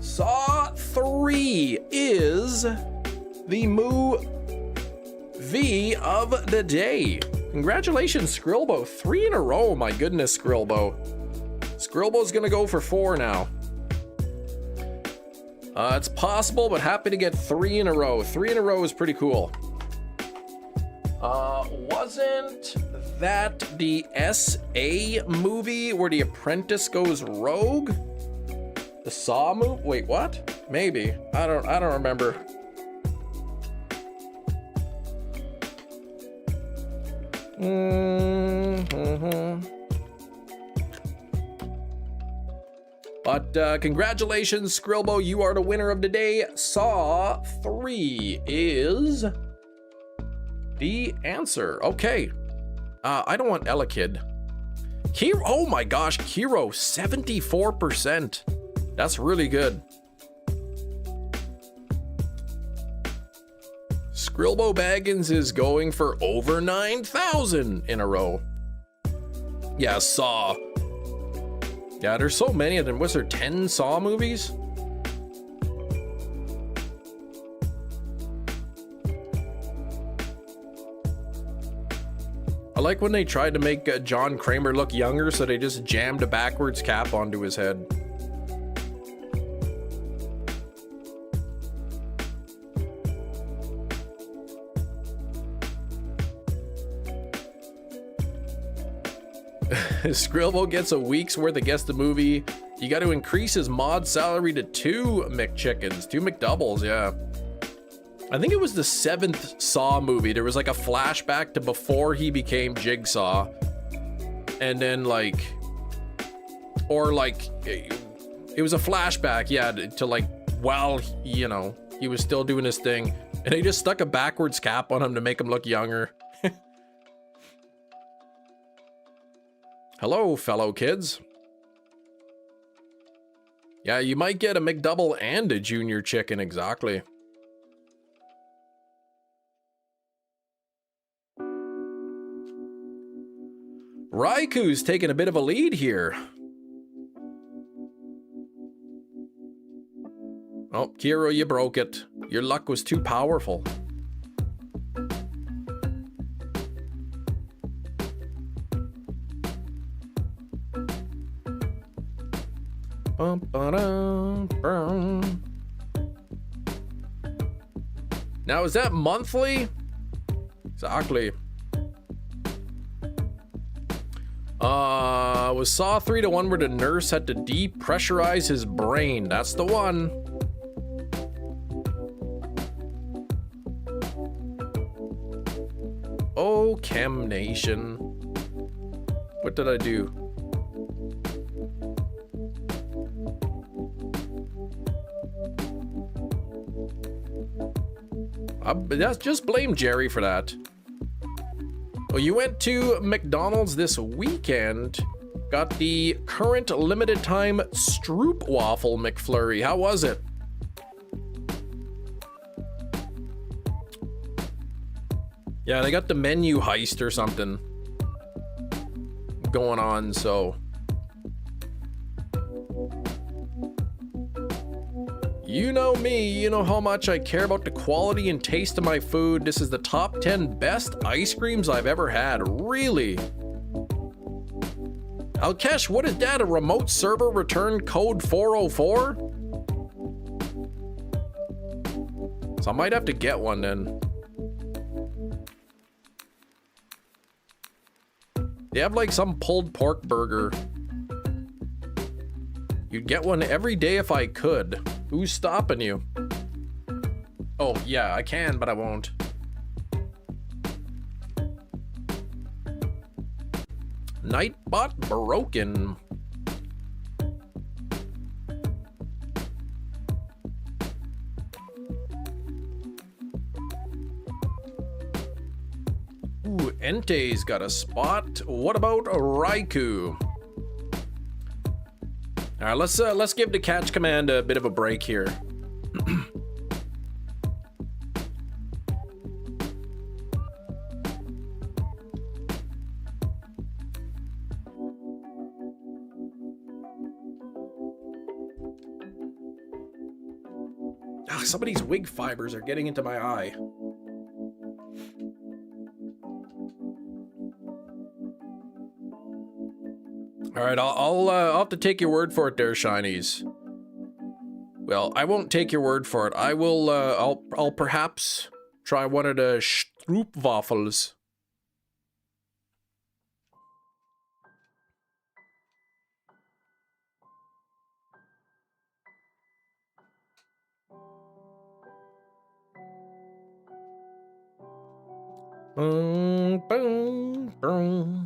Saw 3 is the movie of the day. Congratulations, Skrilbo. 3 in a row, my goodness, Skrilbo. Skrilbo's gonna go for 4 now. It's possible, but happy to get 3 in a row. 3 in a row is pretty cool. Wasn't that the SA movie where the apprentice goes rogue? The Saw movie? Wait, what? Maybe. I don't remember. But congratulations, Skrilbo, you are the winner of the day. Saw 3 is the answer. Okay. I don't want Elekid. Kiro, oh my gosh, Kiro, 74%. That's really good. Skrilbo Baggins is going for over 9,000 in a row. Yeah, Saw. Yeah, there's so many of them. Was there 10 Saw movies? I like when they tried to make John Kramer look younger, so they just jammed a backwards cap onto his head. Skrilbo gets a week's worth of Guess the Movie. You got to increase his mod salary to 2 McChickens, 2 McDoubles, yeah. I think it was the 7th Saw movie. There was like a flashback to before he became Jigsaw. And then like, or like, it was a flashback, yeah, to like, while, you know, he was still doing his thing. And they just stuck a backwards cap on him to make him look younger. Hello, fellow kids. Yeah, you might get a McDouble and a junior chicken, exactly. Raikou's taking a bit of a lead here. Oh, Kiro, you broke it. Your luck was too powerful. Now, is that monthly? Exactly. Was Saw 3 the one where the nurse had to depressurize his brain? That's the one. Oh, Chem Nation. What did I do? That's just blame Jerry for that. Well, you went to McDonald's this weekend. Got the current limited time Stroop Waffle McFlurry. How was it? Yeah, they got the menu heist or something going on, so. You know me, you know how much I care about the quality and taste of my food. This is the top 10 best ice creams I've ever had. Really? Alkesh, what is that? A remote server return code 404? So I might have to get one then. They have like some pulled pork burger. You'd get one every day if I could. Who's stopping you? Oh, yeah, I can, but I won't. Nightbot broken. Ooh, ENTEI's got a spot. What about RAIKOU? All right, let's give the catch command a bit of a break here. Some of these wig fibers are getting into my eye. All right, I'll have to take your word for it there, Shinies. Well, I won't take your word for it. I will, I'll perhaps try one of the Stroop waffles. Boom, boom, boom.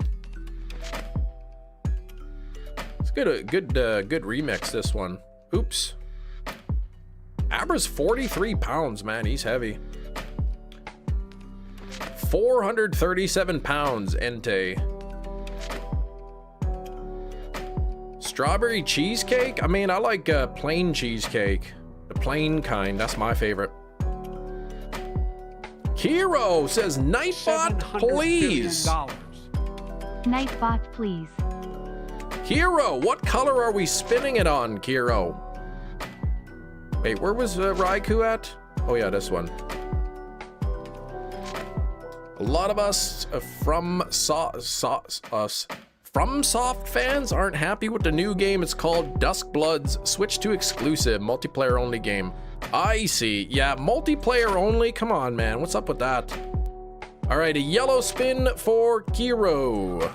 It's good, good remix, this one. Oops. Abra's 43 pounds, man. He's heavy. 437 pounds, ENTEI. Strawberry cheesecake? I mean, I like plain cheesecake. The plain kind, that's my favorite. Hero says, Nightbot, please. Nightbot, please. Hero, what color are we spinning it on, Hero? Wait, where was RAIKOU at? Oh yeah, this one. A lot of us FromSoft fans aren't happy with the new game. It's called Duskbloods. Switch to exclusive, multiplayer only game. I see. Yeah, multiplayer only? Come on, man. What's up with that? All right, a yellow spin for Hero.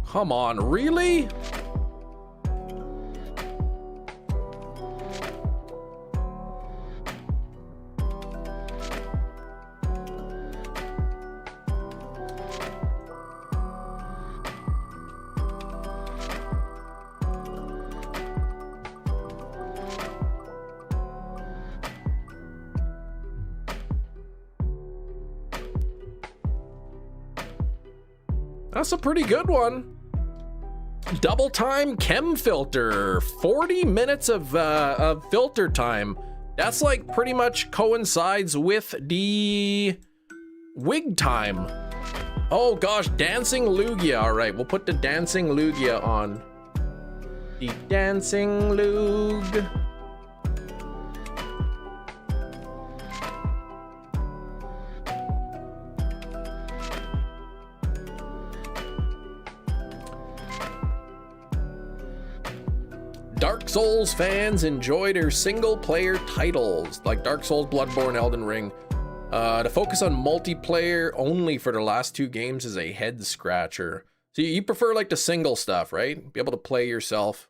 Come on, really? That's a pretty good one. Double time chem filter, 40 minutes of filter time. That's like pretty much coincides with the wig time. Oh gosh, dancing Lugia. All right, we'll put the dancing Lugia on. The dancing Lug. Dark Souls fans enjoy their single-player titles, like Dark Souls, Bloodborne, Elden Ring. To focus on multiplayer only for the last two games is a head-scratcher. So you prefer like the single stuff, right? Be able to play yourself.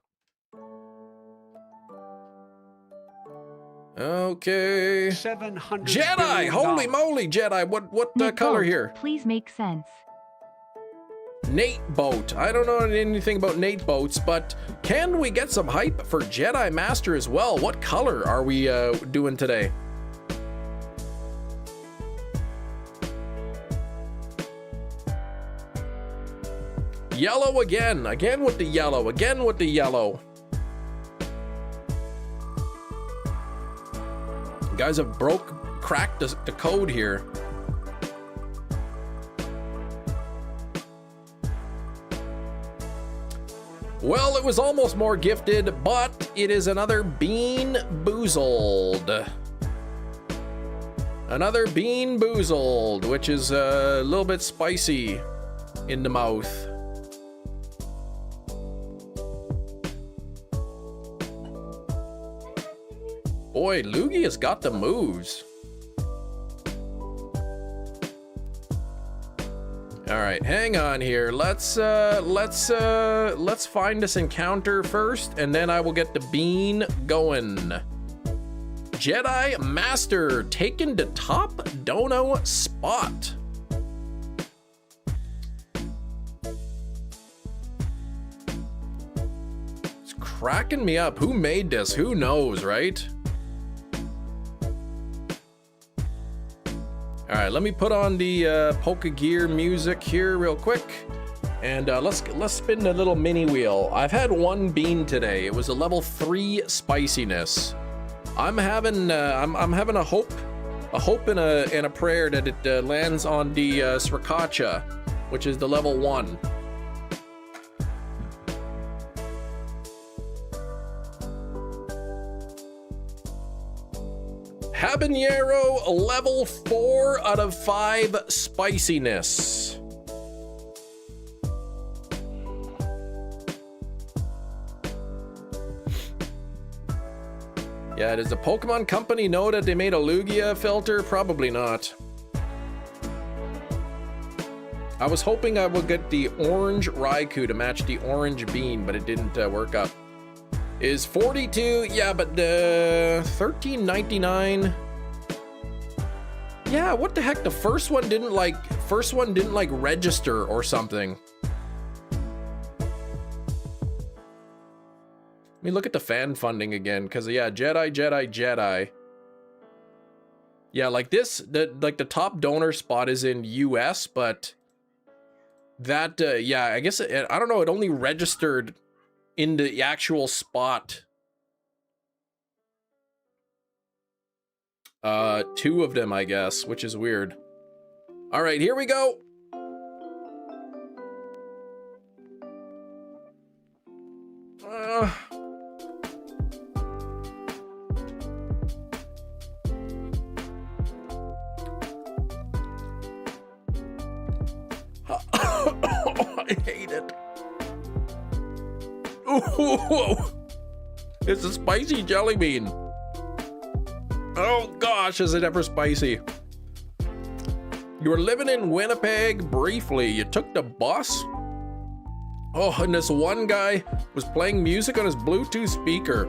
Okay. Jedi! Holy moly, Jedi! What color both, here? Please make sense. Nate boat. I don't know anything about Nate boats, but can we get some hype for Jedi Master as well? What color are we doing today? Yellow again. Again with the yellow. Again with the yellow. You guys have cracked the code here. Well, it was almost more gifted, but it is another Bean Boozled. Another Bean Boozled, which is a little bit spicy in the mouth. Boy, Lugia has got the moves. All right, hang on here. Let's find this encounter first, and then I will get the bean going. Jedi Master taken to top dono spot. It's cracking me up. Who made this? Who knows, right? All right, let me put on the Polka Gear music here real quick, and let's spin the little mini wheel. I've had one bean today. It was a level 3 spiciness. I'm having a hope and a prayer that it lands on the Sriracha, which is the level 1. Habanero level 4 out of 5 spiciness. Yeah, does the Pokemon Company know that they made a Lugia filter? Probably not. I was hoping I would get the orange Raikou to match the orange bean, but it didn't work out. Is 42, yeah, but $13.99. Yeah, what the heck? The first one didn't like register or something. Let me look at the fan funding again, because yeah, Jedi. Yeah, like this, the top donor spot is in US, but that yeah, I guess I don't know, it only registered in the actual spot. 2 of them, I guess, which is weird. All right, here we go. I hate it. Ooh, it's a spicy jelly bean. Oh gosh, is it ever spicy. You were living in Winnipeg briefly. You took the bus? Oh, and this one guy was playing music on his Bluetooth speaker.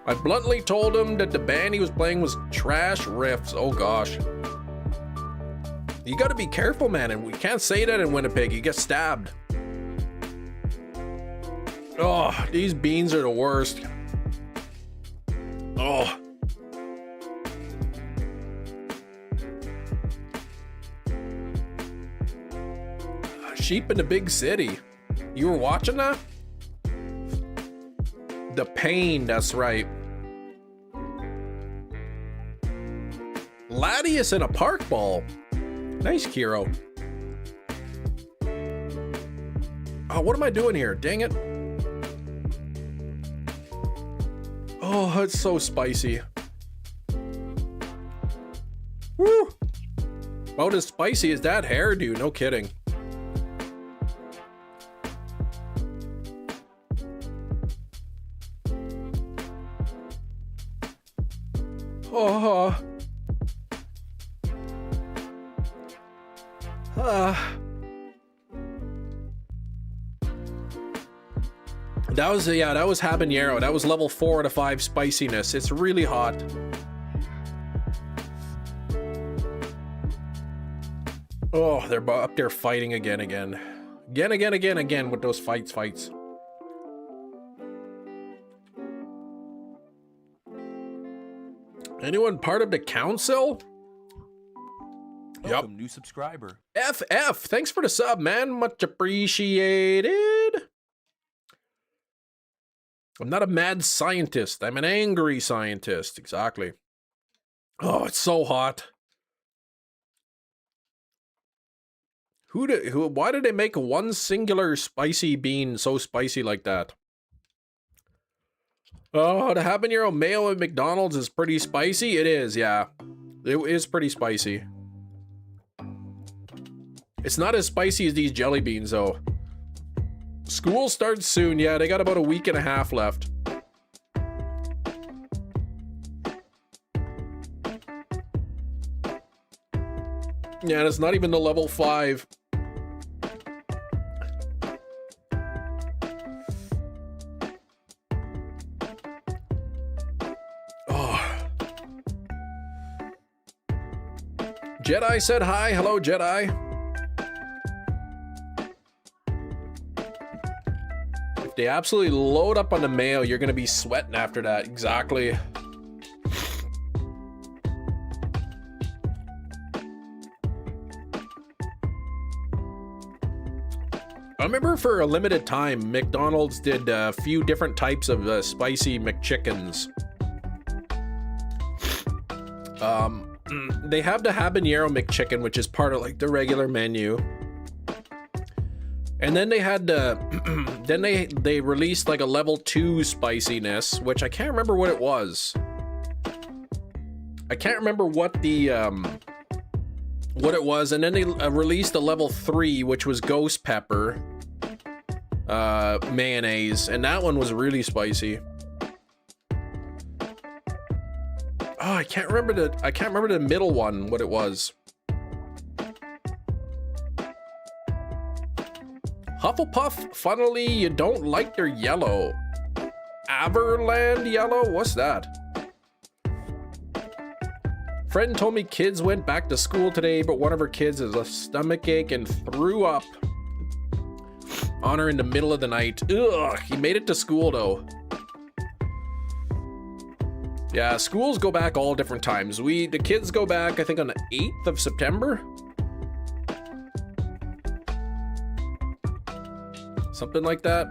I bluntly told him that the band he was playing was trash riffs. Oh gosh. You gotta be careful, man, and we can't say that in Winnipeg. You get stabbed. Oh, these beans are the worst. Oh. Sheep in the big city. You were watching that? The pain, that's right. Latius in a park ball. Nice, Kiro. Oh, what am I doing here? Dang it. Oh, it's so spicy. Woo! About as spicy as that hairdo, no kidding. Oh. That was, yeah, that was habanero. That was level 4 out of 5 spiciness. It's really hot. Oh, they're up there fighting again with those fights. Anyone part of the council? Welcome, new subscriber. FF, thanks for the sub, man. Much appreciated. I'm not a mad scientist. I'm an angry scientist. Exactly. Oh, it's so hot. Why did they make one singular spicy bean so spicy like that? Oh, the habanero mayo at McDonald's is pretty spicy. It is, yeah. It is pretty spicy. It's not as spicy as these jelly beans, though. School starts soon. Yeah, they got about a week and a half left. Yeah, and it's not even the level 5. Oh. Jedi said hi. Hello, Jedi. If they absolutely load up on the mayo, you're gonna be sweating after that. Exactly. I remember for a limited time, McDonald's did a few different types of spicy McChickens. They have the habanero McChicken, which is part of like the regular menu. And then they had then they released like a level 2 spiciness, which I can't remember what it was. I can't remember what it was, and then they released a level 3, which was ghost pepper mayonnaise, and that one was really spicy. Oh, I can't remember the middle one, what it was. Hufflepuff, funnily, you don't like their yellow. Averland yellow? What's that? Friend told me kids went back to school today, but one of her kids has a stomachache and threw up on her in the middle of the night. Ugh, he made it to school though. Yeah, schools go back all different times. The kids go back, I think, on the 8th of September. Something like that.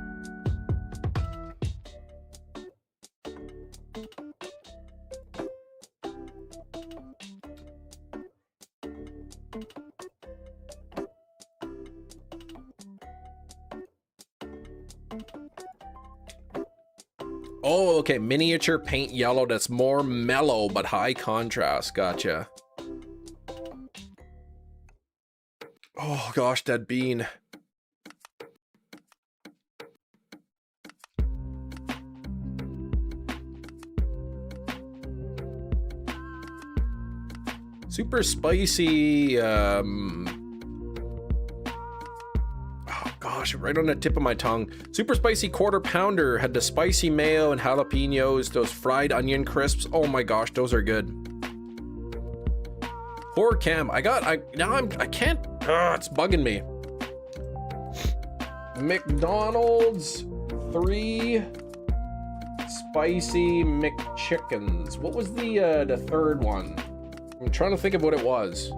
Oh, okay, miniature paint yellow that's more mellow but high contrast. Gotcha. Oh gosh, that bean. Super spicy, oh gosh, right on the tip of my tongue. Super spicy quarter pounder had the spicy mayo and jalapenos, those fried onion crisps. Oh my gosh, those are good. Horror cam, I can't, it's bugging me. McDonald's 3 spicy McChickens. What was the third one? I'm trying to think of what it was.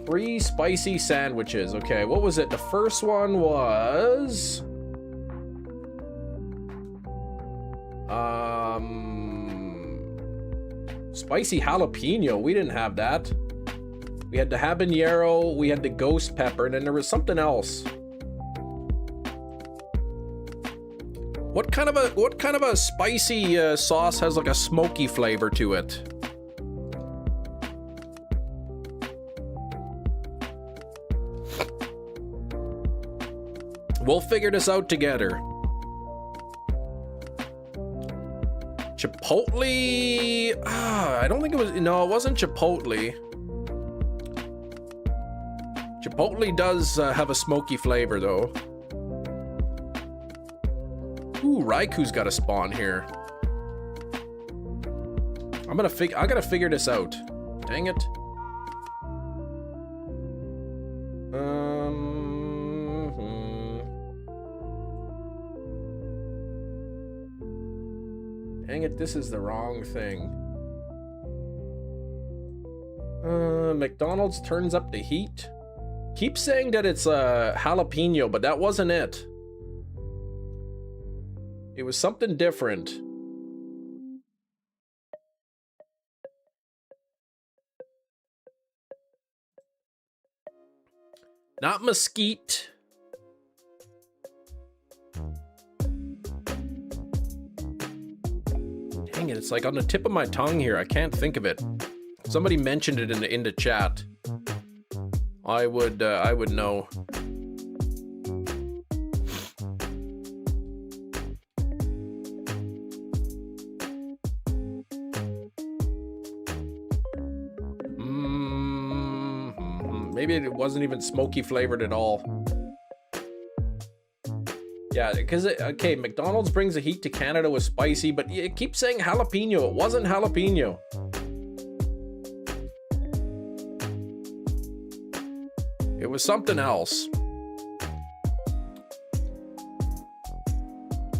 3 spicy sandwiches. Okay, what was it? The first one was... spicy jalapeno. We didn't have that. We had the habanero, we had the ghost pepper, and then there was something else. What kind of a spicy sauce has like a smoky flavor to it? We'll figure this out together. Chipotle? I don't think it was, no, it wasn't Chipotle. Chipotle does have a smoky flavor though. Ooh, Raikou's got a spawn here. I gotta figure this out. Dang it. Dang it, this is the wrong thing. McDonald's turns up the heat. Keep saying that it's jalapeno, but that wasn't it. It was something different. Not mesquite. Dang it, it's like on the tip of my tongue here. I can't think of it. Somebody mentioned it in the chat. I would know. Maybe it wasn't even smoky flavored at all. Yeah, because, okay, McDonald's brings the heat to Canada with spicy, but it keeps saying jalapeno. It wasn't jalapeno. It was something else.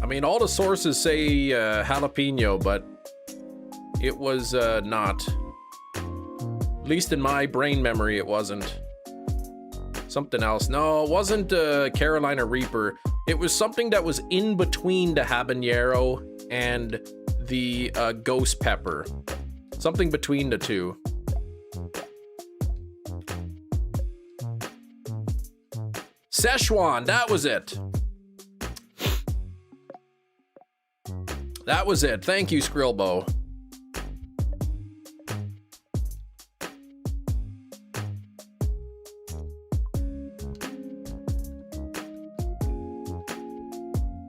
I mean, all the sources say jalapeno, but it was not. At least in my brain memory, it wasn't. Something else. No, it wasn't Carolina Reaper. It was something that was in between the habanero and the ghost pepper. Something between the two. Szechuan, that was it. That was it. Thank you, Skrillbo.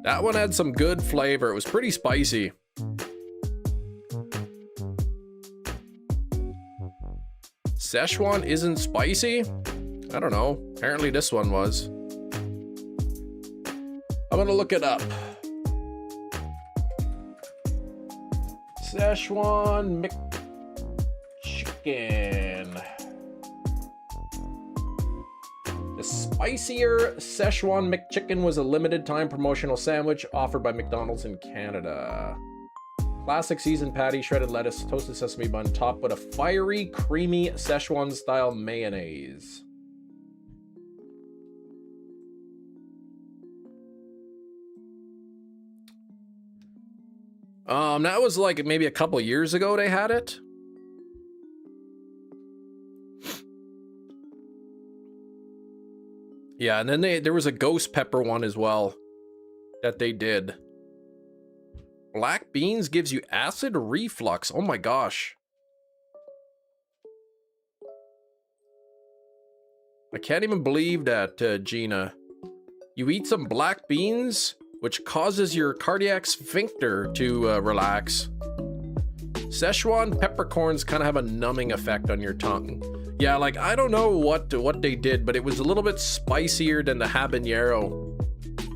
That one had some good flavor. It was pretty spicy. Szechuan isn't spicy? I don't know. Apparently this one was. I'm gonna look it up. Szechuan McChicken. The spicier Szechuan McChicken was a limited time promotional sandwich offered by McDonald's in Canada. Classic seasoned patty, shredded lettuce, toasted sesame bun, topped with a fiery, creamy Szechuan style mayonnaise. That was like maybe a couple years ago they had it. Yeah, and then there was a ghost pepper one as well that they did. Black beans gives you acid reflux. Oh my gosh. I can't even believe that, Gina. You eat some black beans, which causes your cardiac sphincter to relax. Szechuan peppercorns kind of have a numbing effect on your tongue. Yeah, like, I don't know what they did, but it was a little bit spicier than the habanero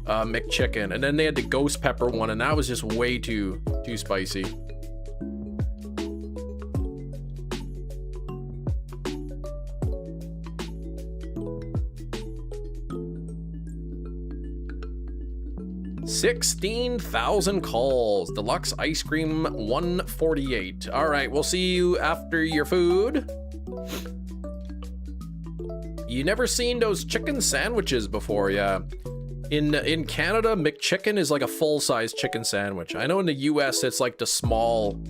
McChicken. And then they had the ghost pepper one, and that was just way too spicy. $16,000 calls. Deluxe ice cream 148. All right, we'll see you after your food. You never seen those chicken sandwiches before, yeah. In Canada, McChicken is like a full-size chicken sandwich. I know in the US it's like the small,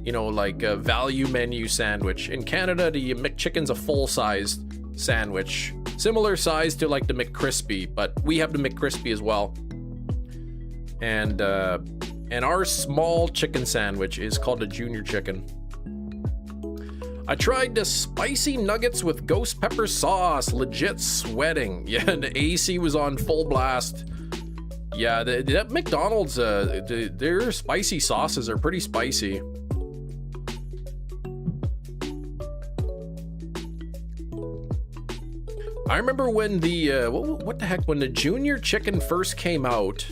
you know, like a value menu sandwich. In Canada, the McChicken's a full-sized sandwich. Similar size to like the McCrispy, but we have the McCrispy as well. And our small chicken sandwich is called a junior chicken. I tried the spicy nuggets with ghost pepper sauce. Legit sweating. Yeah, the AC was on full blast. Yeah, that McDonald's, their spicy sauces are pretty spicy. I remember when the, what the heck, when the junior chicken first came out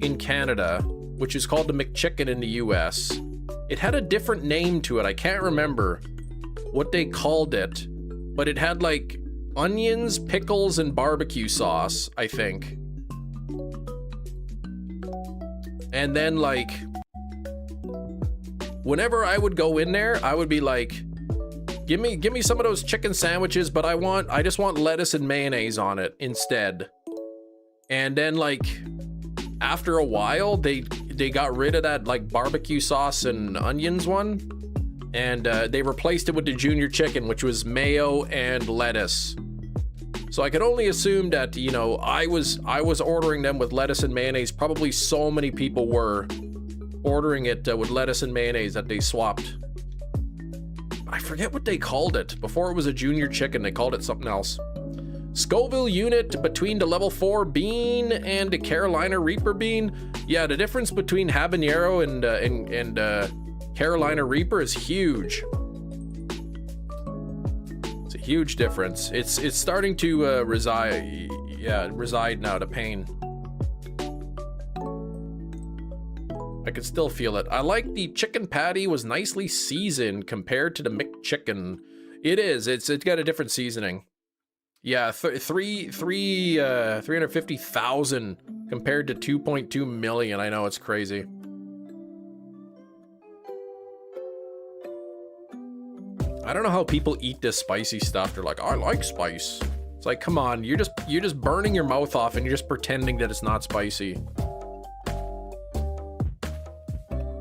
in Canada, which is called the McChicken in the US, it had a different name to it. I can't remember. what they called it, but it had like onions, pickles, and barbecue sauce, I think. And then like, whenever I would go in there, I would be like, give me some of those chicken sandwiches, but I just want lettuce and mayonnaise on it instead. And then like, after a while, they got rid of that like barbecue sauce and onions one, and they replaced it with the junior chicken, which was mayo and lettuce. So I could only assume that, you know, I was ordering them with lettuce and mayonnaise. Probably so many people were ordering it with lettuce and mayonnaise that they swapped. I forget what they called it. Before it was a junior chicken, they called it something else. Scoville unit between the level 4 bean and the Carolina Reaper bean. Yeah, the difference between habanero and Carolina Reaper is huge. It's a huge difference. It's starting to reside now to pain. I can still feel it. I like the chicken patty was nicely seasoned compared to the McChicken. It is. It's got a different seasoning. Yeah, 350,000 compared to 2.2 million. I know, it's crazy. I don't know how people eat this spicy stuff. They're like, I like spice. It's like, come on, you're just burning your mouth off and you're just pretending that it's not spicy.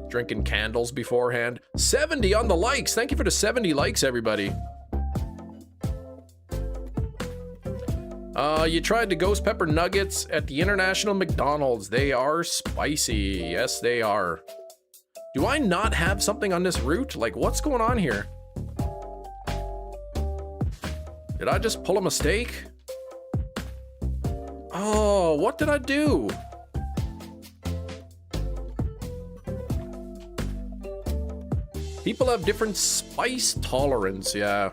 Drinking candles beforehand. 70 on the likes. Thank you for the 70 likes, everybody. You tried the ghost pepper nuggets at the International McDonald's. They are spicy. Yes, they are. Do I not have something on this route? Like, what's going on here? Did I just pull a mistake? Oh, what did I do? People have different spice tolerance, yeah.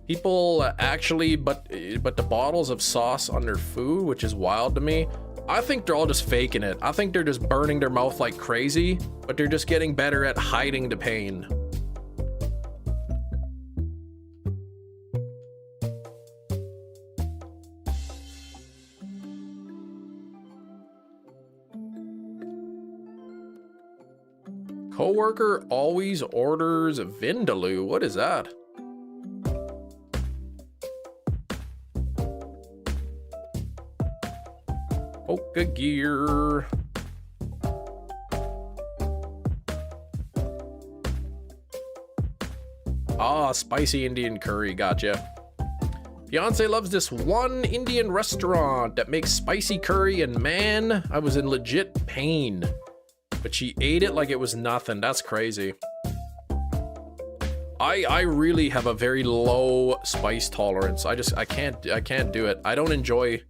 People actually, but the bottles of sauce on their food, which is wild to me. I think they're all just faking it. I think they're just burning their mouth like crazy, but they're just getting better at hiding the pain. Coworker always orders Vindaloo. What is that? Polka gear. Ah, spicy Indian curry. Gotcha. Beyonce loves this one Indian restaurant that makes spicy curry, and man, I was in legit pain. But she ate it like it was nothing. That's crazy. I really have a very low spice tolerance. I can't do it. I don't enjoy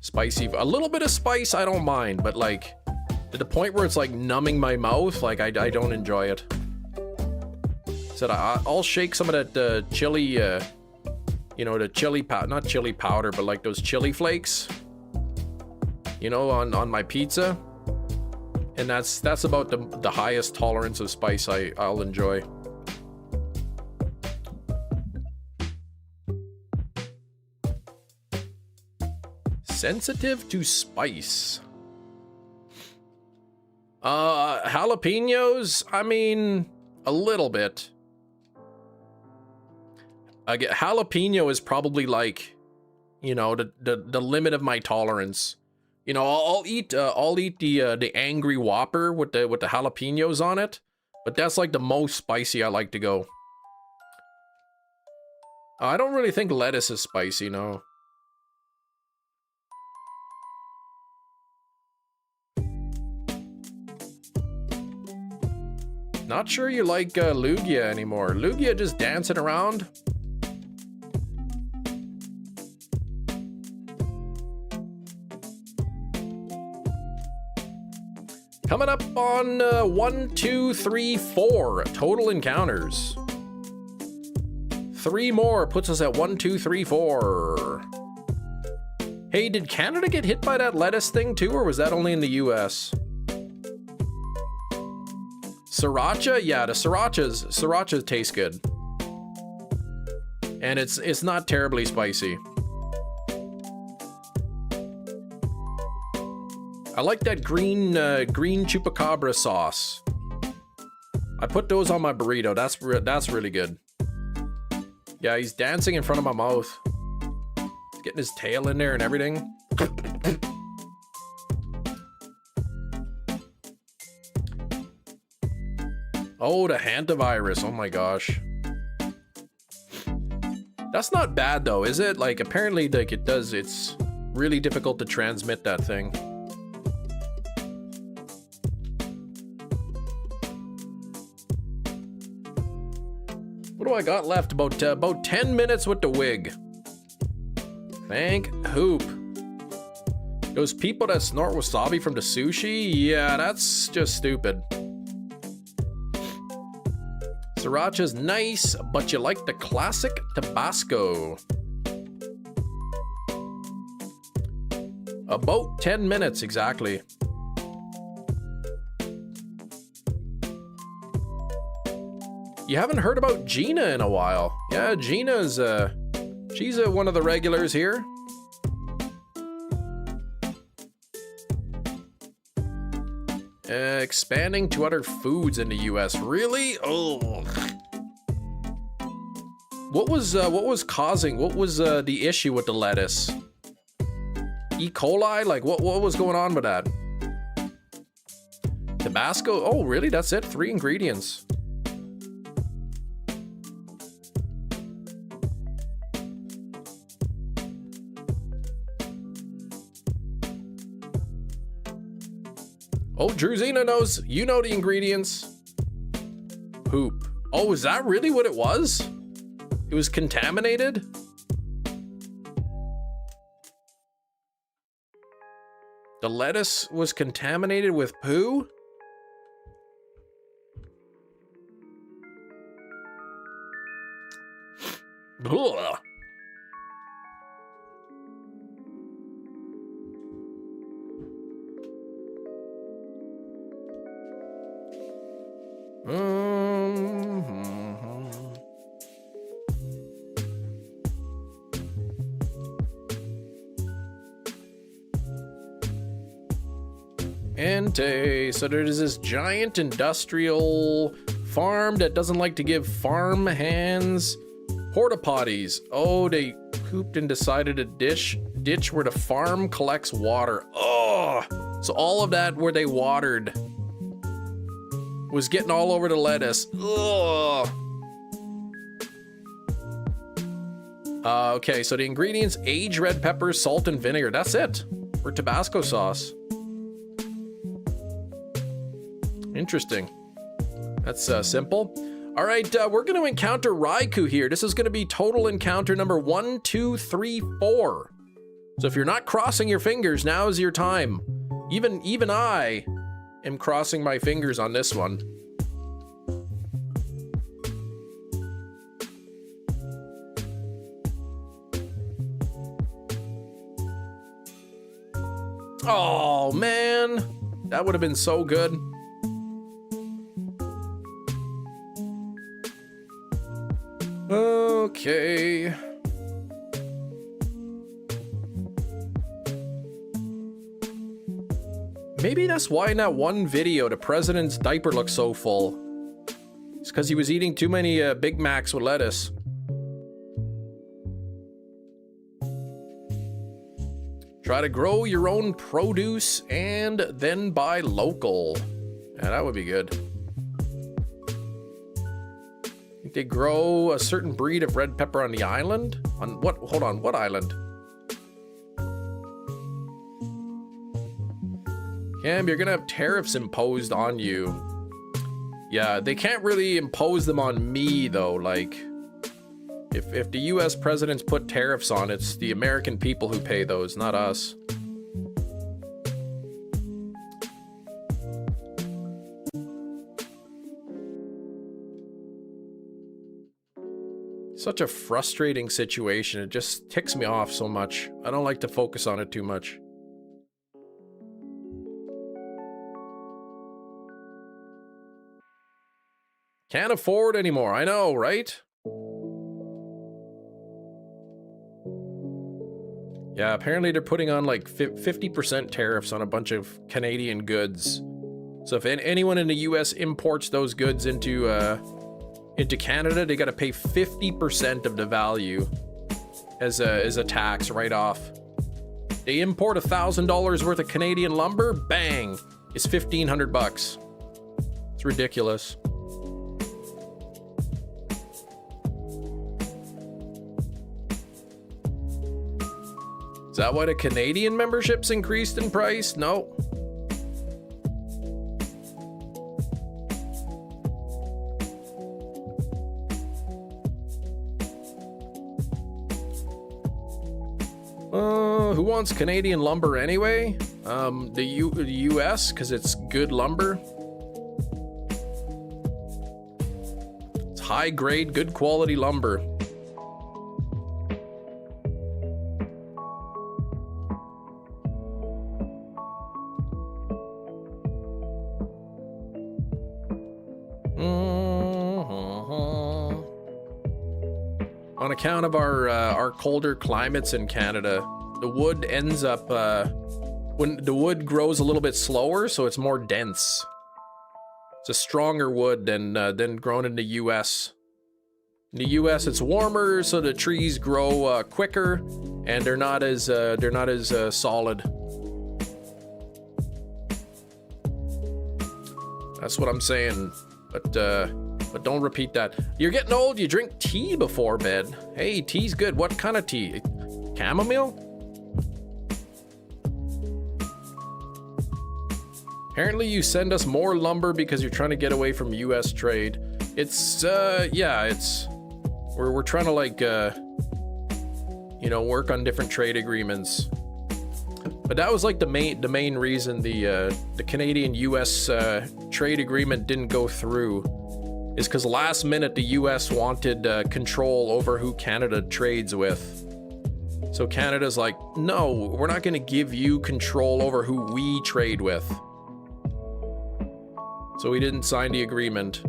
spicy. A little bit of spice I don't mind, but like to the point where it's like numbing my mouth, like I don't enjoy it. Said I'll shake some of that chili, you know, the chili not chili powder, but like those chili flakes, you know, on my pizza. And that's about the highest tolerance of spice I'll enjoy. Sensitive to spice. Jalapenos, I mean, a little bit. Jalapeno is probably like, you know, the limit of my tolerance. You know, I'll eat the angry Whopper with the jalapenos on it, but that's like the most spicy I like to go. I don't really think lettuce is spicy, no. Not sure you like Lugia anymore. Lugia just dancing around. Coming up on 1, 2, 3, 4 total encounters. 3 more puts us at 1, 2, 3, 4. Hey, did Canada get hit by that lettuce thing too, or was that only in the US? Sriracha? Yeah, the srirachas taste good. And it's not terribly spicy. I like that green chupacabra sauce. I put those on my burrito. That's really good. Yeah, he's dancing in front of my mouth. He's getting his tail in there and everything. Oh, the hantavirus. Oh my gosh. That's not bad though, is it? Like apparently like it's really difficult to transmit that thing. What do I got left? About 10 minutes with the wig. Thank Hoop. Those people that snort wasabi from the sushi? Yeah, that's just stupid. Sriracha's nice, but you like the classic Tabasco. About 10 minutes exactly. You haven't heard about Gina in a while. Yeah, Gina's she's one of the regulars here. Expanding to other foods in the US. Really? Oh. What was the issue with the lettuce? E. coli? Like what was going on with that? Tabasco? Oh, really? That's it? 3 ingredients. Oh, Druzina knows. You know the ingredients. Poop. Oh, is that really what it was? It was contaminated? The lettuce was contaminated with poo? Ugh. ENTEI. So there's this giant industrial farm that doesn't like to give farm hands porta potties. Oh, they pooped and decided to ditch where the farm collects water. Oh, so all of that where they watered was getting all over the lettuce. Ugh. Okay, so the ingredients: aged red peppers, salt, and vinegar. That's it for Tabasco sauce. Interesting. That's simple. All right, we're going to encounter RAIKOU here. This is going to be total encounter number 1, 2, 3, 4. So if you're not crossing your fingers, now is your time. Even I am crossing my fingers on this one. Oh man, that would have been so good. Okay. Maybe that's why in that one video the president's diaper looked so full. It's because he was eating too many Big Macs with lettuce. Try to grow your own produce and then buy local. Yeah, that would be good. They grow a certain breed of red pepper on the island? On what? Hold on, what island? Cam, you're gonna have tariffs imposed on you. Yeah, they can't really impose them on me though. Like, if the US presidents put tariffs on, it's the American people who pay those, not us. Such a frustrating situation. It just ticks me off so much. I don't like to focus on it too much. Can't afford anymore. I know, right? Yeah, apparently they're putting on like 50% tariffs on a bunch of Canadian goods. So if anyone in the US imports those goods into Canada, they got to pay 50% of the value as a tax right off. They import $1,000 worth of Canadian lumber, bang, it's $1,500. It's ridiculous. Is that why the Canadian membership's increased in price? No. Who wants Canadian lumber anyway? The US, because it's good lumber. It's high grade, good quality lumber. On account of our colder climates in Canada, the wood ends up when the wood grows a little bit slower, so it's more dense. It's a stronger wood than grown in the US. In the US, it's warmer, so the trees grow quicker, and they're not as solid. That's what I'm saying. But don't repeat that. You're getting old, you drink tea before bed. Hey, tea's good. What kind of tea? Chamomile? Apparently you send us more lumber because you're trying to get away from US trade. It's, yeah, it's... We're trying to, like, you know, work on different trade agreements. But that was, like, the main reason the Canadian-US trade agreement didn't go through. Is because last minute the US wanted control over who Canada trades with. So Canada's like, no, we're not going to give you control over who we trade with. So we didn't sign the agreement.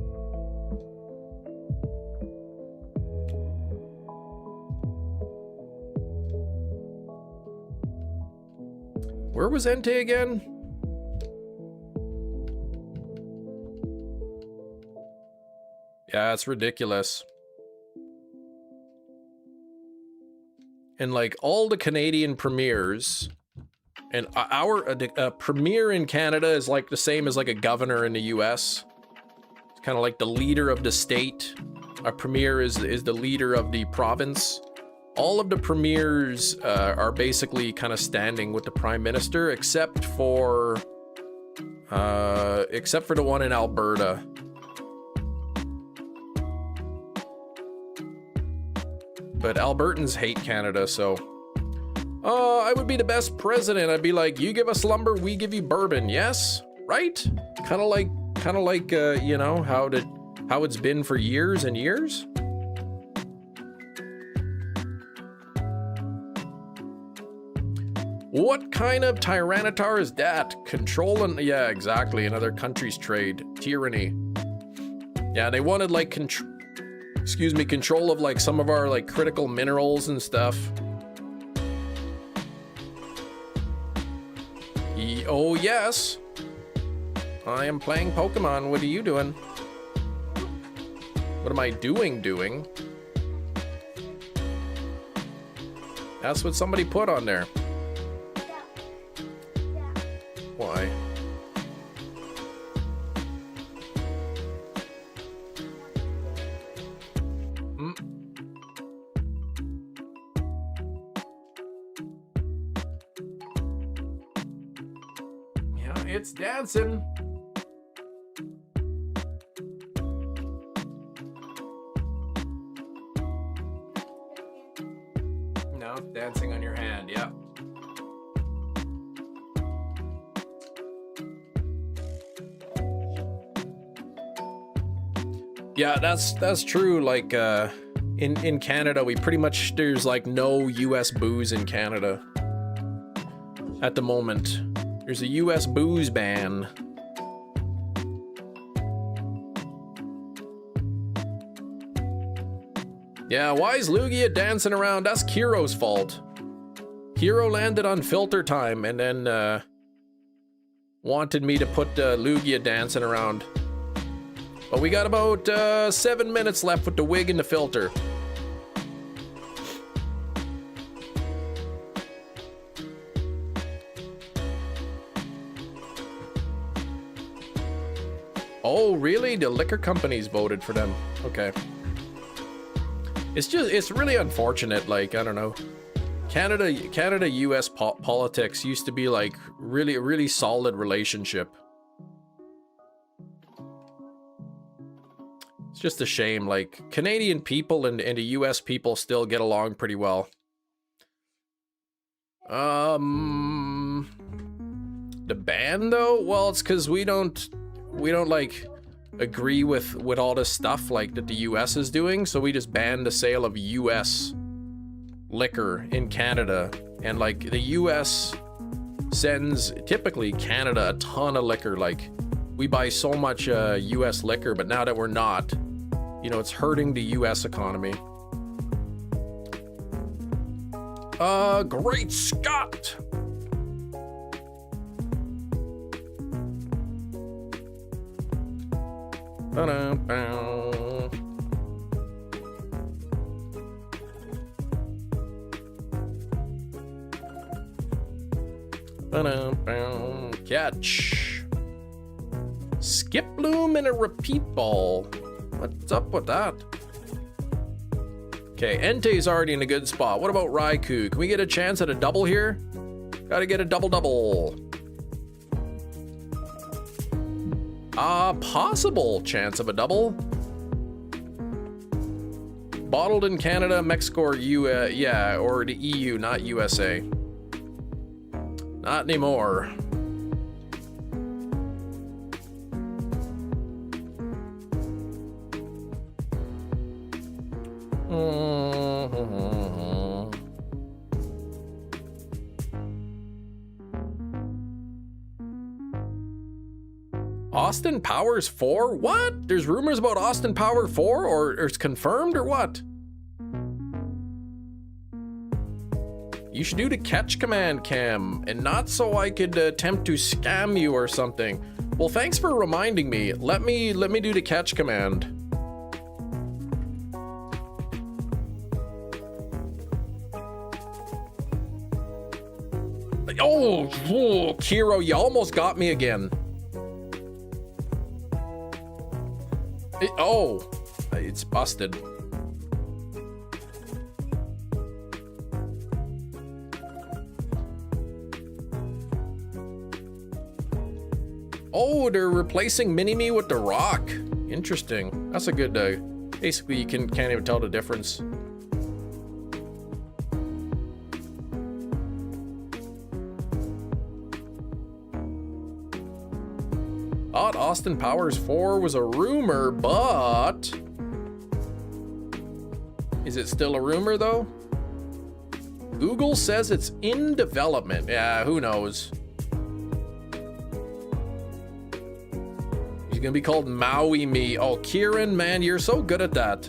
Where was ENTEI again? Yeah, it's ridiculous. And like all the Canadian premiers, and our premier in Canada is like the same as like a governor in the US. It's kind of like the leader of the state. A premier is the leader of the province. All of the premiers are basically kind of standing with the prime minister, except for the one in Alberta. But Albertans hate Canada, so... I would be the best president. I'd be like, you give us lumber, we give you bourbon, yes? Right? Kind of like, you know, how it's been for years and years? What kind of Tyranitar is that? Controlling... Yeah, exactly. Another country's trade. Tyranny. Yeah, they wanted, like, control of like some of our like critical minerals and stuff. Oh yes, I am playing Pokemon. What are you doing? What am I doing? That's what somebody put on there. Why? It's dancing. No, dancing on your hand, yeah. Yeah, that's true. Like in Canada, we pretty much, there's like no US booze in Canada at the moment. There's a US booze ban. Yeah, why is Lugia dancing around? That's Kiro's fault. Hero landed on filter time and then wanted me to put Lugia dancing around. But we got about 7 minutes left with the wig and the filter. Oh, really? The liquor companies voted for them. Okay. It's really unfortunate. Like, I don't know. Canada US politics used to be like a really solid relationship. It's just a shame. Like, Canadian people and the US people still get along pretty well. The ban though? Well, it's because we don't like agree with all this stuff like that the US is doing, so we just banned the sale of US liquor in Canada. And like the US sends typically Canada a ton of liquor. Like, we buy so much US liquor, but now that we're not, you know, it's hurting the US economy. Great Scott! Catch. Skip Bloom and a repeat ball. What's up with that? Okay, Entei's already in a good spot. What about Raikou? Can we get a chance at a double here? Gotta get a double. Possible chance of a double. Bottled in Canada, Mexico, or yeah, or the EU, not USA. Not anymore. Austin Powers 4? What? There's rumors about Austin Power 4, or it's confirmed, or what? You should do the catch command, Cam, and not so I could attempt to scam you or something. Well, thanks for reminding me. Let me do the catch command. Oh, Kiro, you almost got me again. It's busted. Oh, they're replacing Mini-Me with The Rock. Interesting. That's a good, basically you can't even tell the difference. Thought Austin Powers 4 was a rumor, but... Is it still a rumor, though? Google says it's in development. Yeah, who knows? He's gonna be called Maui Me. Oh, Kieran, man, you're so good at that.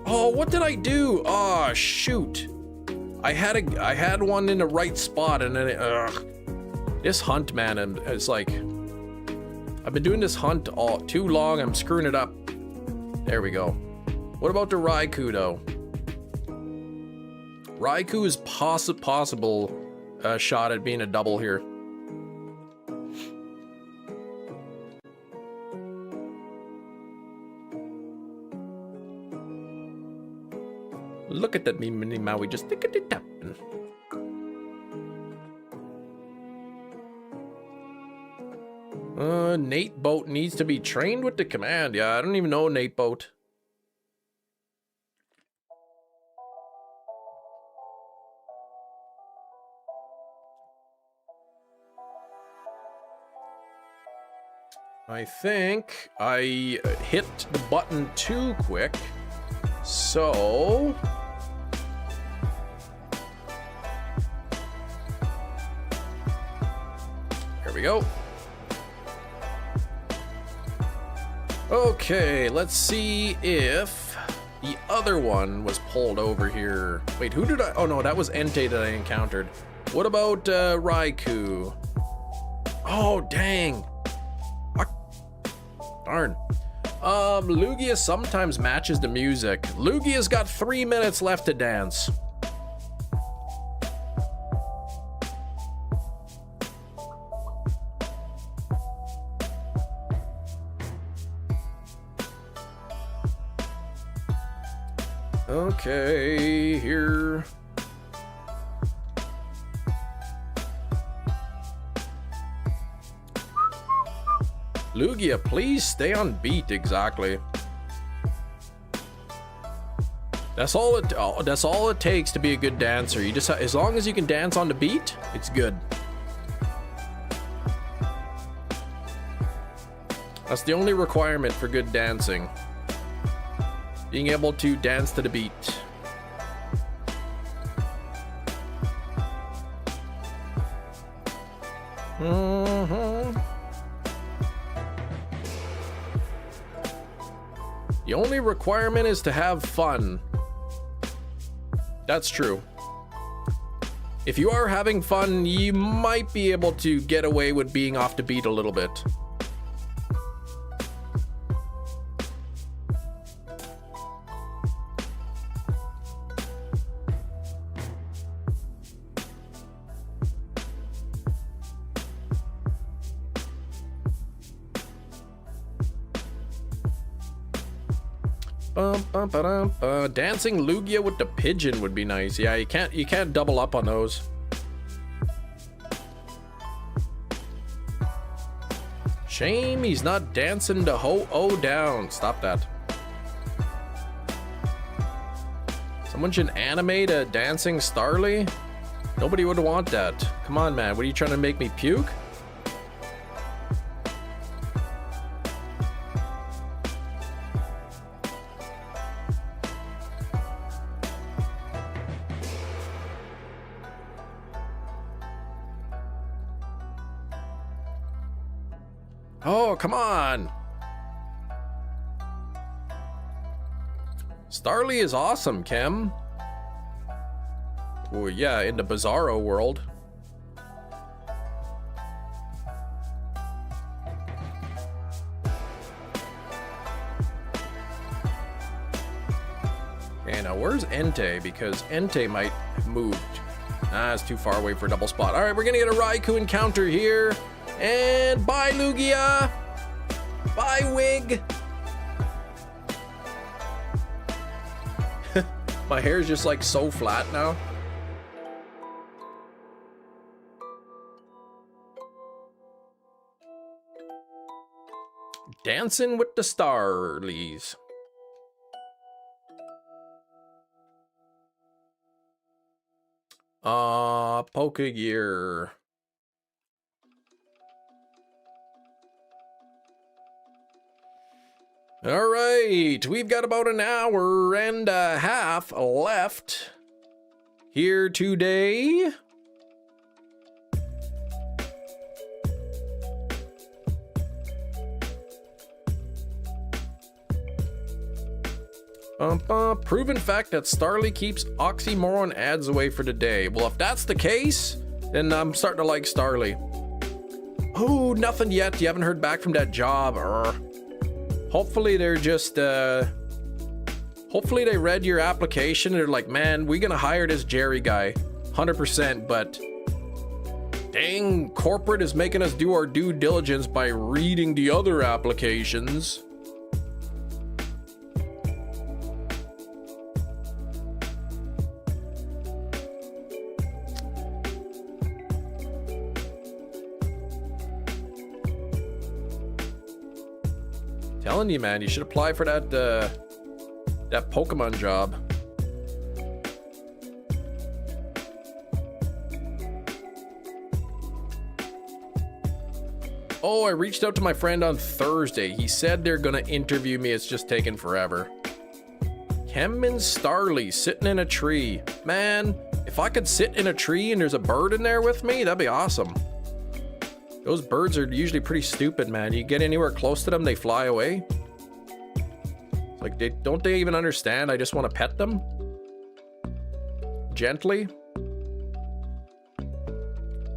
Oh, what did I do? Oh, shoot. I had one in the right spot, and then ugh. This hunt, man, and it's like, I've been doing this hunt all too long. I'm screwing it up. There we go. What about the Raikou, though? Raikou is possible shot at being a double here. Look at that Mini Maui just tick-a-tick-tapping. Nate Boat needs to be trained with the command. Yeah, I don't even know Nate Boat. I think I hit the button too quick. So... Here we go. Okay, let's see if The other one was pulled over here. Wait, who did I? Oh no, that was ENTEI that I encountered. What about RAIKOU? Oh, dang. Darn. Lugia sometimes matches the music. Lugia's got 3 minutes left to dance. Okay, here. Lugia, please stay on beat. Exactly. That's all it takes to be a good dancer. You just as long as you can dance on the beat, it's good. That's the only requirement for good dancing. Being able to dance to the beat. The only requirement is to have fun. That's true. If you are having fun, you might be able to get away with being off the beat a little bit. Dancing Lugia with the pigeon would be nice. Yeah, you can't double up on those. Shame he's not dancing the ho-oh down. Stop that. Someone should animate a dancing Starly. Nobody would want that. Come on, man. What are you trying to make me puke? Oh, come on. Starly is awesome, Kim. Oh, yeah, in the Bizarro world. Okay, now where's ENTEI? Because ENTEI might have moved. Ah, it's too far away for a double spot. All right, we're gonna get a RAIKOU encounter here. And bye, Lugia. Bye, Wig. My hair is just like so flat now. Dancing with the Starlies. Poke Gear. All right, we've got about an hour and a half left here today. Proven fact that Starly keeps oxymoron ads away for the day. Well, if that's the case, then I'm starting to like Starly. Oh, nothing yet. You haven't heard back from that job. Hopefully they're just, hopefully they read your application and they're like, man, we're gonna hire this Jerry guy, 100%, but dang, corporate is making us do our due diligence by reading the other applications. Telling you, man, you should apply for that that Pokemon job. Oh, I reached out to my friend on Thursday. He said they're gonna interview me. It's just taking forever. Kemmin Starly sitting in a tree. Man, if I could sit in a tree and there's a bird in there with me, that'd be awesome. Those birds are usually pretty stupid, man. You get anywhere close to them, they fly away. Like, don't they even understand? I just want to pet them? Gently?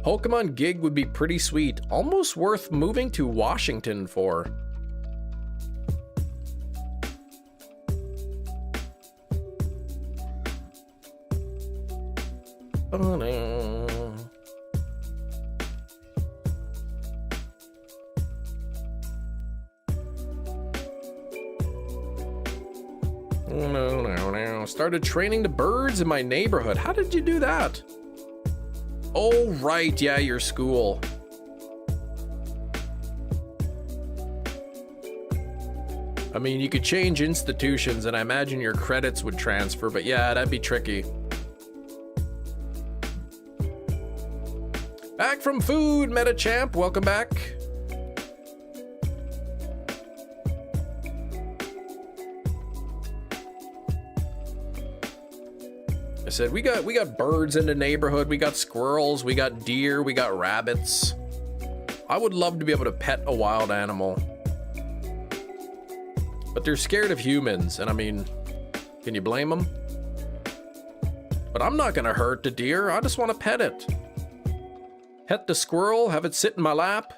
Pokemon gig would be pretty sweet. Almost worth moving to Washington for. Started training the birds in my neighborhood. How did you do that? Oh, right. Yeah, your school. I mean, you could change institutions and I imagine your credits would transfer, but yeah, that'd be tricky. Back from food, Metachamp. Welcome back. I said we got birds in the neighborhood, we got squirrels, we got deer, we got rabbits. I would love to be able to pet a wild animal. But they're scared of humans, and I mean, can you blame them? But I'm not gonna hurt the deer, I just want to pet it. Pet the squirrel, have it sit in my lap.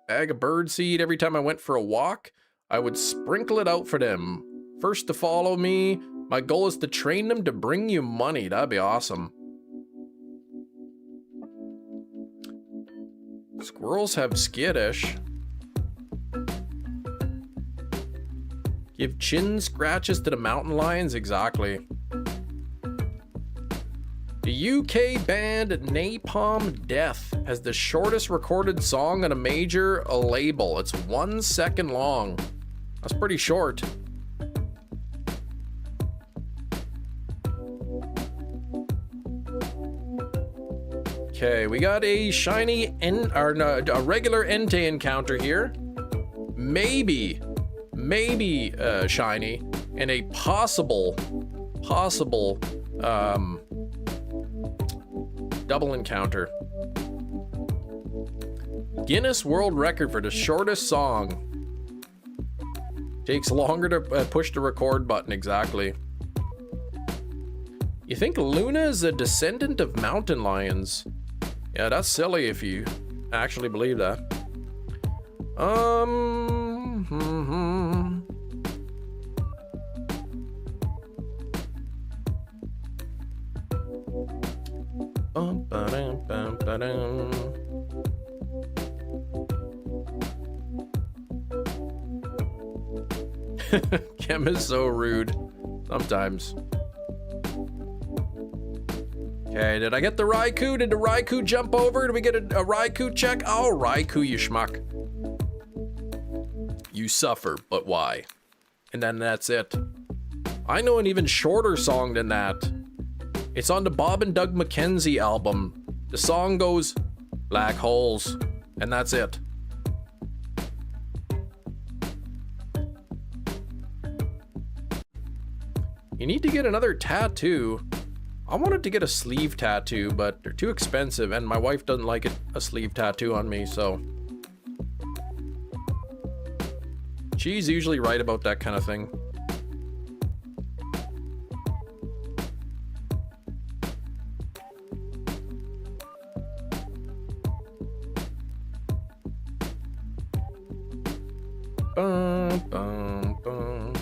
Bag of birdseed. Every time I went for a walk, I would sprinkle it out for them. First to follow me. My goal is to train them to bring you money. That'd be awesome. Squirrels have skittish. Give chin scratches to the mountain lions. Exactly. The UK band Napalm Death has the shortest recorded song on a major label. It's 1 second long. That's pretty short. Okay, we got a shiny a regular Entei encounter here. Maybe shiny, and a possible double encounter. Guinness World Record for the shortest song. Takes longer to push the record button, exactly. You think Luna is a descendant of mountain lions? Yeah, that's silly if you actually believe that. Chem is so rude sometimes. Okay, did I get the Raikou? Did the Raikou jump over? Did we get a Raikou check? Oh, Raikou, you schmuck. You suffer, but why? And then that's it. I know an even shorter song than that. It's on the Bob and Doug McKenzie album. The song goes, black holes, and that's it. You need to get another tattoo. I wanted to get a sleeve tattoo, but they're too expensive, and my wife doesn't like a sleeve tattoo on me, so. She's usually right about that kind of thing. Bum, bum, bum.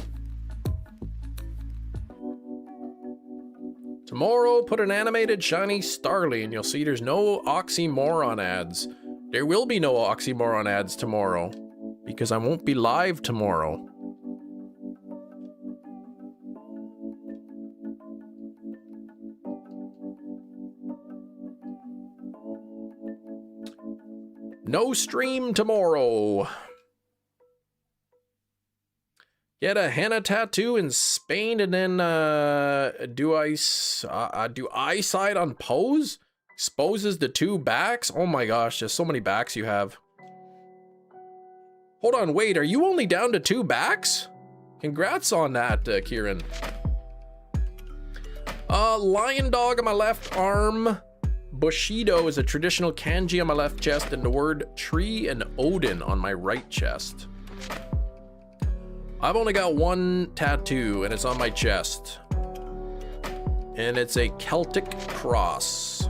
Tomorrow, put an animated shiny Starly and you'll see there's no oxymoron ads. There will be no oxymoron ads tomorrow because I won't be live tomorrow. No stream tomorrow. Get a henna tattoo in Spain and then do eyesight on pose? Exposes the two backs? Oh my gosh, there's so many backs you have. Hold on, wait, are you only down to 2 backs? Congrats on that, Kieran. Lion dog on my left arm. Bushido is a traditional kanji on my left chest, and the word tree and Odin on my right chest. I've only got one tattoo, and it's on my chest. And it's a Celtic cross.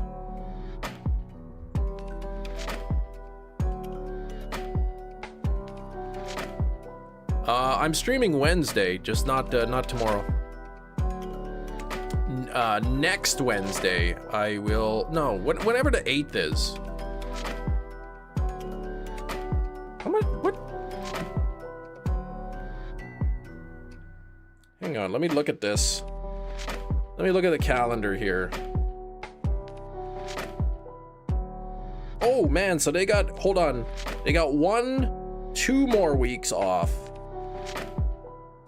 I'm streaming Wednesday, just not tomorrow. Next Wednesday, I will. No, whenever the 8th is. How much? What? Hang on, let me look at this. Let me look at the calendar here. Oh man, so they got. Hold on. They got 2 more weeks off.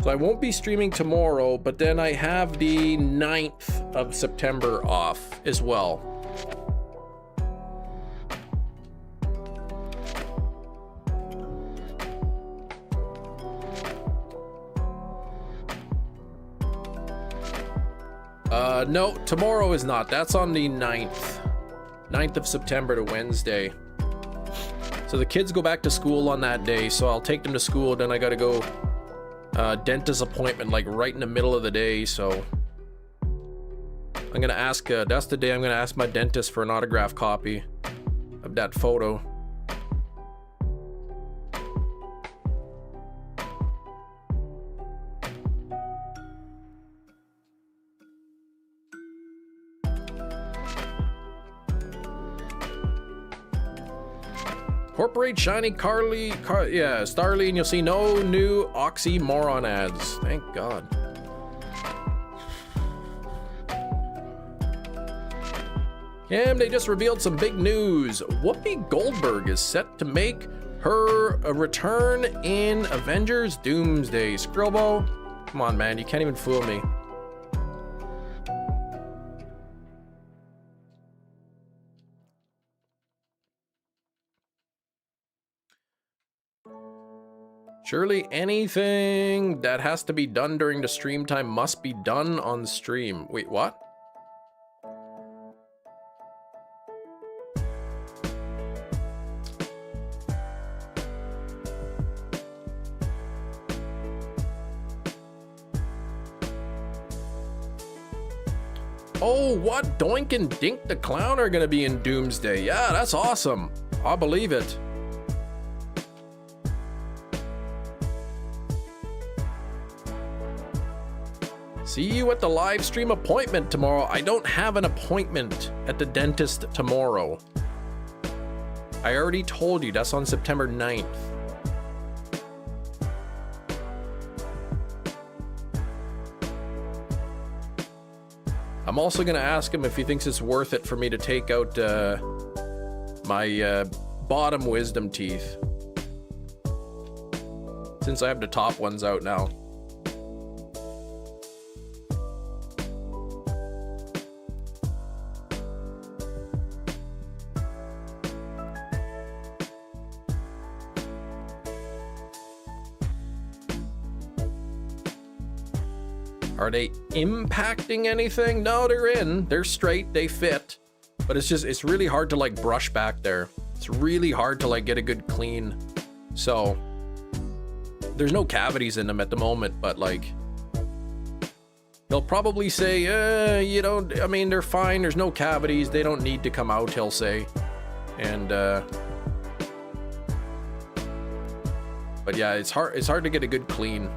So I won't be streaming tomorrow, but then I have the 9th of September off as well. No, tomorrow is not. That's on the 9th. 9th of September to Wednesday. So the kids go back to school on that day, so I'll take them to school, then I gotta go dentist appointment like right in the middle of the day, so I'm gonna ask, that's the day I'm gonna ask my dentist for an autograph copy of that photo. Incorporate Shiny Starly, and you'll see no new oxymoron ads. Thank God. And they just revealed some big news. Whoopi Goldberg is set to make her return in Avengers Doomsday. Skrillbo, come on, man, you can't even fool me. Surely anything that has to be done during the stream time must be done on stream. Wait, what? Oh, what? Doink and Dink the Clown are gonna be in Doomsday. Yeah, that's awesome. I'll believe it. See you at the live stream appointment tomorrow. I don't have an appointment at the dentist tomorrow. I already told you, that's on September 9th. I'm also gonna ask him if he thinks it's worth it for me to take out my bottom wisdom teeth, since I have the top ones out now. Are they impacting anything? No, they're in. They're straight. They fit. But it's really hard to like brush back there. It's really hard to like get a good clean. So there's no cavities in them at the moment, but like they'll probably say, you don't, I mean, they're fine. There's no cavities. They don't need to come out, he'll say. And, but yeah, it's hard to get a good clean.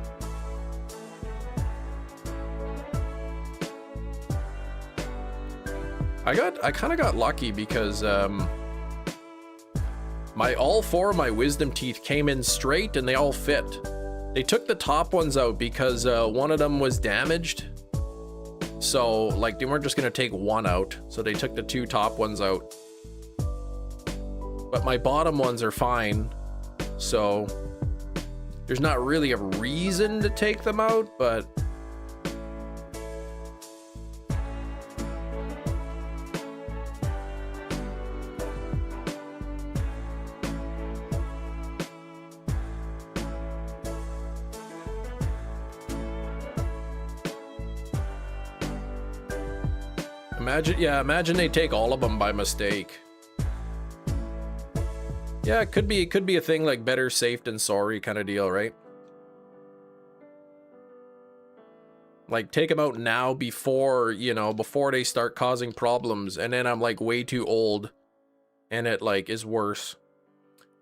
I kind of got lucky because all 4 of my wisdom teeth came in straight and they all fit. They took the top ones out because one of them was damaged. So like they weren't just gonna take one out, so they took the 2 top ones out. But my bottom ones are fine, so there's not really a reason to take them out, but imagine they take all of them by mistake. Yeah, it could be a thing like better safe than sorry kind of deal, right? Like, take them out now before, you know, before they start causing problems, and then I'm like way too old and it like is worse.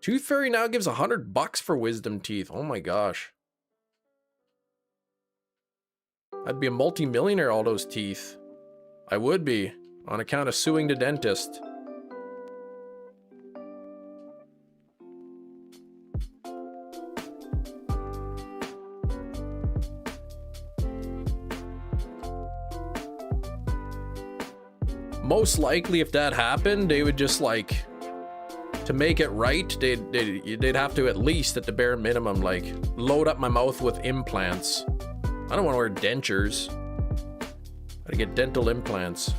Tooth Fairy now gives $100 for wisdom teeth. Oh my gosh. I'd be a multi-millionaire, all those teeth. I would be, on account of suing the dentist. Most likely, if that happened, they would just like, to make it right, they'd have to at least, at the bare minimum, like, load up my mouth with implants. I don't want to wear dentures. Gotta get dental implants.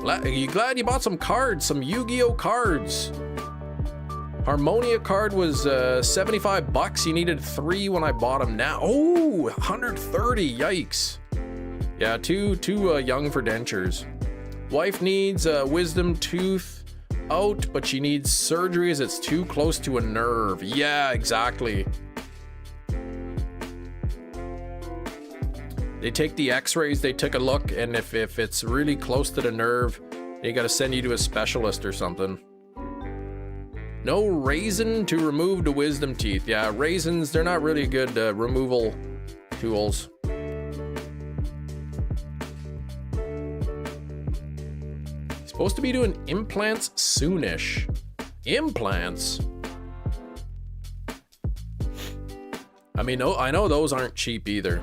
Are you glad you bought some cards? Some Yu-Gi-Oh cards. Harmonia card was $75. You needed 3 when I bought them now. Oh, 130. Yikes. Yeah, too young for dentures. Wife needs wisdom tooth out, but she needs surgery as it's too close to a nerve. Yeah, exactly. They take the x-rays, they took a look, and if it's really close to the nerve, they gotta send you to a specialist or something. No raisin to remove the wisdom teeth. Yeah, raisins, they're not really good removal tools. Supposed to be doing implants soonish. Implants? I mean, I know those aren't cheap either.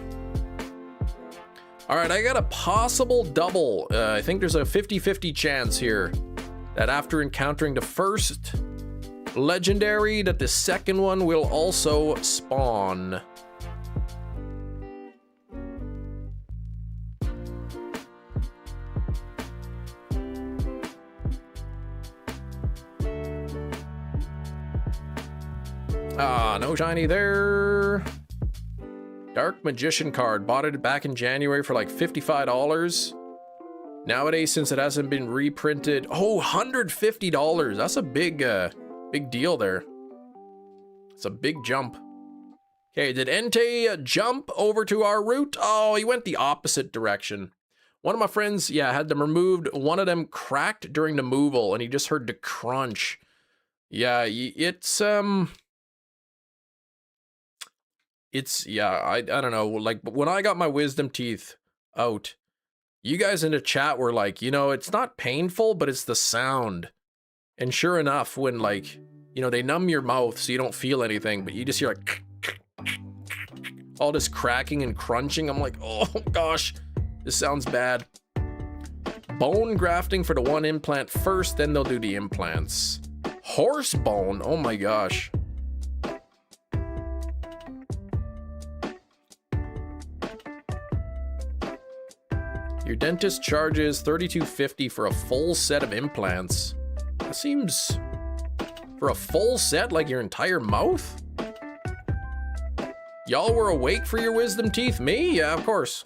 All right, I got a possible double. I think there's a 50-50 chance here that after encountering the first legendary, that the second one will also spawn. Ah, no shiny there. Dark Magician card. Bought it back in January for like $55. Nowadays, since it hasn't been reprinted, oh, $150. That's a big deal there. It's a big jump. Okay, did ENTEI jump over to our route? Oh, he went the opposite direction. One of my friends, yeah, had them removed. One of them cracked during the removal, and he just heard the crunch. Yeah, yeah, I don't know, like, when I got my wisdom teeth out, you guys in the chat were like, you know, it's not painful, but it's the sound. And sure enough, when, like, you know, they numb your mouth so you don't feel anything, but you just hear like all this cracking and crunching. I'm like, oh gosh, this sounds bad. Bone grafting for the one implant first, then they'll do the implants. Horse bone, oh my gosh. Your dentist charges $32.50 for a full set of implants. That seems... for a full set, like your entire mouth? Y'all were awake for your wisdom teeth? Me? Yeah, of course.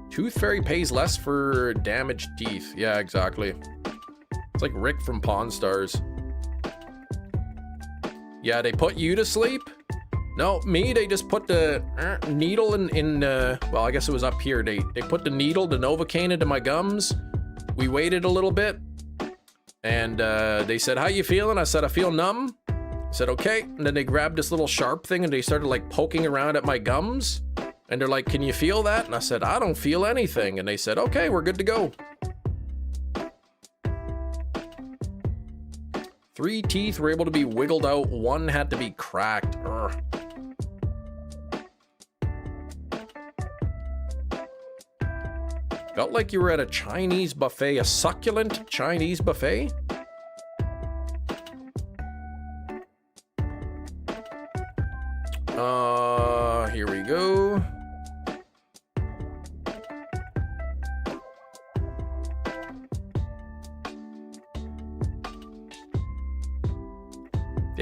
Tooth Fairy pays less for damaged teeth. Yeah, exactly. It's like Rick from Pawn Stars. Yeah, they put you to sleep? No, me, they just put the needle in well, I guess it was up here. They put the needle, the Novocaine, into my gums. We waited a little bit, and they said, how you feeling? I said, I feel numb. I said, okay. And then they grabbed this little sharp thing, and they started, like, poking around at my gums. And they're like, can you feel that? And I said, I don't feel anything. And they said, okay, we're good to go. 3 teeth were able to be wiggled out. 1 had to be cracked. Urgh. Felt like you were at a Chinese buffet, a succulent Chinese buffet. Here we go.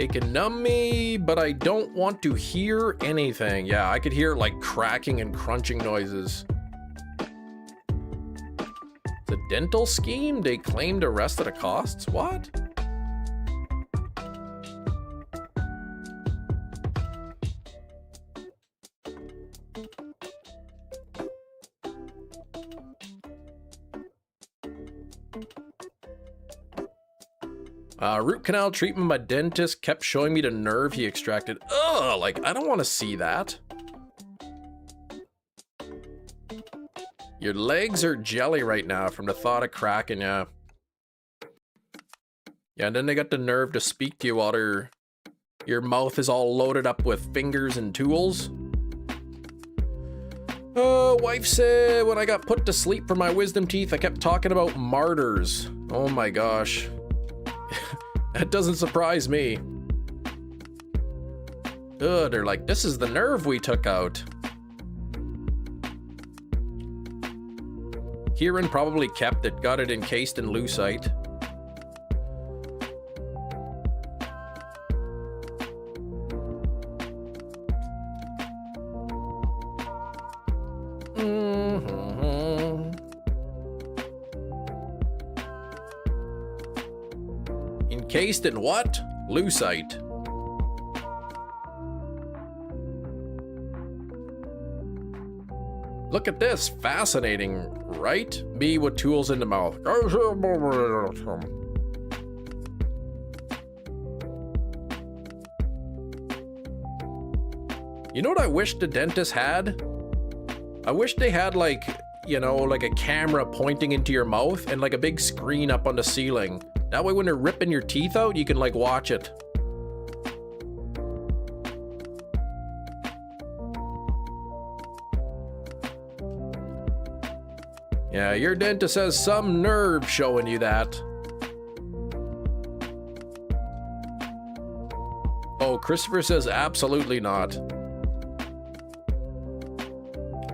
They can numb me, but I don't want to hear anything. Yeah, I could hear like cracking and crunching noises. The dental scheme, they claimed the rest of the costs? What? Root canal treatment, my dentist kept showing me the nerve he extracted. Ugh, like, I don't want to see that. Your legs are jelly right now from the thought of cracking, yeah. Yeah, and then they got the nerve to speak to you while your mouth is all loaded up with fingers and tools. Wife said when I got put to sleep for my wisdom teeth, I kept talking about martyrs. Oh my gosh. That doesn't surprise me. Ugh, they're like, this is the nerve we took out. Kieran probably kept it, got it encased in lucite. Encased in what? Lucite. Look at this, fascinating, right? Me with tools in the mouth. You know what I wish the dentist had? I wish they had like, you know, like a camera pointing into your mouth and like a big screen up on the ceiling. That way when they're ripping your teeth out, you can like watch it. Yeah, your dentist has some nerve showing you that. Oh, Christopher says absolutely not.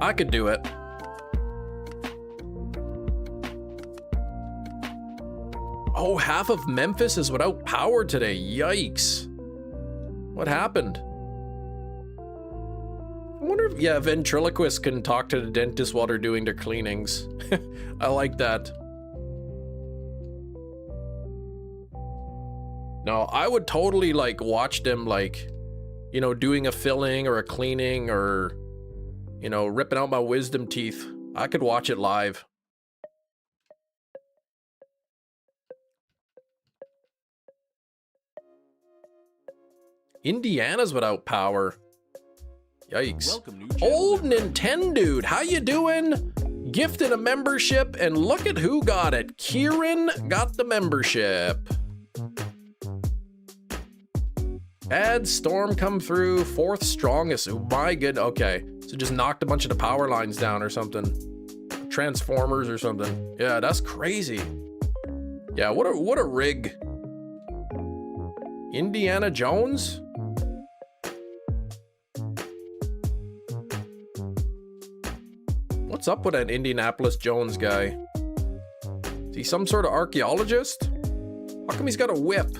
I could do it. Oh, half of Memphis is without power today. Yikes. What happened? I wonder if, yeah, ventriloquists can talk to the dentist while they're doing their cleanings. I like that. No, I would totally like watch them like, you know, doing a filling or a cleaning or, you know, ripping out my wisdom teeth. I could watch it live. Indiana's without power. Yikes. Old Nintendo dude, how you doing? Gifted a membership, and look at who got it. Kieran got the membership. Bad storm come through, 4th strongest. Oh my good, okay. So just knocked a bunch of the power lines down or something. Transformers or something. Yeah, that's crazy. Yeah, what a rig. Indiana Jones? What's up with that Indianapolis Jones guy? Is he some sort of archaeologist? How come he's got a whip?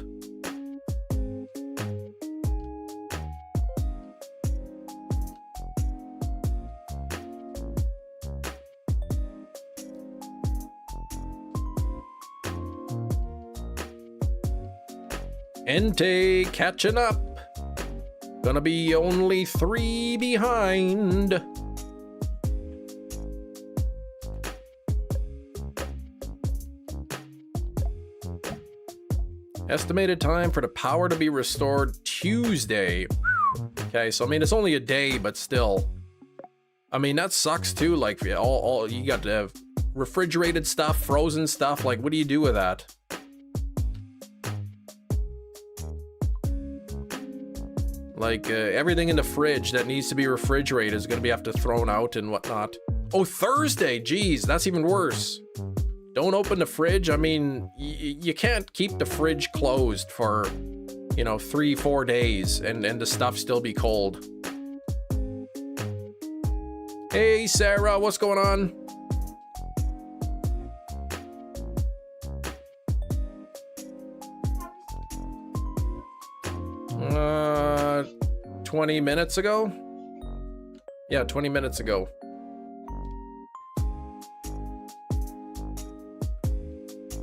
ENTEI catching up. Gonna be only 3 behind. Estimated time for the power to be restored Tuesday. Okay, so I mean, it's only a day, but still. I mean, that sucks too. Like, all you got to have refrigerated stuff, frozen stuff. Like, what do you do with that? Like, everything in the fridge that needs to be refrigerated is going to have to thrown out and whatnot. Oh, Thursday. Geez, that's even worse. Don't open the fridge. I mean, you can't keep the fridge closed for, you know, 3-4 days and the stuff still be cold. Hey, Sarah, what's going on? 20 minutes ago? Yeah, 20 minutes ago.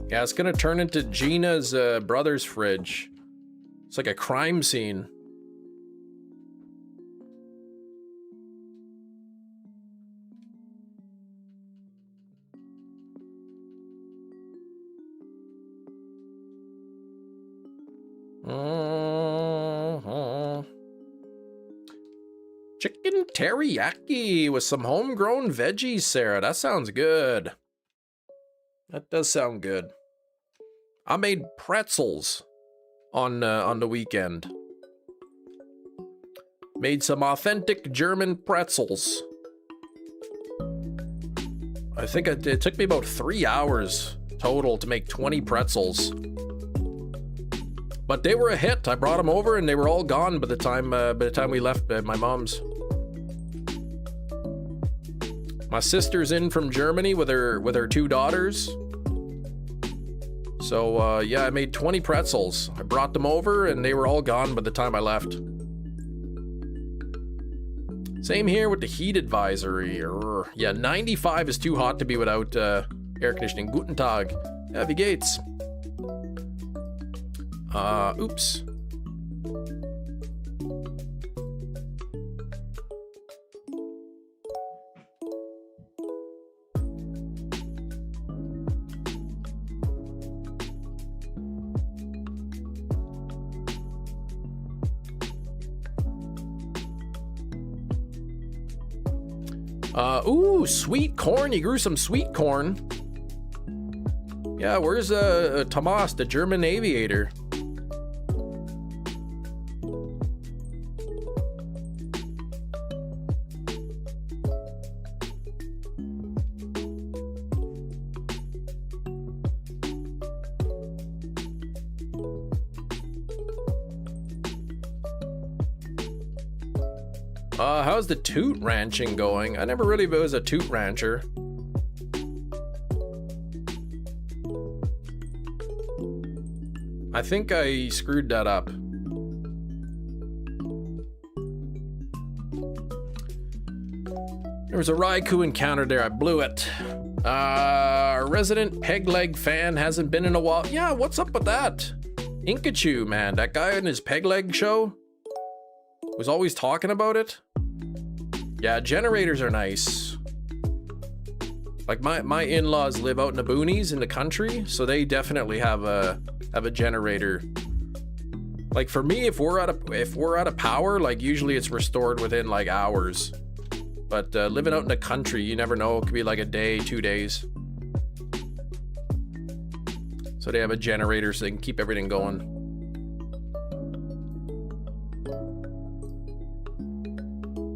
Yeah, it's gonna turn into Gina's brother's fridge. It's like a crime scene. Chicken teriyaki with some homegrown veggies, Sarah. That sounds good. That does sound good. I made pretzels on the weekend. Made some authentic German pretzels. I think it took me about 3 hours total to make 20 pretzels. But they were a hit. I brought them over and they were all gone by the time we left my mom's. My sister's in from Germany with her 2 daughters. So yeah, I made 20 pretzels. I brought them over and they were all gone by the time I left. Same here with the heat advisory. Yeah, 95 is too hot to be without air conditioning. Guten Tag. Ja, wie geht's? Oops. Ooh, sweet corn. You grew some sweet corn. Yeah, where's Tomas, the German aviator? How's the toot ranching going? I never really was a toot rancher. I think I screwed that up. There was a RAIKOU encounter there. I blew it. Our resident peg leg fan hasn't been in a while. Yeah, what's up with that? Inkachu, man, that guy in his peg leg show was always talking about it. Yeah, generators are nice. Like my in-laws live out in the boonies in the country, so they definitely have a generator. Like for me, if we're out of power, like usually it's restored within like hours. But living out in the country, you never know. It could be like a day, 2 days. So they have a generator so they can keep everything going.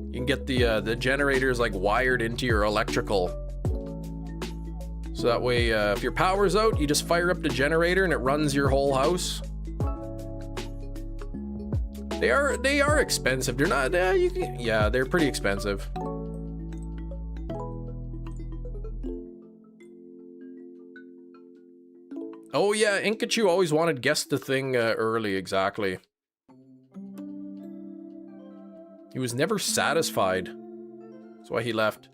You can get the generators like wired into your electrical. So that way, if your power's out, you just fire up the generator and it runs your whole house. They are expensive. They're not. Yeah, they're pretty expensive. Oh yeah, Inkachu always wanted guess the thing early. Exactly. He was never satisfied. That's why he left.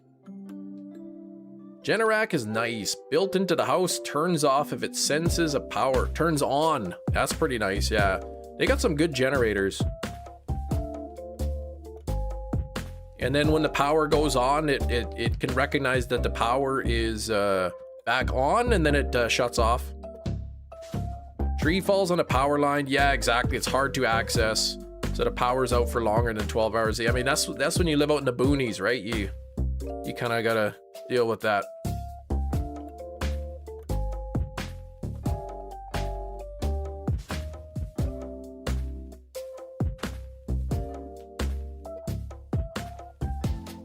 Generac is nice. Built into the house, turns off if it senses a power. Turns on. That's pretty nice, yeah. They got some good generators. And then when the power goes on, it can recognize that the power is back on, and then it shuts off. Tree falls on a power line. Yeah, exactly. It's hard to access. So the power's out for longer than 12 hours. I mean, that's when you live out in the boonies, right? You kind of gotta deal with that.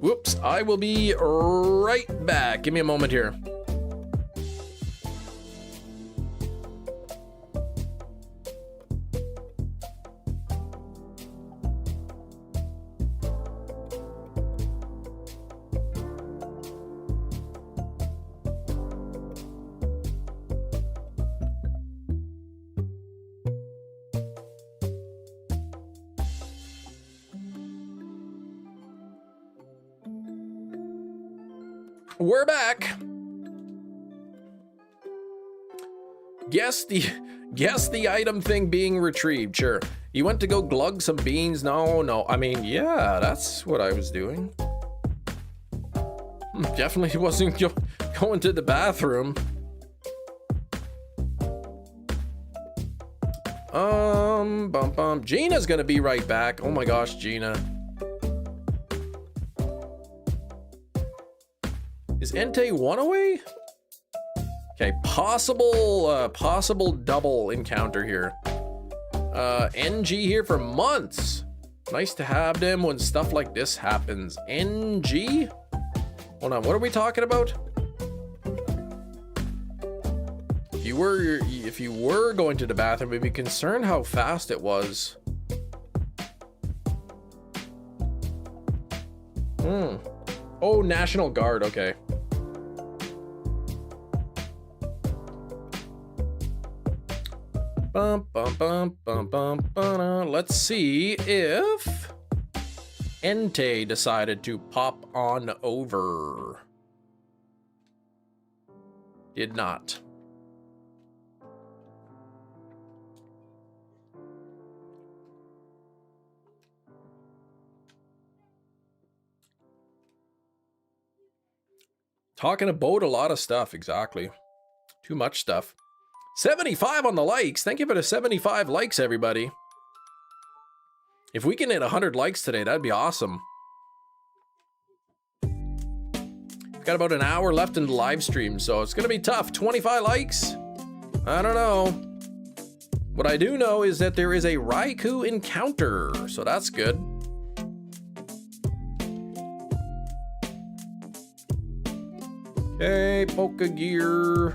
Whoops, I will be right back. Give me a moment here. We're back. Guess the item thing being retrieved. Sure. You went to go glug some beans? No. I mean, yeah, that's what I was doing. Definitely wasn't going to the bathroom. Gina's gonna be right back. Oh my gosh, Gina. Is ENTEI 1 away? Okay, possible double encounter here. NG here for months. Nice to have them when stuff like this happens. NG? Hold on, what are we talking about? If you were going to the bathroom, we'd be concerned how fast it was. Oh, National Guard, okay. Let's see if ENTEI decided to pop on over. Did not. Talking about a lot of stuff, exactly. Too much stuff. 75 on the likes. Thank you for the 75 likes, everybody. If we can hit 100 likes today, that'd be awesome. We've got about an hour left in the live stream, so it's gonna be tough. 25 likes? I don't know. What I do know is that there is a RAIKOU encounter, so that's good. Okay, Polka Gear.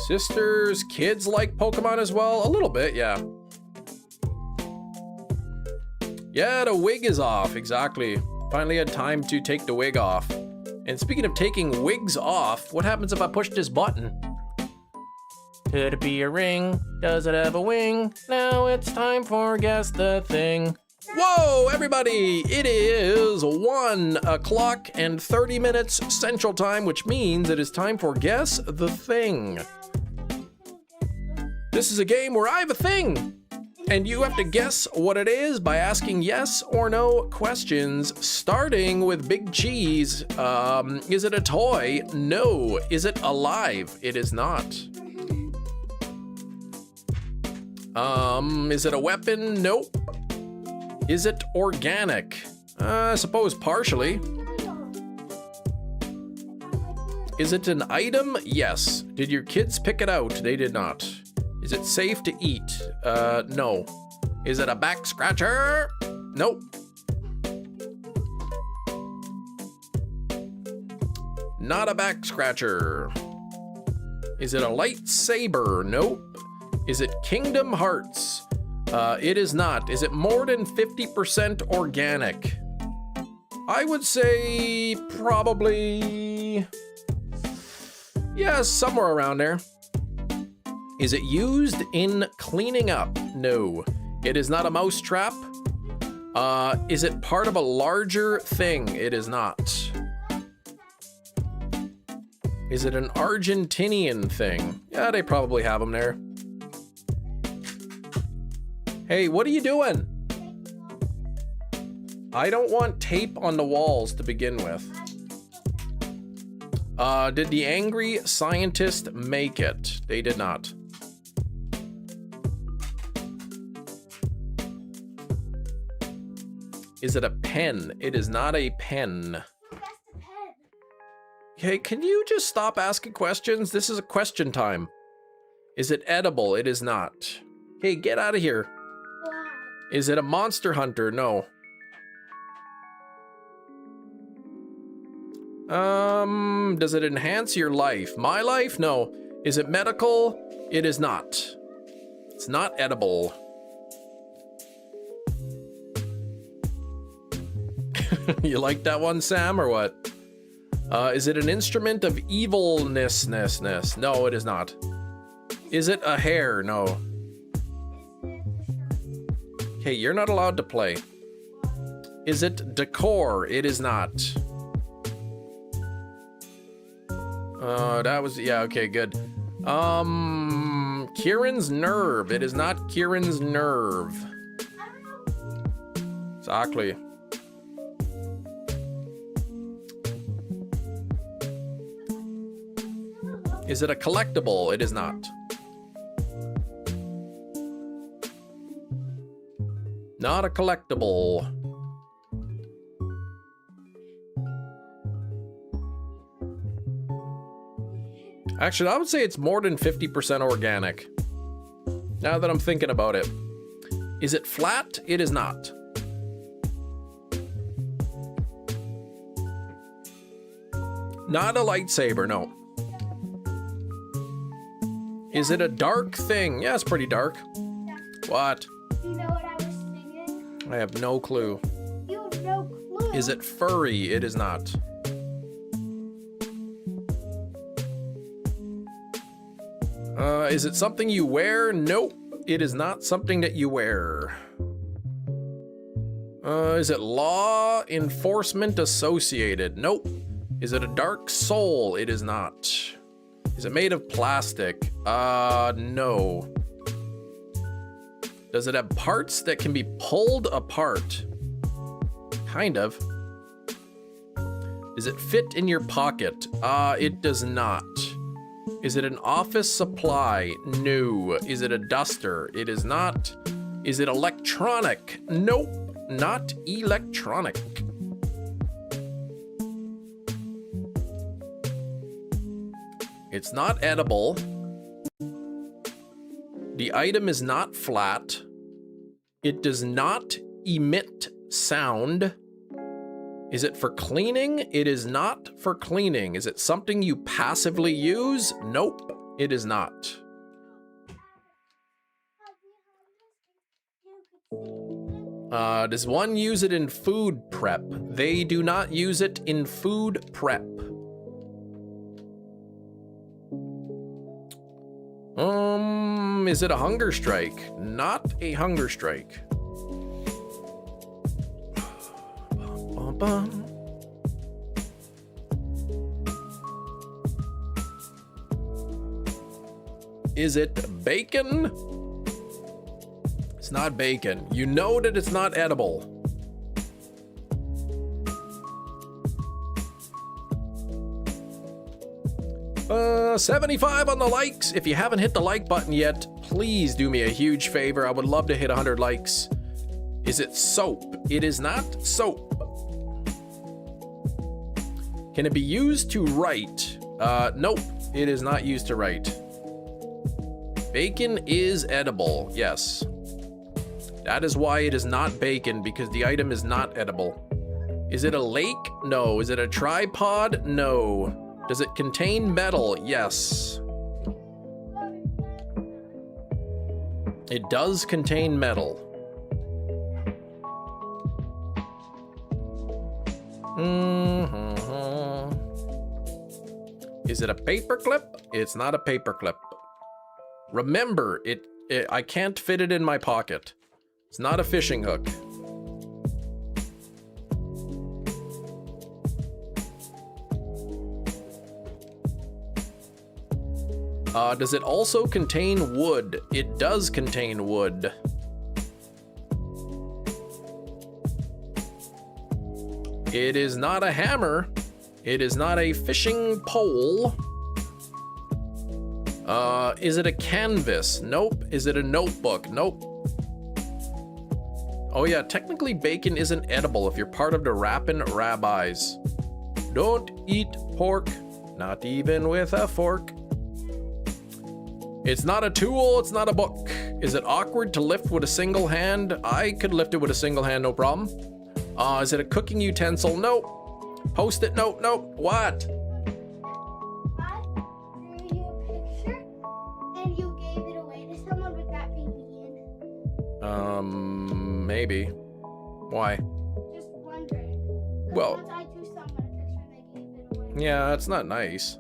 Sisters, kids like Pokemon as well? A little bit, yeah. Yeah, the wig is off, exactly. Finally had time to take the wig off. And speaking of taking wigs off, what happens if I push this button? Could it be a ring? Does it have a wing? Now it's time for Guess the Thing. Whoa, everybody! It is 1 o'clock and 30 minutes Central Time, which means it is time for Guess the Thing. This is a game where I have a thing, and you have to guess what it is by asking yes or no questions, starting with Big Cheese. Is it a toy? No. Is it alive? It is not. Is it a weapon? Nope. Is it organic? I suppose partially. Is it an item? Yes. Did your kids pick it out? They did not. Is it safe to eat? No. Is it a back scratcher? Nope. Not a back scratcher. Is it a lightsaber? Nope. Is it Kingdom Hearts? It is not. Is it more than 50% organic? I would say probably, yeah, somewhere around there. Is it used in cleaning up? No. It is not a mouse trap. Is it part of a larger thing? It is not. Is it an Argentinian thing? Yeah, they probably have them there. Hey, what are you doing? I don't want tape on the walls to begin with. Did the angry scientist make it? They did not. Is it a pen? It is not a pen. Okay, can you just stop asking questions? This is a question time. Is it edible? It is not. Hey, get out of here. Is it a monster hunter? No. Does it enhance your life? My life? No. Is it medical? It is not. It's not edible. You like that one, Sam, or what? Is it an instrument of evilness? No, it is not. Is it a hair? No. Okay, you're not allowed to play. Is it decor? It is not. That was, yeah, okay, good. Kieran's nerve. It is not Kieran's nerve. Exactly. Is it a collectible? It is not. Not a collectible. Actually, I would say it's more than 50% organic. Now that I'm thinking about it. Is it flat? It is not. Not a lightsaber, no. Is it a dark thing? Yeah, it's pretty dark. What? You know what I was singing? I have no clue. You have no clue. Is it furry? It is not. Is it something you wear? Nope. It is not something that you wear. Is it law enforcement associated? Nope. Is it a dark soul? It is not. Is it made of plastic? No. Does it have parts that can be pulled apart? Kind of. Does it fit in your pocket? It does not. Is it an office supply? No. Is it a duster? It is not. Is it electronic? Nope. Not electronic. It's not edible. The item is not flat. It does not emit sound. Is it for cleaning? It is not for cleaning. Is it something you passively use? Nope, it is not. Does one use it in food prep? They do not use it in food prep. Is it a hunger strike? Not a hunger strike. Bum, bum. Is it bacon? It's not bacon. You know that it's not edible. 75 on the likes. If you haven't hit the like button yet, please do me a huge favor. I would love to hit 100 likes. Is it soap? It is not soap. Can it be used to write? Nope, it is not used to write. Bacon is edible, yes. That is why it is not bacon, because the item is not edible. Is it a lake? No. Is it a tripod? No. Does it contain metal? Yes. It does contain metal. Is it a paperclip? It's not a paperclip. Remember, I can't fit it in my pocket. It's not a fishing hook. Does it also contain wood? It does contain wood. It is not a hammer. It is not a fishing pole. Is it a canvas? Nope. Is it a notebook? Nope. Oh yeah, technically bacon isn't edible if you're part of the rappin' rabbis. Don't eat pork, not even with a fork. It's not a tool, it's not a book. Is it awkward to lift with a single hand? I could lift it with a single hand, no problem. Is it a cooking utensil? Nope. Post-it note? Nope. What? I drew you a picture and you gave it away to someone with that baby in. Maybe. Why? Just wondering. Well, Once I drew someone a picture and they gave it away. Yeah, it's not nice.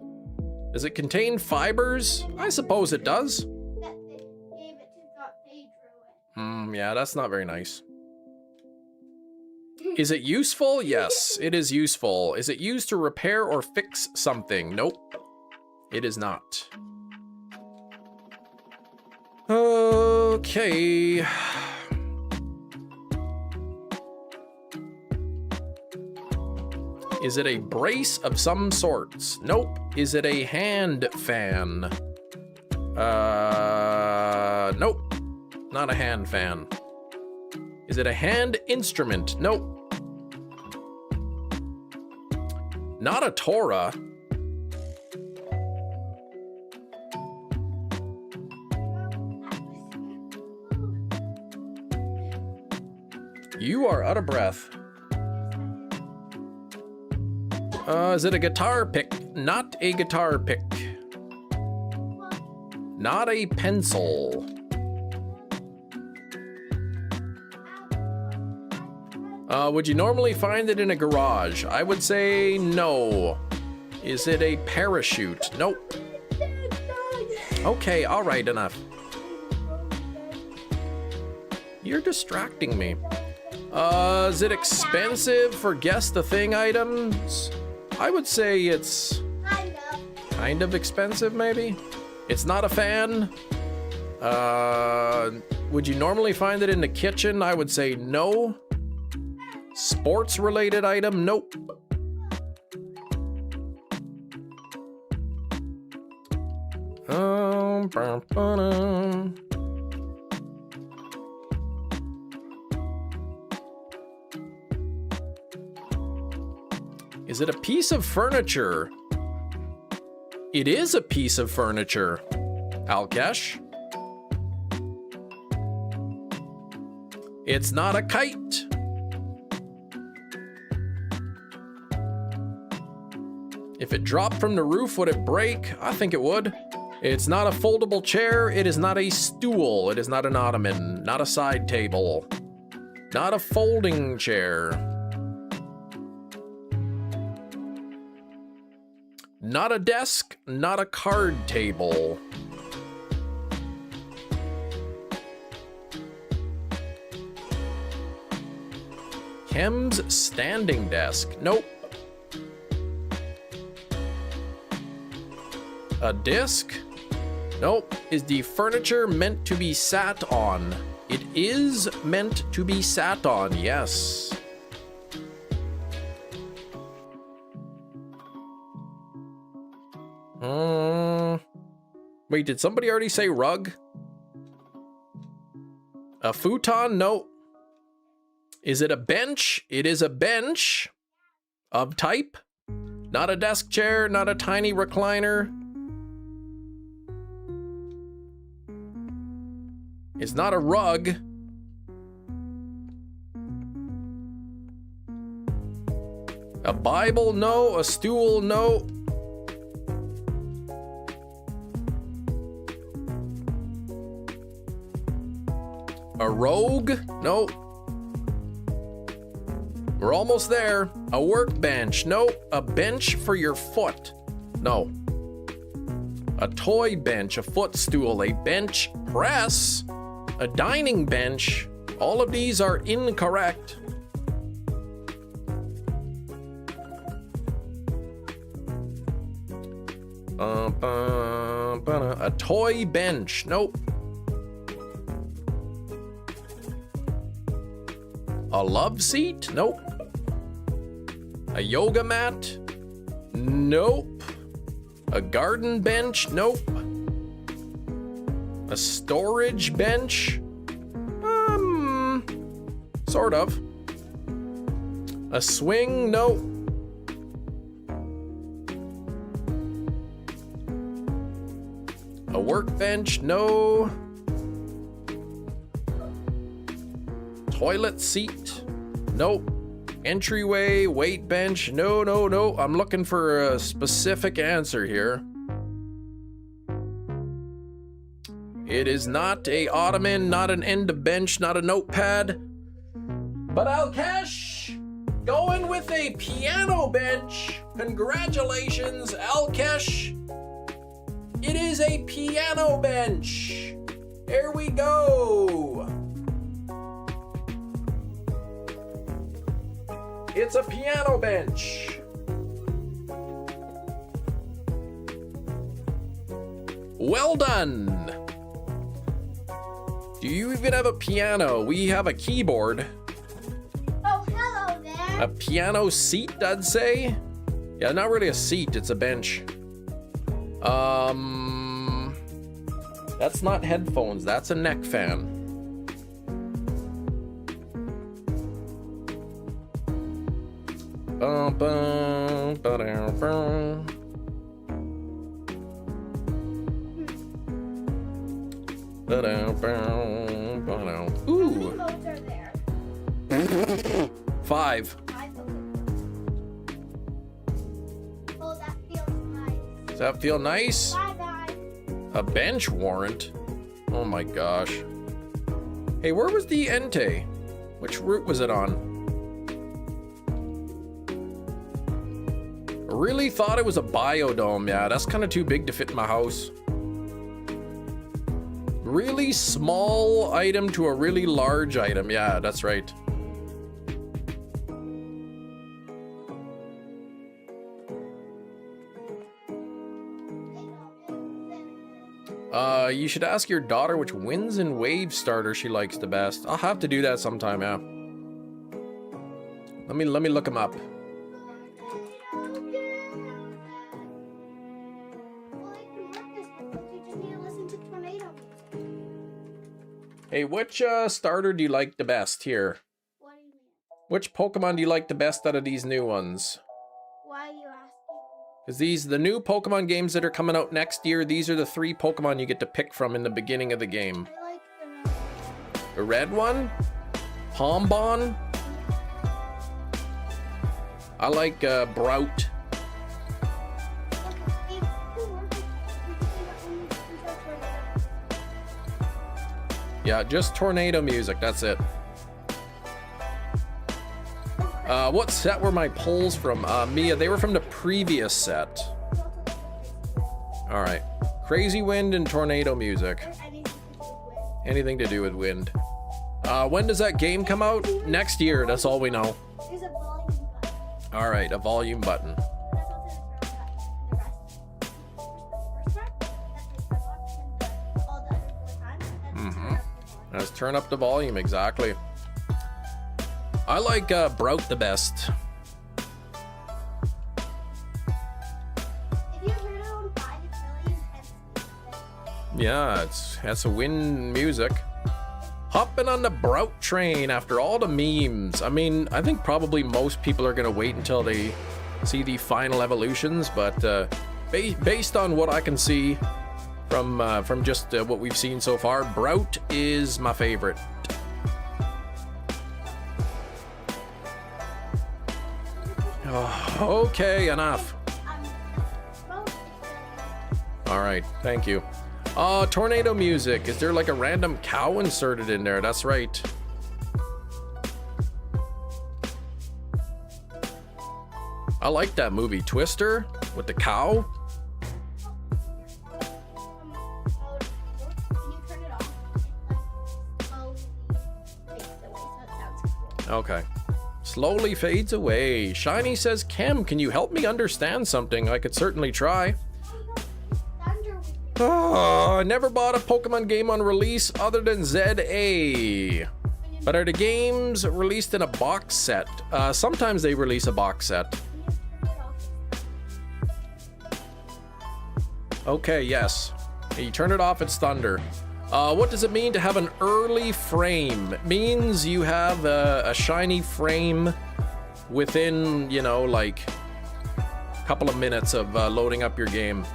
Does it contain fibers? I suppose it does. That they gave it to God, they drew it. Yeah, that's not very nice. Is it useful? Yes, it is useful. Is it used to repair or fix something? Nope, it is not. Okay. Is it a brace of some sorts? Nope. Is it a hand fan? Nope. Not a hand fan. Is it a hand instrument? Nope. Not a Torah. You are out of breath. Is it a guitar pick? Not a guitar pick. Not a pencil. Would you normally find it in a garage? I would say no. Is it a parachute? Nope. Okay, all right, enough. You're distracting me. Is it expensive for guess the thing items? I would say it's kind of expensive, maybe. It's not a fan. Would you normally find it in the kitchen? I would say no. Sports related item? Nope. Is it a piece of furniture? It is a piece of furniture. Alkesh? It's not a kite. If it dropped from the roof, would it break? I think it would. It's not a foldable chair. It is not a stool. It is not an ottoman. Not a side table. Not a folding chair. Not a desk. Not a card table. Chem's standing desk. Nope. A disc? Nope. Is the furniture meant to be sat on? It is meant to be sat on, yes. Wait, did somebody already say rug? A futon? No. Is it a bench? It is a bench. Of type? Not a desk chair, not a tiny recliner. It's not a rug. A Bible? No. A stool? No. A rogue? No. We're almost there. A workbench? No. A bench for your foot? No. A toy bench, a footstool, a bench press, a dining bench. All of these are incorrect. A toy bench? Nope. A love seat? Nope. A yoga mat? Nope. A garden bench? Nope. A storage bench? Sort of. A swing? Nope. A workbench? No. Toilet seat? Nope. Entryway, weight bench? No, no, no. I'm looking for a specific answer here. It is not a ottoman, not an end of bench, not a notepad. But Alkesh, Going with a piano bench. Congratulations, Alkesh. It is a piano bench. Here we go. It's a piano bench. Well done. Do you even have a piano? We have a keyboard. Oh, hello there. A piano seat, I'd say. Yeah, not really a seat, it's a bench. That's not headphones, that's a neck fan. Bum, bum, ba-dum, bum. Ba-dum, bum, ba-dum. How many Ooh, modes are there? 5. Oh, that feels nice. Does that feel nice? Bye-bye. A bench warrant? Oh my gosh. Hey, where was the ENTEI? Which route was it on? Really thought it was a biodome. Yeah, that's kind of too big to fit in my house. Really small item to a really large item. Yeah, that's right. You should ask your daughter which winds and wave starter she likes the best. I'll have to do that sometime, yeah. Let me look them up. Hey, which starter do you like the best here? What do you mean? Which Pokemon do you like the best out of these new ones? Why are you asking? Because the new Pokemon games that are coming out next year, these are the 3 Pokemon you get to pick from in the beginning of the game. I like the The red one? Pombon? I like Brout. Yeah, just tornado music, that's it. What set were my polls from? Mia, they were from the previous set. Alright. Crazy wind and tornado music. Anything to do with wind. When does that game come out? Next year, that's all we know. There's a volume button. Alright, a volume button. Let's turn up the volume, exactly. I like Brout the best. If you turn it on 5, it's really intense. Yeah, that's a wind music. Hopping on the Brout train after all the memes. I mean, I think probably most people are gonna wait until they see the final evolutions, but based on what I can see from just what we've seen so far, Brout is my favorite. Oh, okay, enough. All right, thank you. Tornado music. Is there like a random cow inserted in there? That's right. I like that movie, Twister, with the cow. Okay. Slowly fades away. Shiny says, Chem, can you help me understand something? I could certainly try. Oh, I never bought a Pokemon game on release other than ZA. But are the games released in a box set? Sometimes they release a box set. Okay, yes. You turn it off, it's thunder. What does it mean to have an early frame? It means you have a shiny frame within, you know, like a couple of minutes of loading up your game.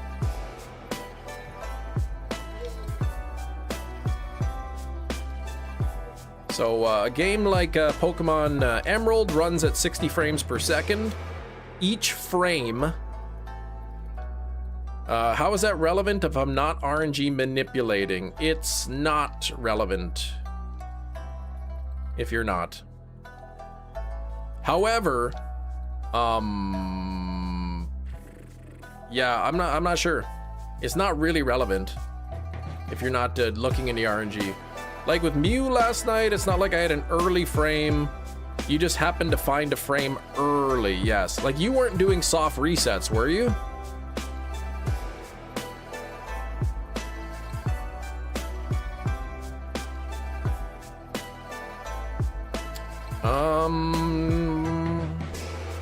So a game like Pokemon Emerald runs at 60 frames per second. Each frame. How is that relevant if I'm not RNG manipulating? It's not relevant if you're not. However, yeah, I'm not sure. It's not really relevant if you're not looking in the RNG. Like with Mew last night, it's not like I had an early frame. You just happened to find a frame early, yes. Like you weren't doing soft resets, were you?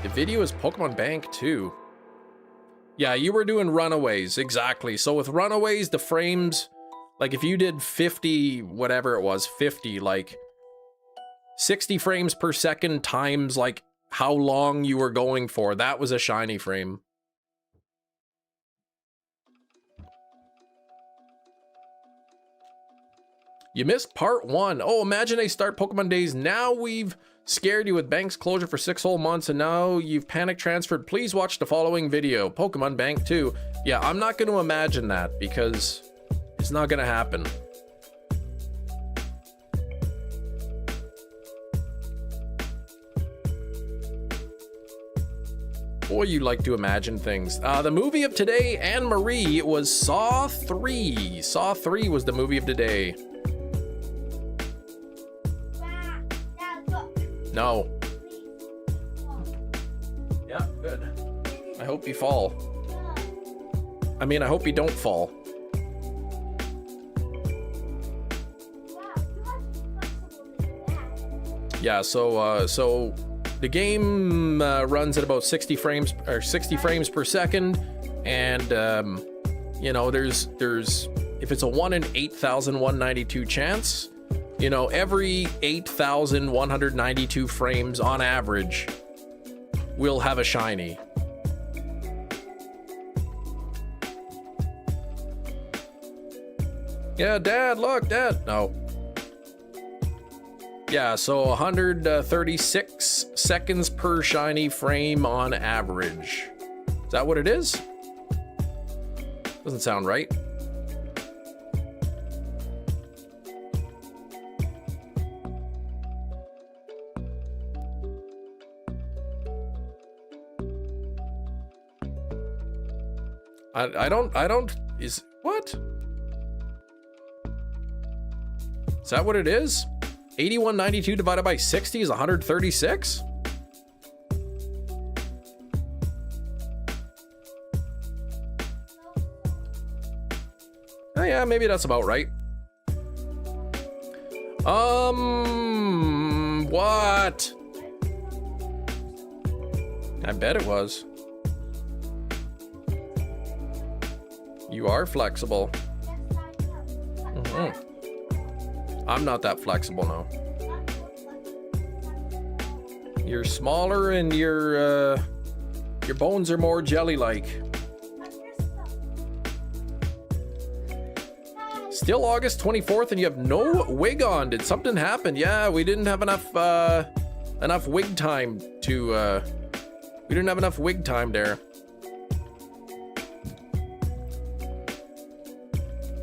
The video is Pokemon Bank too. Yeah, you were doing Runaways, exactly. So with Runaways, the frames, like if you did 50, whatever it was, 50, like 60 frames per second times like how long you were going for, that was a shiny frame. You missed part 1. Oh, imagine they start Pokemon Days. Now we've scared you with Bank's closure for 6 whole months, and now you've panic transferred. Please watch the following video, Pokemon Bank 2. Yeah, I'm not going to imagine that because it's not going to happen. Boy, you like to imagine things. The movie of today, Anne-Marie, was Saw 3. Saw 3 was the movie of today. No. Yeah, good. I hope you fall. I mean, I hope you don't fall. Yeah, so the game runs at about 60 frames or 60 frames per second, and you know, there's if it's a 1 in 8,192 chance, you know, every 8,192 frames on average will have a shiny. Yeah, Dad, look, Dad. No. Yeah, so 136 seconds per shiny frame on average. Is that what it is? Doesn't sound right. I don't, is, what? Is that what it is? 8192 divided by 60 is 136? Oh yeah, maybe that's about right. What? I bet it was. You are flexible. Mm-hmm. I'm not that flexible now. You're smaller and your bones are more jelly-like. Still August 24th and you have no wig on. Did something happen? Yeah, we didn't have enough wig time to we didn't have enough wig time there.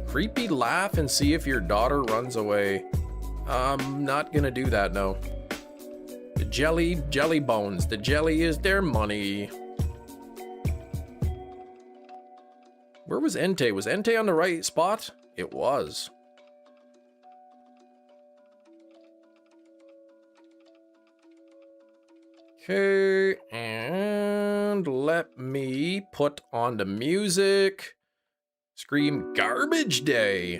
Creepy laugh and see if your daughter runs away. I'm not gonna do that, no. The jelly bones. The jelly is their money. Where was Entei? Was Entei on the right spot? It was. Okay, and let me put on the music. Scream Garbage Day.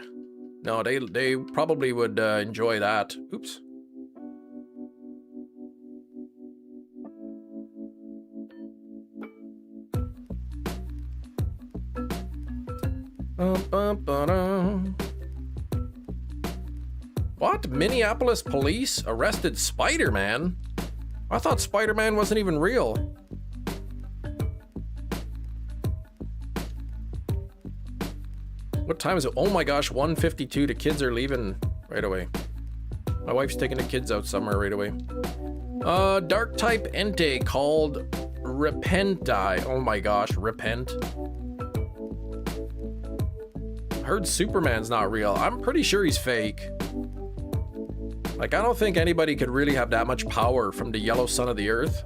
No, they probably would enjoy that. Oops. What? Minneapolis police arrested Spider-Man? I thought Spider-Man wasn't even real. What time is it? Oh my gosh, 1:52. The kids are leaving right away. My wife's taking the kids out somewhere right away. Dark type Entei called Repentai. Oh my gosh, Repent. I heard Superman's not real. I'm pretty sure he's fake. Like, I don't think anybody could really have that much power from the yellow sun of the earth.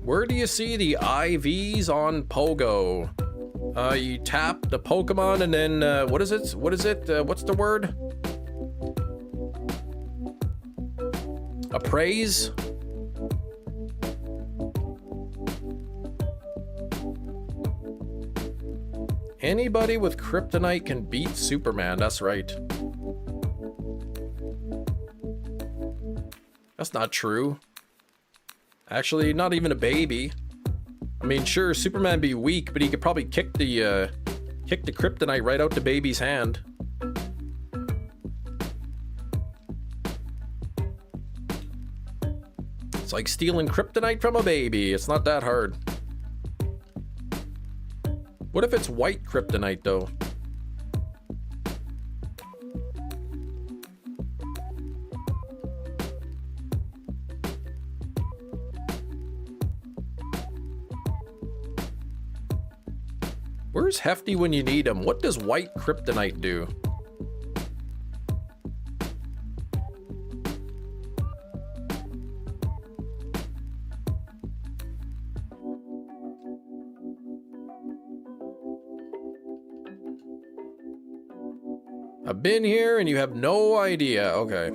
Where do you see the IVs on Pogo? You tap the Pokemon and then, what is it? What's the word? Appraise? Anybody with kryptonite can beat Superman, that's right. That's not true. Actually, not even a baby. I mean, sure, Superman be weak, but he could probably kick the kryptonite right out the baby's hand. It's like stealing kryptonite from a baby. It's not that hard. What if it's white kryptonite, though? Where's Hefty when you need him? What does white kryptonite do? I've been here and you have no idea. Okay.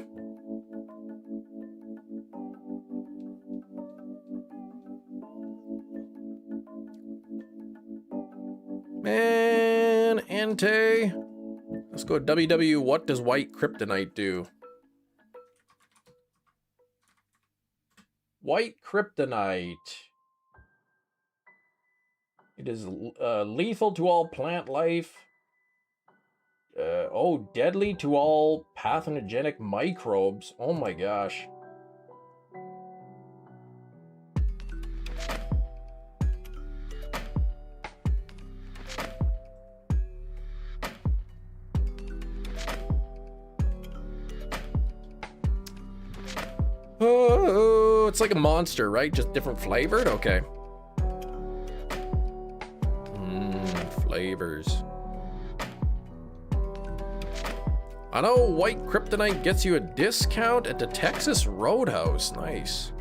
Man, ENTEI. Let's go WW. What does white kryptonite do? White kryptonite. It is lethal to all plant life. Oh, deadly to all pathogenic microbes. Oh my gosh. Oh, it's like a monster, right? Just different flavored? Okay. Flavors. I know white kryptonite gets you a discount at the Texas Roadhouse. Nice.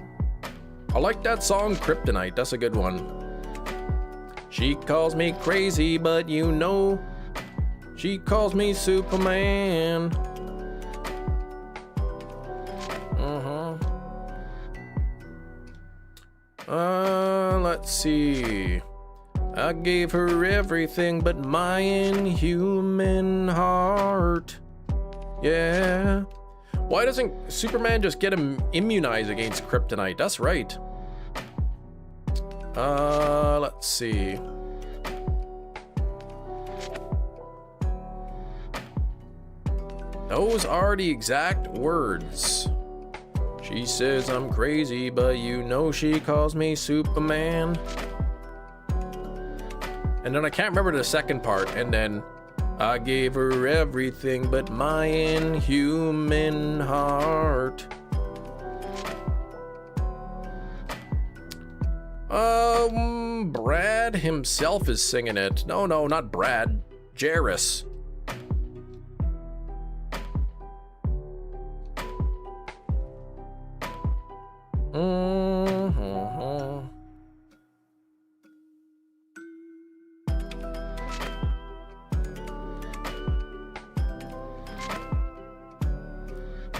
I like that song, Kryptonite. That's a good one. She calls me crazy, but you know, she calls me Superman. Let's see. I gave her everything but my inhuman heart. Yeah. Why doesn't Superman just get him immunized against kryptonite? That's right. Let's see. Those are the exact words. She says I'm crazy, but you know she calls me Superman. And then I can't remember the second part, and then I gave her everything but my inhuman heart. Brad himself is singing it. No, not Brad. Jairus.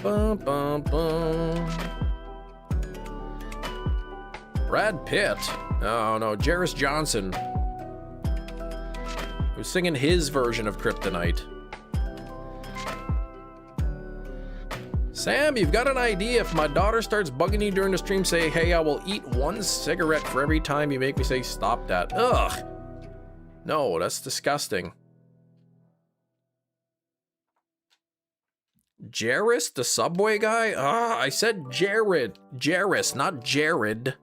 Bum, bum, bum. Brad Pitt? No, Jairus Johnson. Who's singing his version of Kryptonite. Sam, you've got an idea. If my daughter starts bugging you during the stream, say, hey, I will eat one cigarette for every time you make me say stop that. Ugh. No, that's disgusting. Jairus, the Subway guy? I said Jairus, not Jared.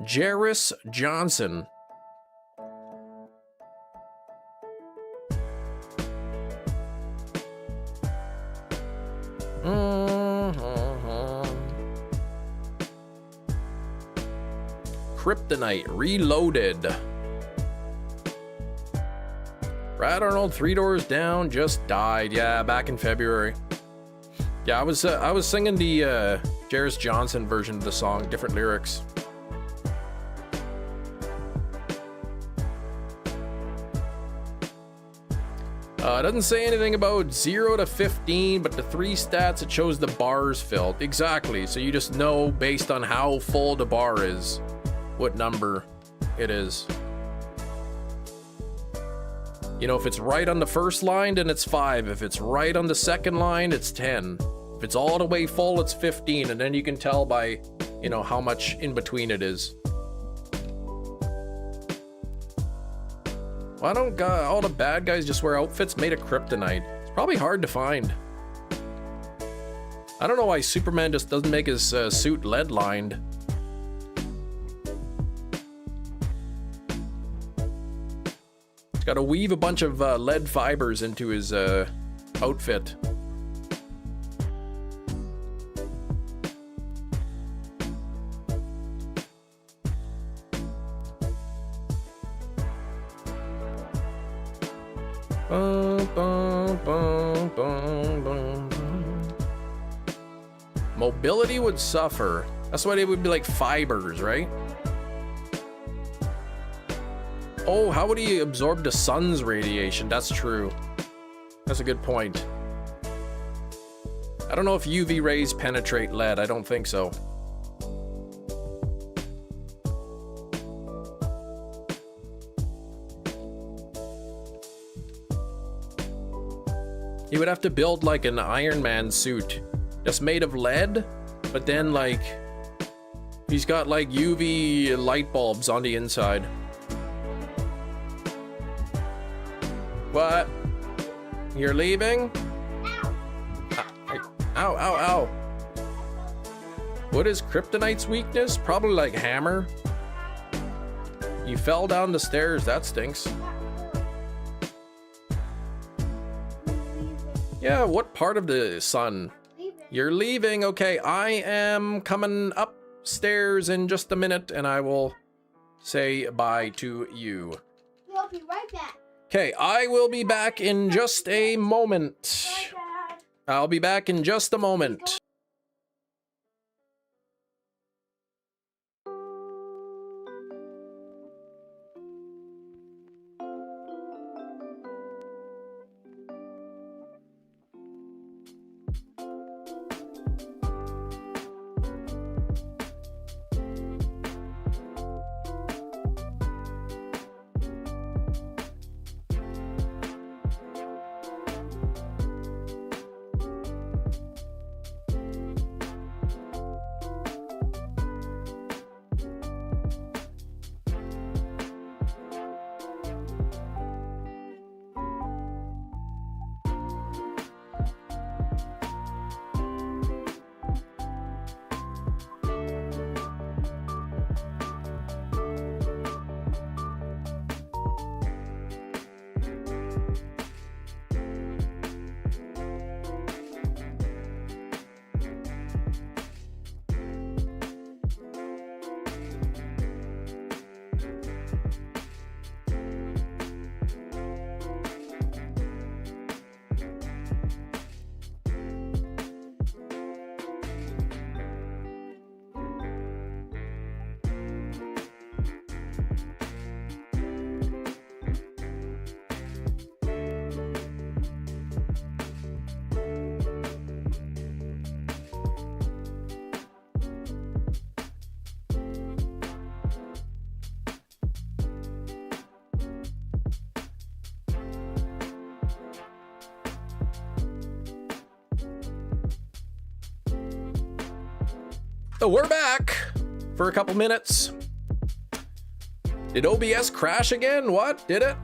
Jairus Johnson. Kryptonite Reloaded. Brad Arnold, 3 Doors Down, just died. Yeah, back in February. Yeah, I was singing the Jairus Johnson version of the song, different lyrics. It doesn't say anything about 0 to 15, but the 3 stats, it shows the bars filled. Exactly, so you just know based on how full the bar is, what number it is. You know, if it's right on the first line, then it's 5. If it's right on the second line, it's 10. If it's all the way full, it's 15, and then you can tell by, you know, how much in between it is. Why don't all the bad guys just wear outfits made of kryptonite? It's probably hard to find. I don't know why Superman just doesn't make his suit lead-lined. He's got to weave a bunch of lead fibers into his outfit. Mobility would suffer. That's why they would be like fibers, right? Oh, how would he absorb the sun's radiation? That's true. That's a good point. I don't know if UV rays penetrate lead. I don't think so. He would have to build like an Iron Man suit just made of lead, but then like he's got like UV light bulbs on the inside. What? You're leaving? Ow, ow, ow. What is Kryptonite's weakness? Probably like hammer. You fell down the stairs, that stinks. Yeah, what part of the sun? You're leaving. Okay, I am coming upstairs in just a minute and I will say bye to you. We'll be right back. Okay, I will be back in just a moment. I'll be back in just a moment. So we're back for a couple minutes. Did OBS crash again? What? Did it?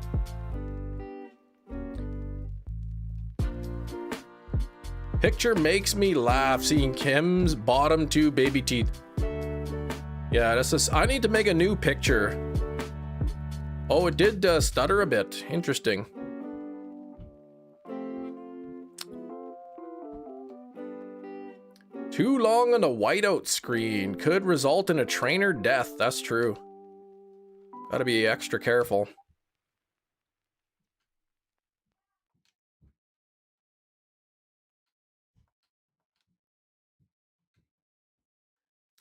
Picture makes me laugh seeing Kim's bottom 2 baby teeth. Yeah, that's just, I need to make a new picture. Oh, it did stutter a bit. Interesting. Too long on the whiteout screen could result in a trainer death. That's true. Gotta be extra careful.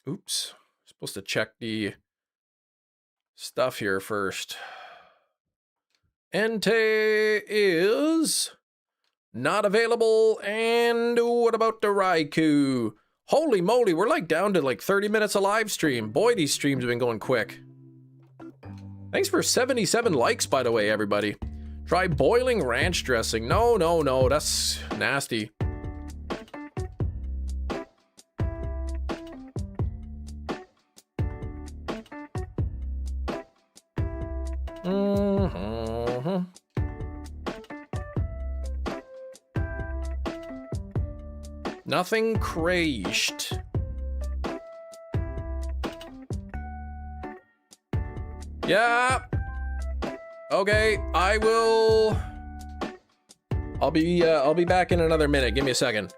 Oops. Supposed to check the stuff here first. ENTEI is not available. And what about the RAIKOU? Holy moly, we're like down to like 30 minutes of live stream. Boy, these streams have been going quick. Thanks for 77 likes, by the way, everybody. Try boiling ranch dressing. No, no, no, that's nasty. Nothing crashed. Yeah. Okay, I'll be back in another minute. Give me a second.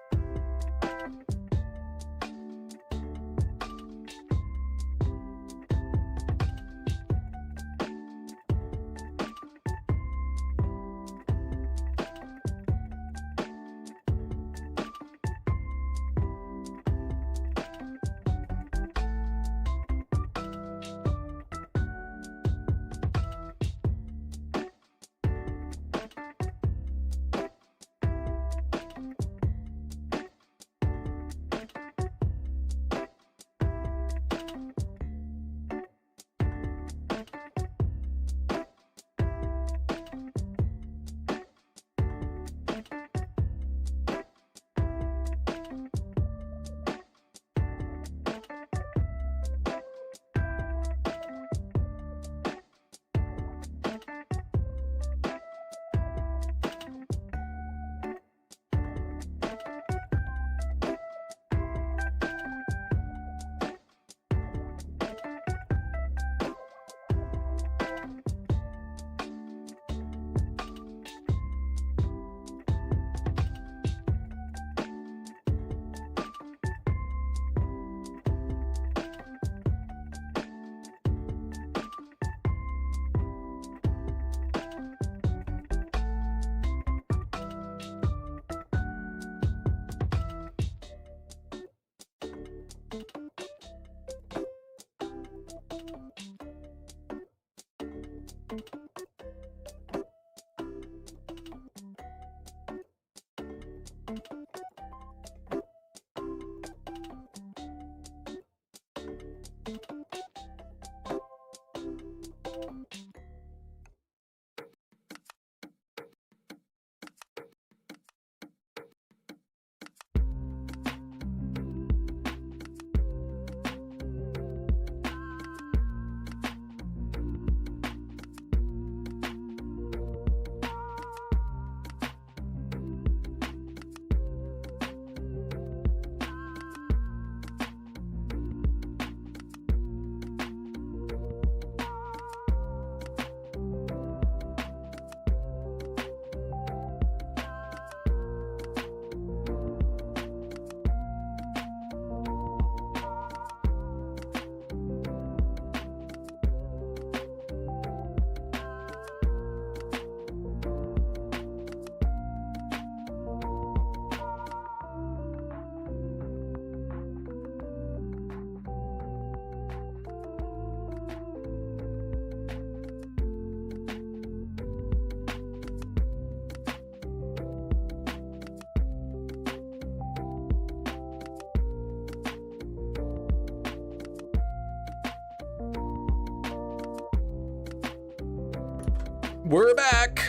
We're back.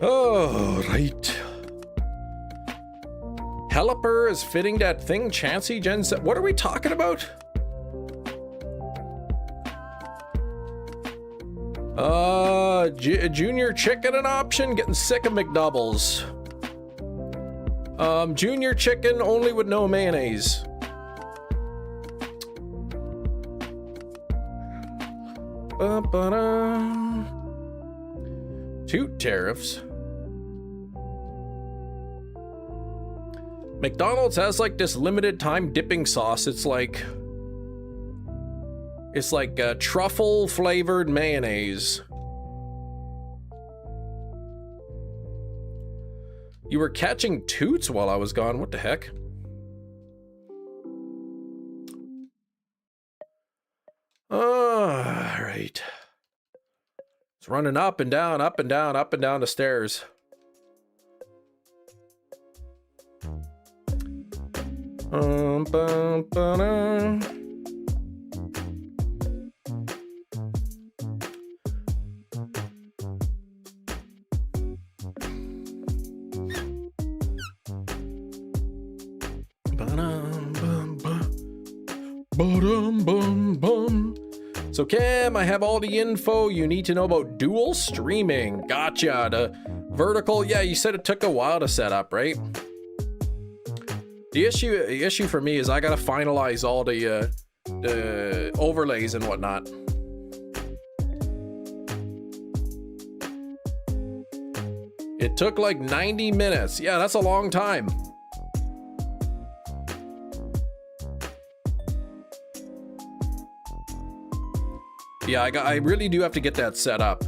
Oh, right. Helper is fitting that thing Chansey Gen said. What are we talking about? Junior chicken an option? Getting sick of McDoubles. Junior chicken only with no mayonnaise. Toot tariffs. McDonald's has like this limited time dipping sauce. It's like truffle flavored mayonnaise. You were catching toots while I was gone. What the heck? All right. It's running up and down, up and down, up and down the stairs. So Cam, I have all the info you need to know about dual streaming. Gotcha. The vertical, yeah, you said it took a while to set up, right? The issue for me is I gotta finalize all the overlays and whatnot. It took like 90 minutes. Yeah, that's a long time. Yeah, I really do have to get that set up.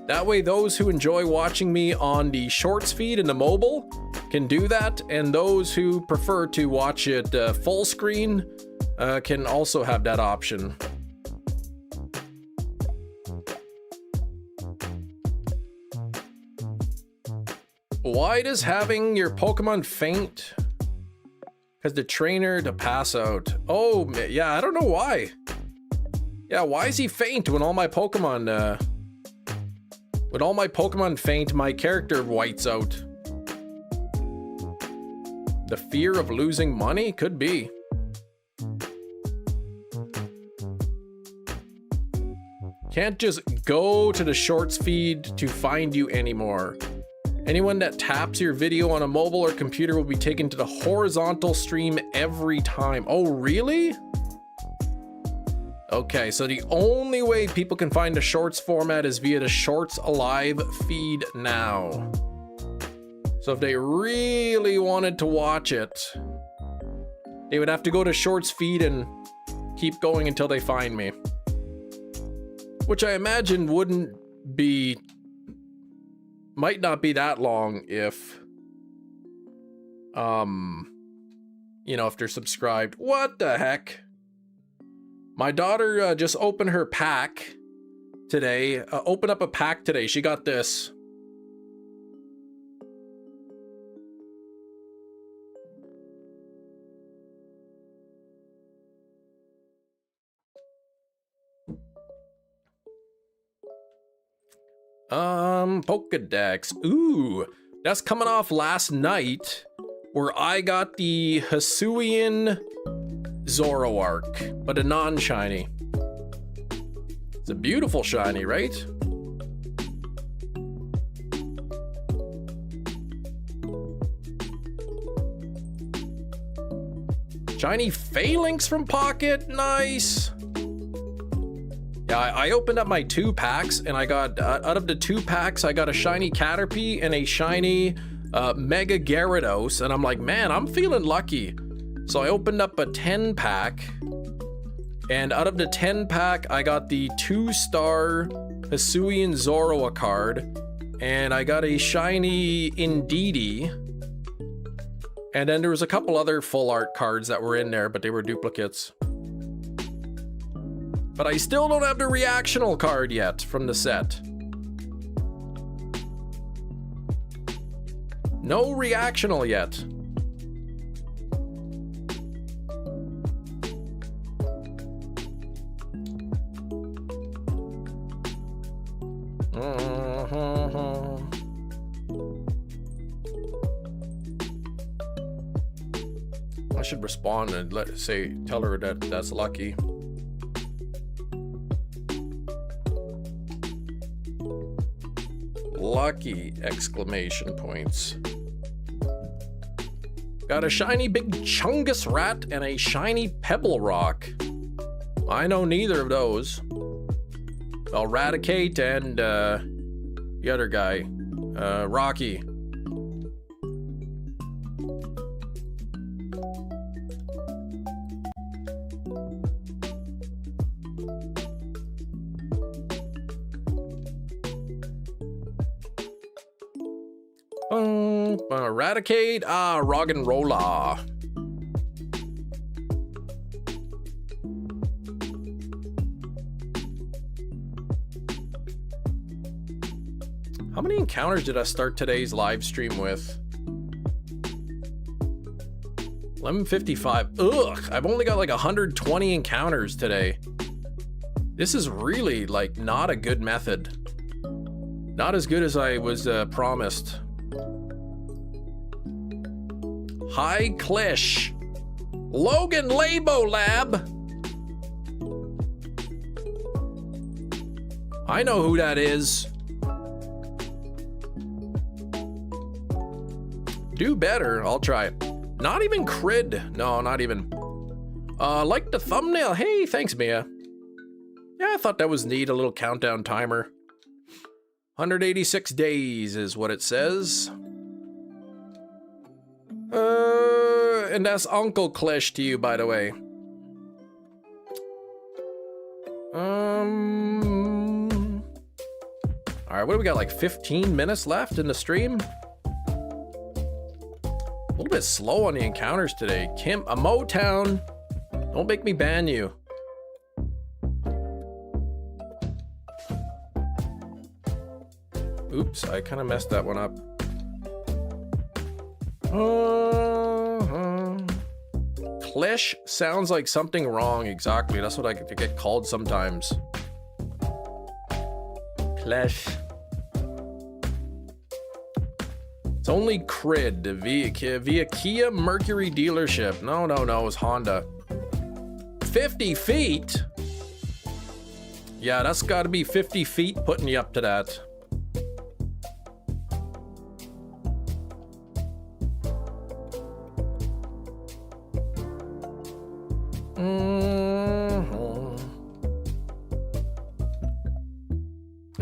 That way those who enjoy watching me on the shorts feed in the mobile can do that, and those who prefer to watch it full screen can also have that option. Why does having your Pokemon faint? Because the trainer to pass out. Oh, yeah, I don't know why. Yeah, why is he faint when all my Pokemon, faint, my character whites out? The fear of losing money? Could be. Can't just go to the shorts feed to find you anymore. Anyone that taps your video on a mobile or computer will be taken to the horizontal stream every time. Oh, really? Okay, so the only way people can find the shorts format is via the Shorts Alive feed now. So if they really wanted to watch it, they would have to go to shorts feed and keep going until they find me. Which I imagine might not be that long if, if they're subscribed. What the heck? My daughter just opened her pack today. Opened up a pack today. She got this. Pokedex. Ooh, that's coming off last night, where I got the Hisuian Zoroark, but a non-shiny. It's a beautiful shiny, right? Shiny Phalanx from Pocket, nice. Yeah, I opened up my 2 packs and I got, out of the 2 packs, I got a shiny Caterpie and a shiny Mega Gyarados, and I'm like, man, I'm feeling lucky. So I opened up a 10 pack, and out of the 10 pack, I got the 2-star Hisuian Zoroark card, and I got a shiny Indeedee, and then there was a couple other full art cards that were in there, but they were duplicates. But I still don't have the reactional card yet from the set. No reactional yet. I should respond and tell her that that's lucky. Lucky! Exclamation points. Got a shiny Big Chungus Rat and a shiny Pebble Rock. I know neither of those. Eradicate and the other guy, Rocky. Eradicate. Rock and rolla. How many encounters did I start today's live stream with? 11:55. Ugh, I've only got like 120 encounters today. This is really like not a good method. Not as good as I was promised. Hi, Klish. Logan Labo Lab. I know who that is. Do better. I'll try it. Not even Crid. No, not even. Like the thumbnail. Hey, thanks, Mia. Yeah, I thought that was neat. A little countdown timer. 186 days is what it says. And that's Uncle Klish to you, by the way. Alright, what do we got? Like 15 minutes left in the stream? A little bit slow on the encounters today. Kim, a Motown. Don't make me ban you. Oops, I kind of messed that one up. Klish sounds like something wrong. Exactly. That's what I get called sometimes. Klish. It's only Crid via Kia Mercury dealership. No, it's Honda. 50 feet? Yeah, that's got to be 50 feet putting you up to that.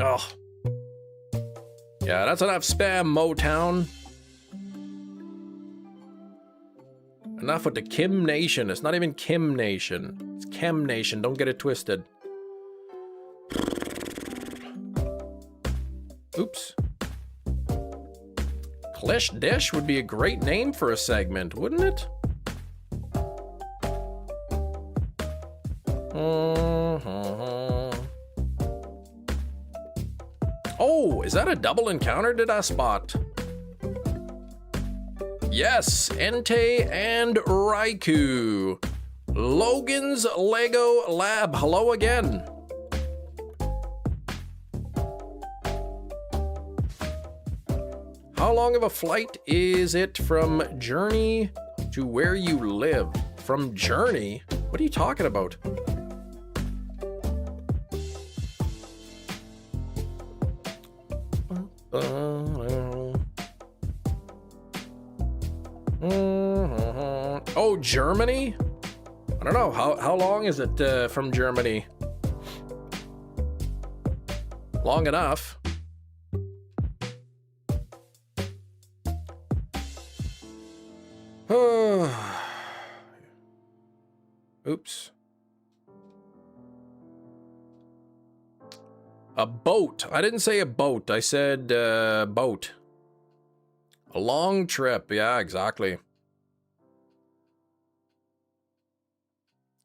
Oh. Yeah, that's enough spam, Motown. Enough with the Kim Nation. It's not even Kim Nation. It's Chem Nation. Don't get it twisted. Oops. Klish Dish would be a great name for a segment, wouldn't it? Oh, is that a double encounter did I spot? Yes, ENTEI and RAIKOU. Logan's Lego Lab. Hello again. How long of a flight is it from Journey to where you live? From Journey? What are you talking about? Oh, Germany? I don't know. How long is it from Germany? Long enough. Oops. A boat. I didn't say a boat. I said boat. A long trip. Yeah, exactly.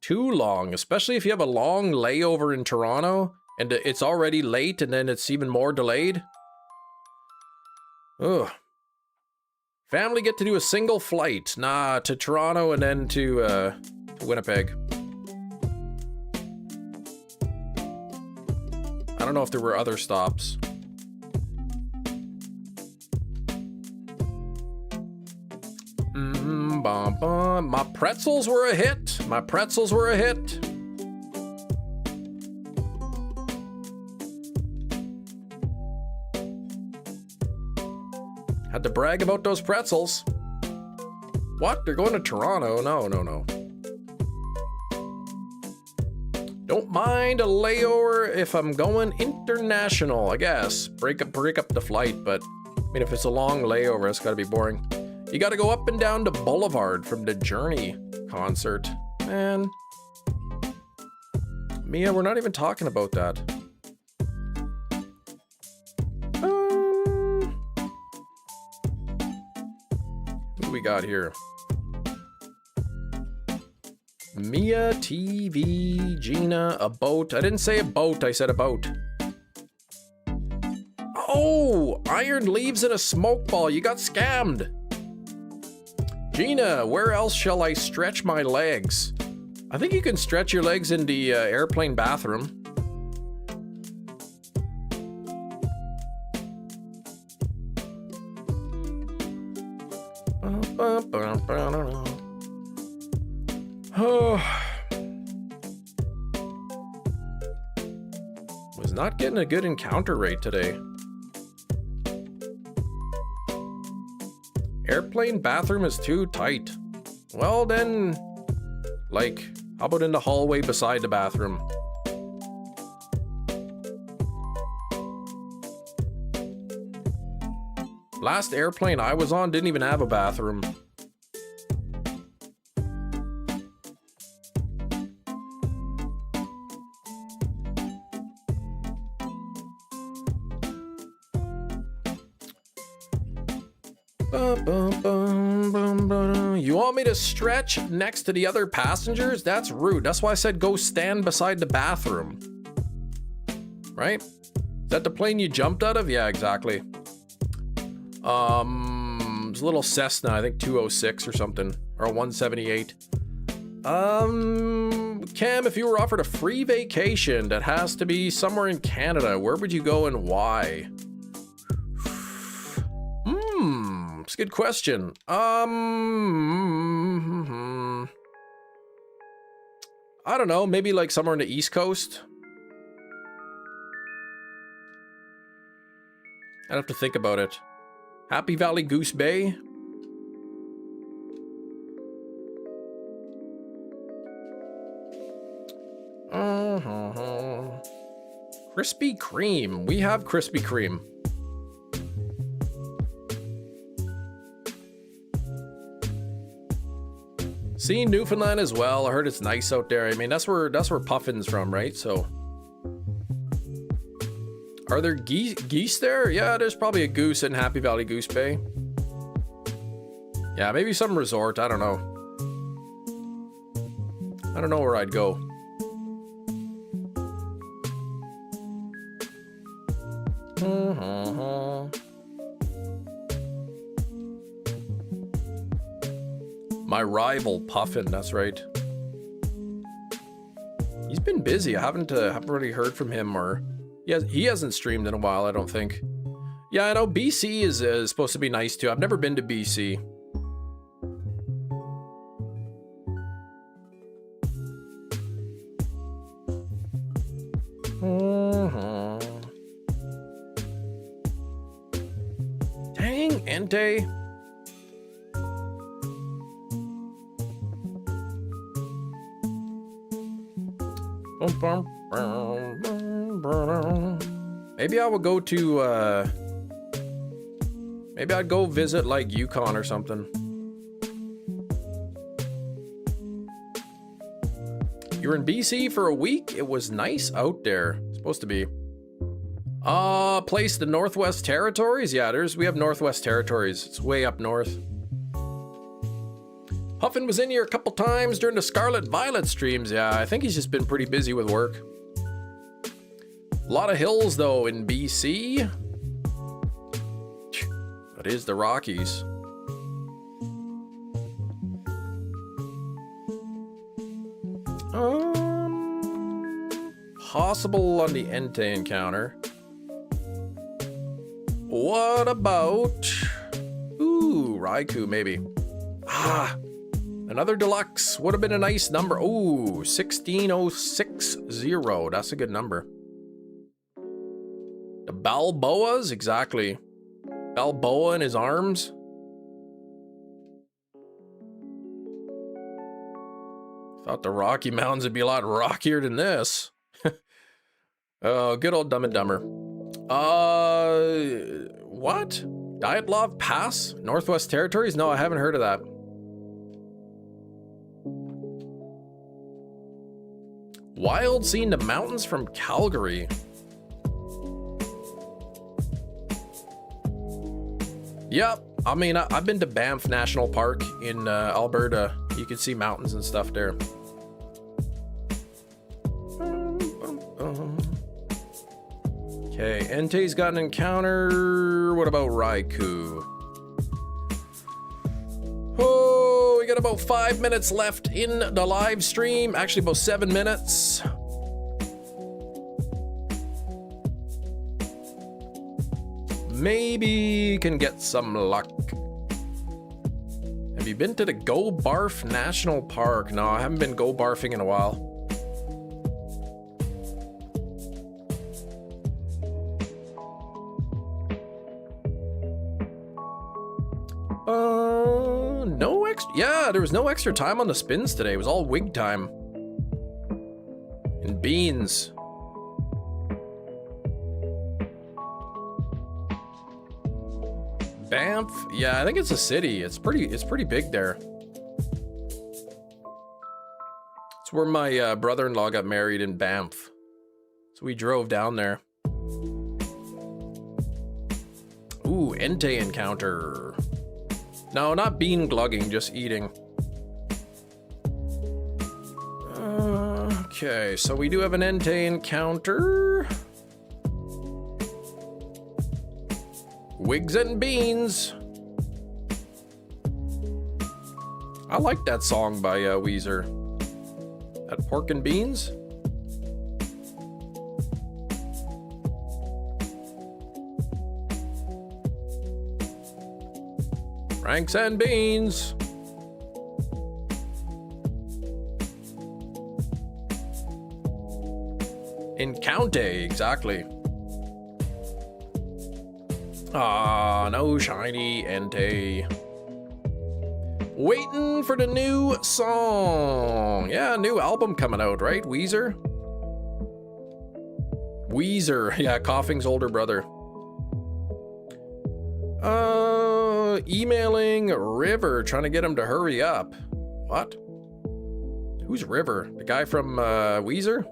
Too long, especially if you have a long layover in Toronto and it's already late and then it's even more delayed. Ugh. Family get to do a single flight. Nah, to Toronto and then to Winnipeg. I don't know if there were other stops. My pretzels were a hit. My pretzels were a hit. Had to brag about those pretzels. What? They're going to Toronto? No. Don't mind a layover if I'm going international, I guess. Break up the flight, but I mean, if it's a long layover, it's gotta be boring. You gotta go up and down the boulevard from the Journey concert. Man. Mia, we're not even talking about that. got here? Mia, TV, Gina, a boat. I didn't say a boat, I said a boat. Oh, iron leaves in a smoke ball. You got scammed. Gina, where else shall I stretch my legs? I think you can stretch your legs in the airplane bathroom. Oh. Was not getting a good encounter rate today. Airplane bathroom is too tight. Well then, like, how about in the hallway beside the bathroom? Last airplane I was on didn't even have a bathroom. You want me to stretch next to the other passengers? That's rude. That's why I said go stand beside the bathroom. Right? Is that the plane you jumped out of? Yeah, exactly. It's a little Cessna, I think 206 or something, or a 178. Cam, if you were offered a free vacation that has to be somewhere in Canada, where would you go and why? It's a good question. I don't know, maybe like somewhere on the East Coast. I'd have to think about it. Happy Valley, Goose Bay. Krispy Kreme. We have Krispy Kreme. See Newfoundland as well. I heard it's nice out there. I mean, that's where Puffin's from, right? So, are there geese there? Yeah, there's probably a goose in Happy Valley Goose Bay. Yeah, maybe some resort. I don't know. I don't know where I'd go. My rival Puffin, that's right. He's been busy. I haven't really heard from him, or he hasn't streamed in a while, I don't think. Yeah, I know BC is supposed to be nice too. I've never been to BC. Dang, ENTEI. Maybe I would go to, maybe I'd go visit like Yukon or something. You were in BC for a week? It was nice out there. Supposed to be. Place the Northwest Territories? Yeah, we have Northwest Territories. It's way up north. Puffin was in here a couple times during the Scarlet Violet streams. Yeah, I think he's just been pretty busy with work. A lot of hills, though, in BC. That is the Rockies. Possible on the ENTEI encounter. What about... Ooh, RAIKOU, maybe. Another deluxe would have been a nice number. Ooh, 16060. That's a good number. The Balboas, exactly. Balboa in his arms. Thought the Rocky Mountains would be a lot rockier than this. Oh, good old Dumb and Dumber. What? Dyatlov Pass? Northwest Territories? No, I haven't heard of that. Wild Scene to Mountains from Calgary. Yep, I mean, I've been to Banff National Park in Alberta. You can see mountains and stuff there. Okay, Entei's got an encounter. What about Raikou? Oh, we got about 5 minutes left in the live stream. Actually, about 7 minutes. Maybe can get some luck. Have you been to the Go Barf National Park? No, I haven't been go barfing in a while. No extra. Yeah, there was no extra time on the spins today. It was all wig time. And beans. Banff? Yeah, I think it's a city. It's pretty big there. It's where my brother-in-law got married in Banff. So we drove down there. Ooh, Entei encounter. No, not bean glugging, just eating. Okay, so we do have an Entei encounter. Wigs and beans. I like that song by Weezer. That pork and beans. Franks and beans. Encountei, exactly. Ah, no shiny Entei. Waiting for the new song. Yeah, new album coming out, right? Weezer? Weezer, yeah, Coughing's older brother. Emailing River, trying to get him to hurry up. What? Who's River? The guy from Weezer?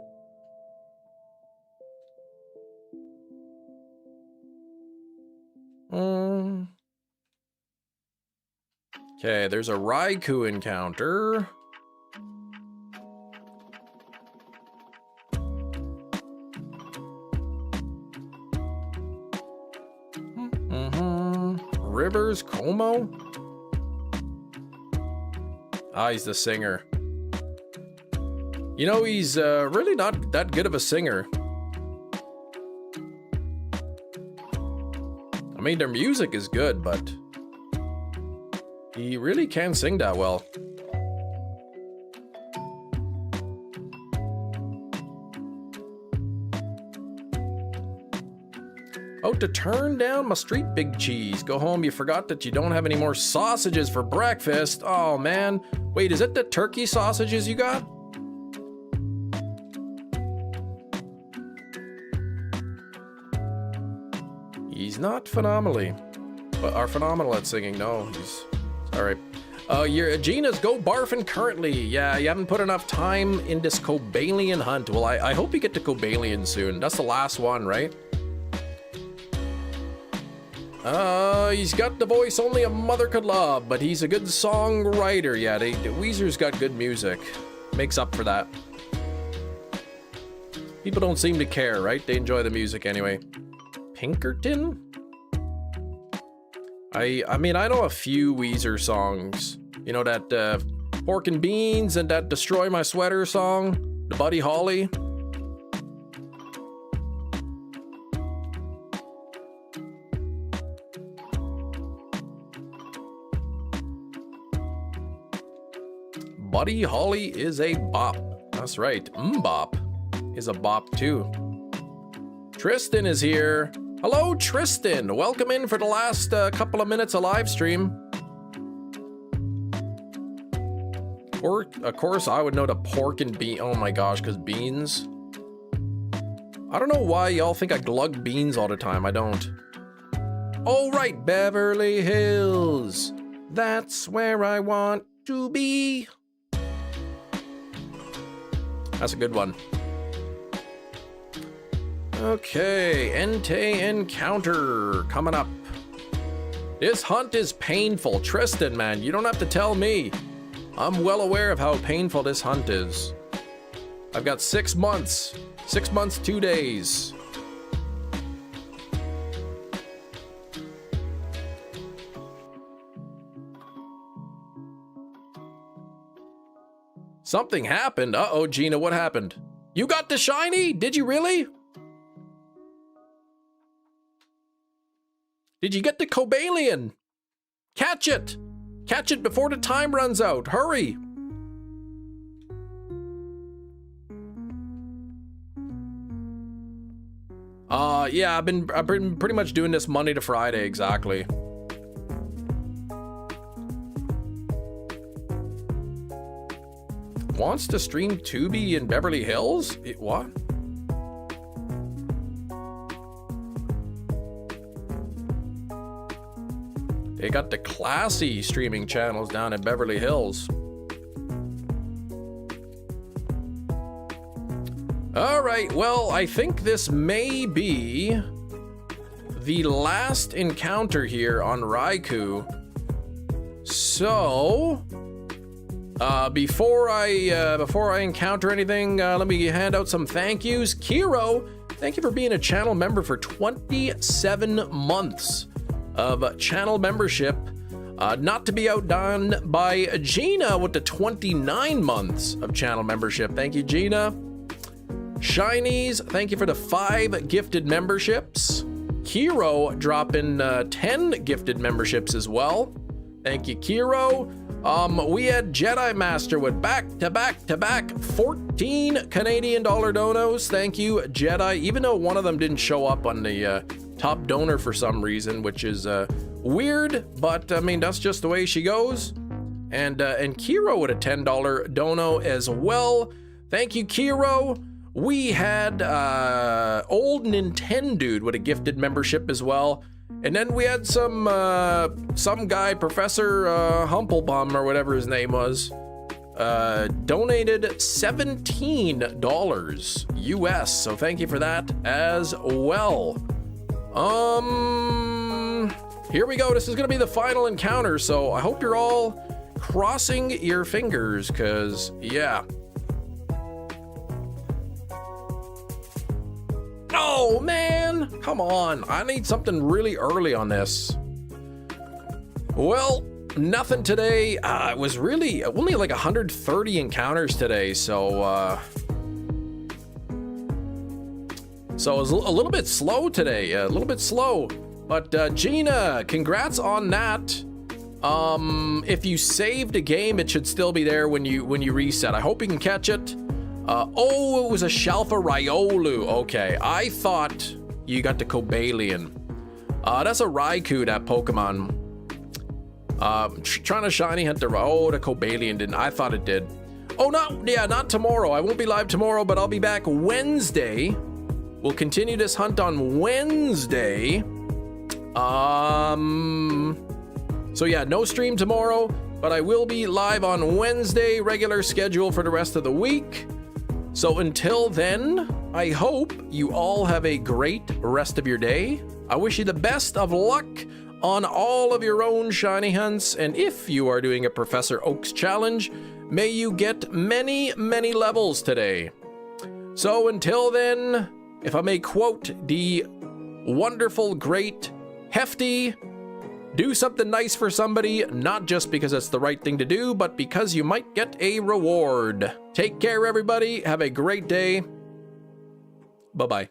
Okay, there's a Raikou encounter. Rivers Como? Ah, he's the singer. You know, he's really not that good of a singer. I mean, their music is good, but he really can't sing that well. Oh, to turn down my street big cheese. Go home, you forgot that you don't have any more sausages for breakfast. Oh, man. Wait, is it the turkey sausages you got? He's not phenomenal at singing. No, he's all right. Gina's go barfing currently. Yeah, you haven't put enough time in this Cobalion hunt. Well, I hope you get to Cobalion soon. That's the last one, right? He's got the voice only a mother could love, but he's a good songwriter. Yeah, Weezer's got good music. Makes up for that. People don't seem to care, right? They enjoy the music anyway. Pinkerton? I mean, I know a few Weezer songs. You know, that Pork and Beans and that Destroy My Sweater song? The Buddy Holly? Buddy Holly is a bop. That's right. Bop is a bop too. Tristan is here. Hello, Tristan. Welcome in for the last couple of minutes of live stream. Or, of course, I would know the pork and bean. Oh my gosh, because beans. I don't know why y'all think I glug beans all the time. I don't. All right, Beverly Hills. That's where I want to be. That's a good one. Okay, Entei encounter coming up. This hunt is painful. Tristan, man, you don't have to tell me. I'm well aware of how painful this hunt is. I've got 6 months. 6 months, 2 days. Something happened. Uh-oh, Gina, what happened? You got the shiny? Did you really? Did you get the Cobalion? Catch it! Catch it before the time runs out. Hurry! Yeah, I've been pretty much doing this Monday to Friday, exactly. Wants to stream Tubi in Beverly Hills? What? They got the classy streaming channels down in Beverly Hills. All right, well, I think this may be the last encounter here on RAIKOU. So, before I encounter anything, let me hand out some thank yous. Kiro, thank you for being a channel member for 27 months of channel membership. Not to be outdone by Gina with the 29 months of channel membership. Thank you, Gina. Shinies, thank you for the 5 gifted memberships. Kiro dropping 10 gifted memberships as well. Thank you, Kiro. We had Jedi Master with back-to-back 14 Canadian dollar donos. Thank you, Jedi, even though one of them didn't show up on the top donor for some reason, which is weird, but I mean, that's just the way she goes. And Kiro with a $10 dono as well. Thank you, Kiro. We had old Nintendo with a gifted membership as well. And then we had some guy, Professor Humplebum or whatever his name was, donated $17 US. So thank you for that as well. Here we go. This is gonna be the final encounter. So I hope you're all crossing your fingers, cause yeah. Oh man, come on. I need something really early on this. Well, nothing today. It was really only like 130 encounters today, so it was a little bit slow today, a little bit slow. But Gina, congrats on that. If you saved a game, it should still be there when you reset. I hope you can catch it. Oh, it was a Shalfa Riolu. Okay, I thought you got the Cobalion. That's a Raikou, that Pokemon. Trying to shiny hunt the Cobalion didn't. I thought it did. Oh, not tomorrow. I won't be live tomorrow, but I'll be back Wednesday. We'll continue this hunt on Wednesday. So yeah, no stream tomorrow, but I will be live on Wednesday, regular schedule for the rest of the week. So until then, I hope you all have a great rest of your day. I wish you the best of luck on all of your own shiny hunts, and if you are doing a Professor Oak's challenge, may you get many, many levels today. So until then, if I may quote the wonderful, great, Hefty, do something nice for somebody, not just because it's the right thing to do, but because you might get a reward. Take care, everybody. Have a great day. Bye-bye.